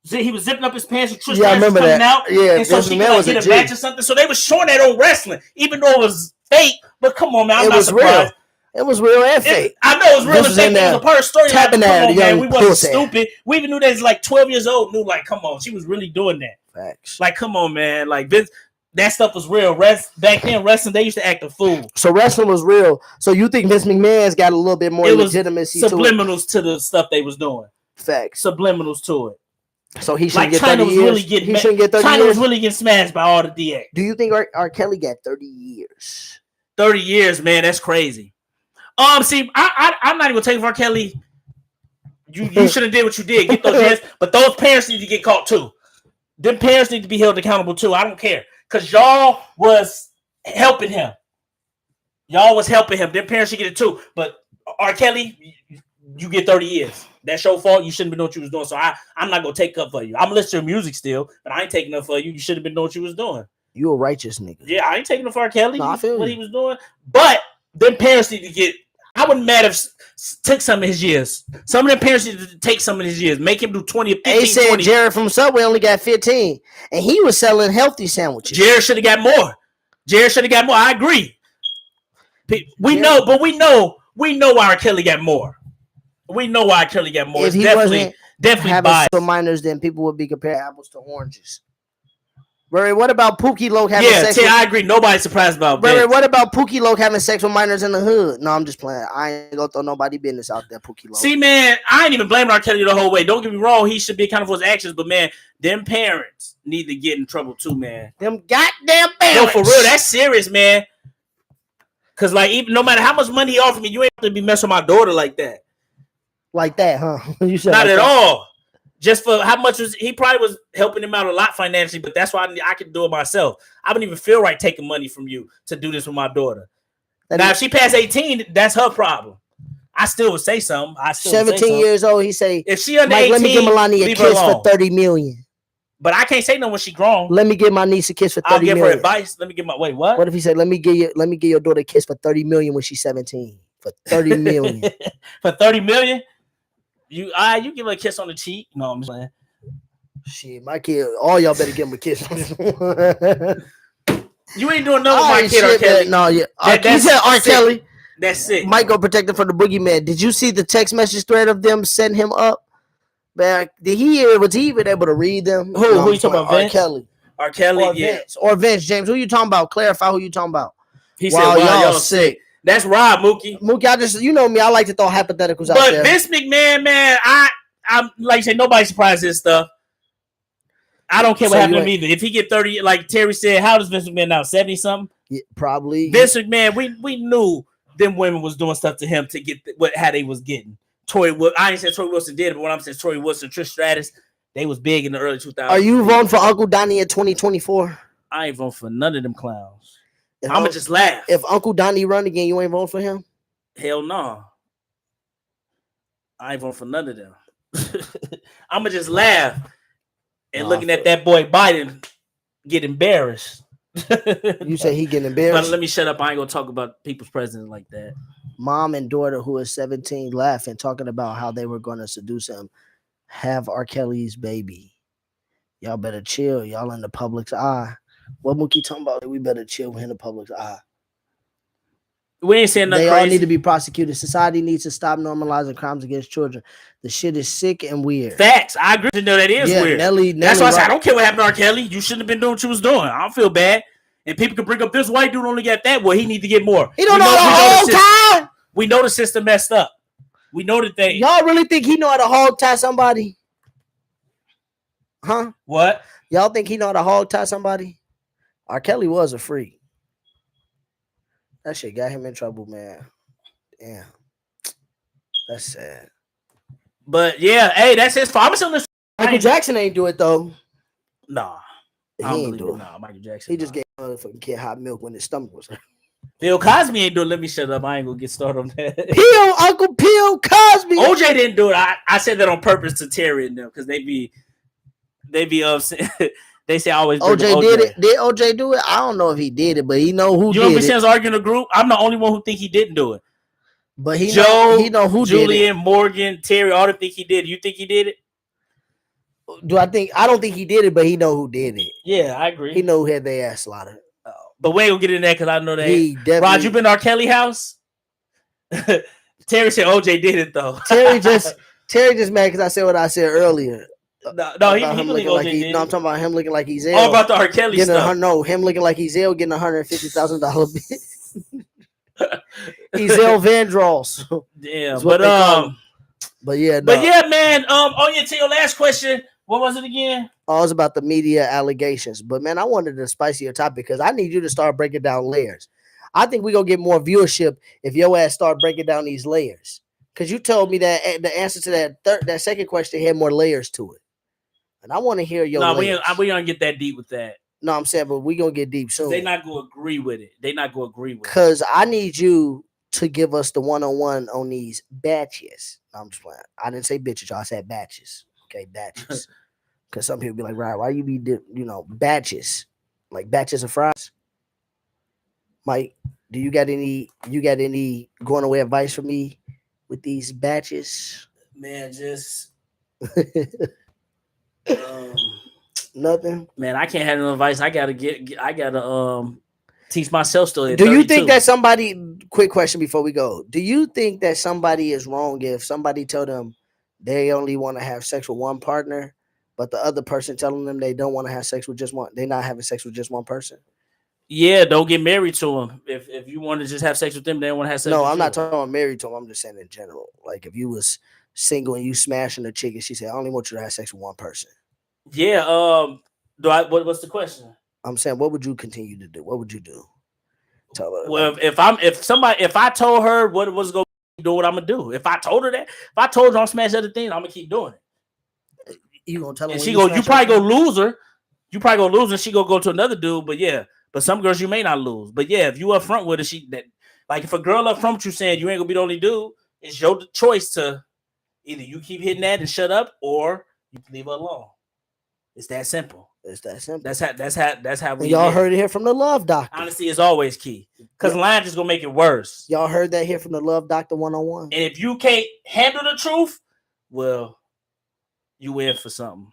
Speaker 2: He was zipping up his pants and Trish
Speaker 1: Stratus
Speaker 2: was coming out.
Speaker 1: Yeah,
Speaker 2: and so she could get a match or something. So they were showing that on wrestling, even though it was fake. But come on, man, I'm not surprised.
Speaker 1: It was real and fake.
Speaker 2: I know it was real and fake. It was a part of story. Come on, man. We wasn't stupid. We even knew that was like 12 years old. Knew like, come on, she was really doing that.
Speaker 1: Facts.
Speaker 2: Like, come on, man. Like Vince. That stuff was real. Back then, wrestling, they used to act a fool.
Speaker 1: So wrestling was real. So you think Vince McMahon's got a little bit more legitimacy to it?
Speaker 2: Subliminals to the stuff they was doing.
Speaker 1: Facts.
Speaker 2: Subliminals to it.
Speaker 1: So he shouldn't get 30 years. He shouldn't get 30 years.
Speaker 2: China was really getting smashed by all the DX.
Speaker 1: Do you think R. Kelly got 30 years?
Speaker 2: 30 years, man. That's crazy. See, I'm not even gonna take R. Kelly. You should have did what you did. Get those years. But those parents need to get caught too. Them parents need to be held accountable too. I don't care. Because y'all was helping him. Their parents should get it too. But R. Kelly, you get 30 years. That's your fault. You shouldn't have been doing what you was doing. So I'm not going to take up for you. I'm going to listen to your music still, but I ain't taking up for you. You should have been doing what you was doing.
Speaker 1: You a righteous nigga.
Speaker 2: Yeah, I ain't taking up for R. Kelly.
Speaker 1: No, I feel
Speaker 2: what he was doing. But them parents need to get... I wouldn't matter if took some of his years. Some of them parents need to take some of his years. Make him do 20 or 15,
Speaker 1: They said
Speaker 2: 20.
Speaker 1: Jared from Subway only got 15. And he was selling healthy sandwiches.
Speaker 2: Jared should have got more. I agree. We know why R. Kelly got more.
Speaker 1: If he
Speaker 2: definitely
Speaker 1: having
Speaker 2: biased.
Speaker 1: some minors, then people would be comparing apples to oranges. Ray, what about Pookie Loke having sex?
Speaker 2: Yeah, I agree. Nobody's surprised about
Speaker 1: Ray, what about Pookie Loke having sex with minors in the hood? No, I'm just playing. I ain't gonna throw nobody business out there, Pookie Loke.
Speaker 2: See, man, I ain't even blaming R. Kelly the whole way. Don't get me wrong. He should be accountable for his actions. But, man, them parents need to get in trouble too, man.
Speaker 1: Them goddamn parents.
Speaker 2: No, for real. That's serious, man. Because, like, even no matter how much money he offered me, you ain't have to be messing with my daughter like that.
Speaker 1: Like that, huh? You said
Speaker 2: not
Speaker 1: like
Speaker 2: at
Speaker 1: that.
Speaker 2: all. Just for how much he probably was helping him out a lot financially, but that's why I can do it myself. I wouldn't even feel right taking money from you to do this with my daughter. Now, if she passed 18, that's her problem. I still would say something.
Speaker 1: 17 years old, he say,
Speaker 2: if she under
Speaker 1: Mike,
Speaker 2: 18,
Speaker 1: let me give Melania a kiss for $30 million.
Speaker 2: But I can't say no when she grown.
Speaker 1: Let me give my niece a kiss for $30 million.
Speaker 2: I'll give her advice. Let me give my what?
Speaker 1: What if he said, let me give your daughter a kiss for $30 million when she's 17? For $30 million.
Speaker 2: For $30 million? You give her a kiss on the cheek. No, I'm saying.
Speaker 1: Shit, my kid, all y'all better give him a kiss.
Speaker 2: You ain't doing nothing with my kid, R. Kelly.
Speaker 1: No, yeah. He said R. Kelly.
Speaker 2: That's sick.
Speaker 1: Might go protect him from the boogeyman. Did you see the text message thread of them setting him up? Man, was he even able to read them?
Speaker 2: Who you talking about?
Speaker 1: R. Kelly.
Speaker 2: R. Kelly,
Speaker 1: or Vince. James, who you talking about? Clarify who you talking about.
Speaker 2: He said, y'all sick. That's Rob, Mookie.
Speaker 1: Mookie, I just, you know me, I like to throw hypotheticals out there.
Speaker 2: But Vince McMahon, man, I'm like you say, nobody's surprised this stuff. I don't care what happened to him either. If he get 30, like Terry said, how does Vince McMahon now? 70-something?
Speaker 1: Yeah, probably.
Speaker 2: Vince McMahon, we knew them women was doing stuff to him to get how they was getting. I ain't saying Troy Wilson did it, but what I'm saying, Troy Wilson, Trish Stratus, they was big in the early 2000s.
Speaker 1: Are you voting for Uncle Donnie in 2024?
Speaker 2: I ain't voting for none of them clowns. I'm going to just laugh.
Speaker 1: If Uncle Donnie run again, you ain't voting for him?
Speaker 2: Hell no. I ain't voting for none of them. I'm going to just laugh and looking at that boy Biden get embarrassed.
Speaker 1: You say he getting embarrassed?
Speaker 2: But let me shut up. I ain't going to talk about people's presidents like that.
Speaker 1: Mom and daughter who is 17 laughing, talking about how they were going to seduce him, have R. Kelly's baby. Y'all better chill. Y'all in the public's eye. What Mookie talking about? We better chill in the public's eye.
Speaker 2: We ain't saying nothing
Speaker 1: crazy. They all need to be prosecuted. Society needs to stop normalizing crimes against children. The shit is sick and weird.
Speaker 2: Facts. I agree to know that is weird.
Speaker 1: Nelly,
Speaker 2: that's why I said I don't care what happened to R. Kelly. You shouldn't have been doing what you was doing. I don't feel bad. And people can bring up this white dude only got that. Well, he need to get more.
Speaker 1: He don't know the whole time.
Speaker 2: We know the system messed up. We know that they.
Speaker 1: Y'all really think he know how to hog tie somebody? Huh?
Speaker 2: What?
Speaker 1: Y'all think he know how to hog tie somebody? R. Kelly was a freak. That shit got him in trouble, man. Damn. That's sad.
Speaker 2: But yeah, hey, that's his fault.
Speaker 1: Michael Jackson ain't do it though.
Speaker 2: Nah.
Speaker 1: He ain't do it.
Speaker 2: Nah, Michael Jackson.
Speaker 1: He just gave motherfucking kid hot milk when his stomach was hurt.
Speaker 2: Bill Cosby ain't do it. Let me shut up. I ain't gonna get started on
Speaker 1: that. Uncle Bill Cosby.
Speaker 2: OJ didn't do it. I said that on purpose to Terry and them because they be upset. They say I always
Speaker 1: OJ did it. Did OJ do it? I don't know if he did it, but he know who did it.
Speaker 2: You know what arguing in the group? I'm the only one who think he didn't do it.
Speaker 1: But he
Speaker 2: know
Speaker 1: who
Speaker 2: Julian,
Speaker 1: did it.
Speaker 2: Morgan, Terry, all them think he did. You think he did it?
Speaker 1: I don't think he did it, but he know who did it.
Speaker 2: Yeah, I agree.
Speaker 1: He know who had their ass slaughtered.
Speaker 2: But we ain't gonna get in there because I know that. Rod, you been to R. Kelly house? Terry said OJ did it though.
Speaker 1: Terry just mad because I said what I said earlier.
Speaker 2: No, he looking like
Speaker 1: he. No, I'm talking about him looking like he's ill.
Speaker 2: All about the R. Kelly stuff.
Speaker 1: Him looking like he's ill, getting $150,000. He's ill Vandross.
Speaker 2: Yeah,
Speaker 1: but yeah,
Speaker 2: man. To your last question, what was it again?
Speaker 1: Oh, it was about the media allegations. But man, I wanted to spicier topic because I need you to start breaking down layers. I think we're gonna get more viewership if your ass start breaking down these layers. Because you told me that the answer to that second question had more layers to it. And I want to hear your layers.
Speaker 2: We don't get that deep with that.
Speaker 1: No, I'm saying, but we're going to get deep soon.
Speaker 2: They're not going to agree with it.
Speaker 1: Because I need you to give us the one-on-one on these batches. No, I'm just playing. I didn't say bitches, y'all. I said batches. Okay, batches. Because some people be like, right, why you be, batches? Like batches of fries? Mike, do you got any going away advice for me with these batches?
Speaker 2: Man, just
Speaker 1: nothing.
Speaker 2: Man, I can't have no advice. I gotta teach myself still.
Speaker 1: Do you think that somebody? Quick question before we go. Do you think that somebody is wrong if somebody told them they only want to have sex with one partner, but the other person telling them they don't want to have sex with just one? They're not having sex with just one person.
Speaker 2: Yeah, don't get married to them. If you want to just have sex with them, they don't want to have sex.
Speaker 1: No,
Speaker 2: with
Speaker 1: I'm not talking about married to them. I'm just saying in general. Like if you was single and you smashing a chick and she said, "I only want you to have sex with one person."
Speaker 2: Yeah. What's the question?
Speaker 1: I'm saying, what would you continue to do? What would you do?
Speaker 2: Tell her. Well, if I told her what was going to do, what I'm gonna do. If I told her that, if I told her I'm smash other things, I'm gonna keep doing it.
Speaker 1: You gonna tell her?
Speaker 2: And she go, you probably go lose her. You probably gonna lose, and she go to another dude. But yeah, but some girls you may not lose. But yeah, if you up front with her, like if a girl up front with you saying you ain't gonna be the only dude, it's your choice to either you keep hitting that and shut up, or you can leave her alone. It's that simple.
Speaker 1: It's that simple.
Speaker 2: That's how we.
Speaker 1: Y'all heard it here from the Love Doctor.
Speaker 2: Honesty is always key, because lying just gonna make it worse.
Speaker 1: Y'all heard that here from the Love Doctor 101.
Speaker 2: And if you can't handle the truth, well, you in for something.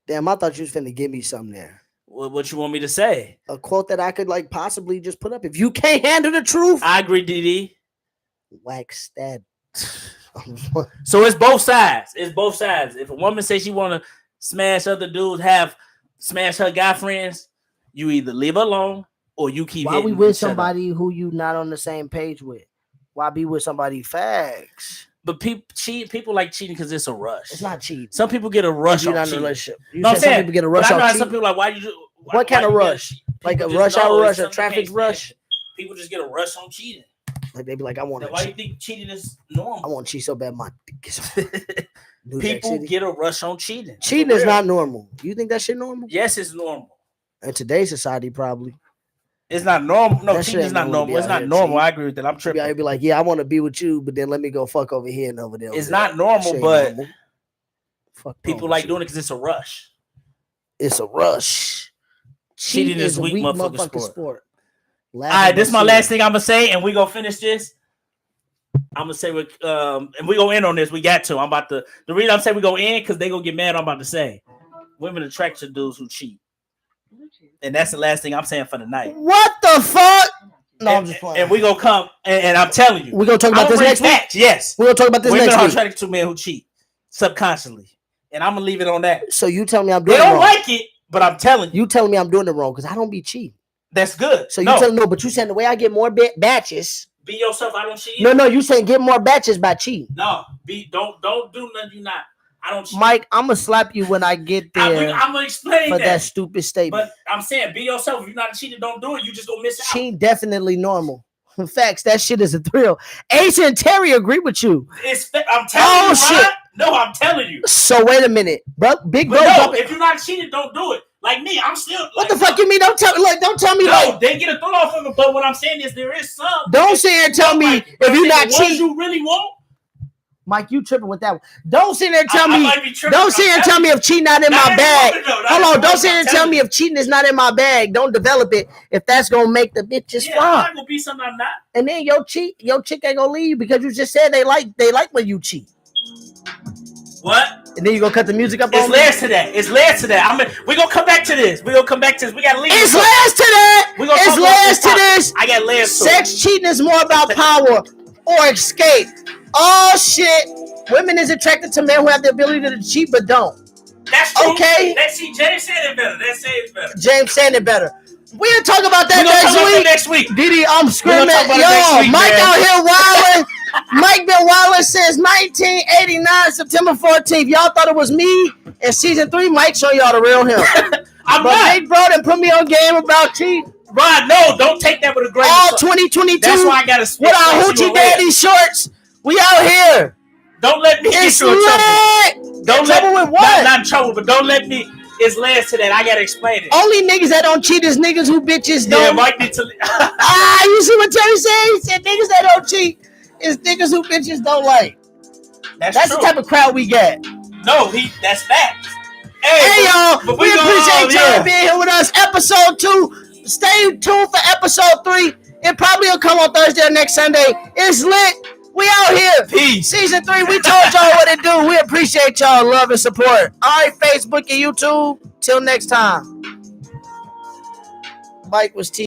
Speaker 1: Damn, I thought you was finna give me something there.
Speaker 2: What you want me to say?
Speaker 1: A quote that I could possibly just put up. If you can't handle the truth,
Speaker 2: I agree, DD.
Speaker 1: Wax that.
Speaker 2: So it's both sides. If a woman says she want to smash other dudes, smash her guy friends, you either leave her alone or you keep.
Speaker 1: Why we with somebody who you not on the same page with? Why be with somebody facts?
Speaker 2: But people like cheating because it's a rush.
Speaker 1: It's not cheating.
Speaker 2: Some people get a rush on cheating.
Speaker 1: Relationship. I'm saying some people get a rush.
Speaker 2: I know some people like why you.
Speaker 1: What kind of rush? Like a rush hour rush, a traffic rush.
Speaker 2: People just get a rush on cheating.
Speaker 1: Like they be like, I want to.
Speaker 2: Why do you think cheating is normal?
Speaker 1: I want to cheat so bad, my dick is.
Speaker 2: People get a rush on cheating.
Speaker 1: Cheating is not normal. You think that shit normal?
Speaker 2: Yes, it's normal.
Speaker 1: In today's society, probably.
Speaker 2: It's not normal. No, cheating is not normal. It's not normal. I agree with that. I'm tripping.
Speaker 1: I'd be like, yeah, I want to be with you, but then let me go fuck over here and over there.
Speaker 2: It's not normal, but people like doing it because it's a rush.
Speaker 1: It's a rush.
Speaker 2: Cheating is weak motherfucking sport. All right, this is my last thing I'm gonna say, and we gonna finish this. I'm gonna say and we gonna end on this. We got to. The reason I'm saying we gonna end because they gonna get mad. I'm about to say, women attract to dudes who cheat, and that's the last thing I'm saying for the night.
Speaker 1: What the fuck? No, I'm just playing.
Speaker 2: And we gonna come, and I'm telling you,
Speaker 1: we gonna talk about this next week.
Speaker 2: Yes,
Speaker 1: we gonna talk about this next week.
Speaker 2: Women are attracted to men who cheat subconsciously, and I'm gonna leave it on that.
Speaker 1: So you tell me I'm doing.
Speaker 2: They don't like it, but I'm telling you.
Speaker 1: You telling me I'm doing it wrong because I don't be cheating.
Speaker 2: That's good.
Speaker 1: So you telling no, but you saying the way I get more batches.
Speaker 2: Be yourself. I don't cheat.
Speaker 1: No, you saying get more batches by cheating.
Speaker 2: No, don't do nothing. You not. I don't cheat.
Speaker 1: Mike, I'm gonna slap you when I get there.
Speaker 2: I'm gonna explain
Speaker 1: for that stupid statement.
Speaker 2: But I'm saying, be yourself. If you're not cheating, don't do it. You just gonna miss out.
Speaker 1: Cheating definitely normal. Facts, that shit is a thrill. Ace and Terry agree with you.
Speaker 2: I'm telling you, shit. No, I'm telling you.
Speaker 1: So wait a minute, bro. Big bro.
Speaker 2: No, if you're not cheating, don't do it. Like me, I'm still.
Speaker 1: What the fuck you mean? Don't tell me.
Speaker 2: No, they get a throw off of it. But what I'm saying is, there is some.
Speaker 1: Don't sit here and tell me if you're not cheating.
Speaker 2: You really want.
Speaker 1: Mike, you tripping with that one. Don't sit there and tell me. Don't sit here and tell me if cheating not in my bag. Hold on. Don't sit here and tell me if cheating is not in my bag. Don't develop it if that's gonna make the bitches fly.
Speaker 2: Gonna be something I'm not.
Speaker 1: And then your chick ain't gonna leave because you just said they like when you cheat.
Speaker 2: What?
Speaker 1: And then you gonna cut the music up
Speaker 2: on me? It's last to that. We're gonna come back to this. We gotta leave.
Speaker 1: It's last to that. It's last to this.
Speaker 2: I got last.
Speaker 1: Sex cheating is more about power or escape. Oh shit! Women is attracted to men who have the ability to cheat but don't.
Speaker 2: That's true.
Speaker 1: Okay.
Speaker 2: James said it better.
Speaker 1: James said it better. We'll talk about that
Speaker 2: next week.
Speaker 1: Didi, I'm screaming. Yo, Mike out here wilding. Mike been wilding since 1989, September 14th. Y'all thought it was me in season 3. Mike show y'all the real him.
Speaker 2: I'm not.
Speaker 1: Big bro done put me on game about cheating.
Speaker 2: Rod, no, don't take that with a grain
Speaker 1: of salt. All 2022.
Speaker 2: That's why I gotta spit
Speaker 1: with our hoochie daddy shorts. We out here.
Speaker 2: Don't let me get you in trouble. Don't let
Speaker 1: trouble with what?
Speaker 2: Not in trouble, but don't let me. It's last to that. I gotta explain it.
Speaker 1: Only niggas that don't cheat is niggas who bitches don't.
Speaker 2: Yeah, Mike need to.
Speaker 1: You see what Terry said? He said niggas that don't cheat is niggas who bitches don't like. That's the type of crowd we get.
Speaker 2: No, that's facts.
Speaker 1: Hey y'all, we appreciate y'all being here with us. Episode 2. Stay tuned for episode 3. It probably will come on Thursday or next Sunday. It's lit. We out here.
Speaker 2: Peace.
Speaker 1: Season 3, we told y'all what to do. We appreciate y'all love and support. All right, Facebook and YouTube. Till next time. Mike was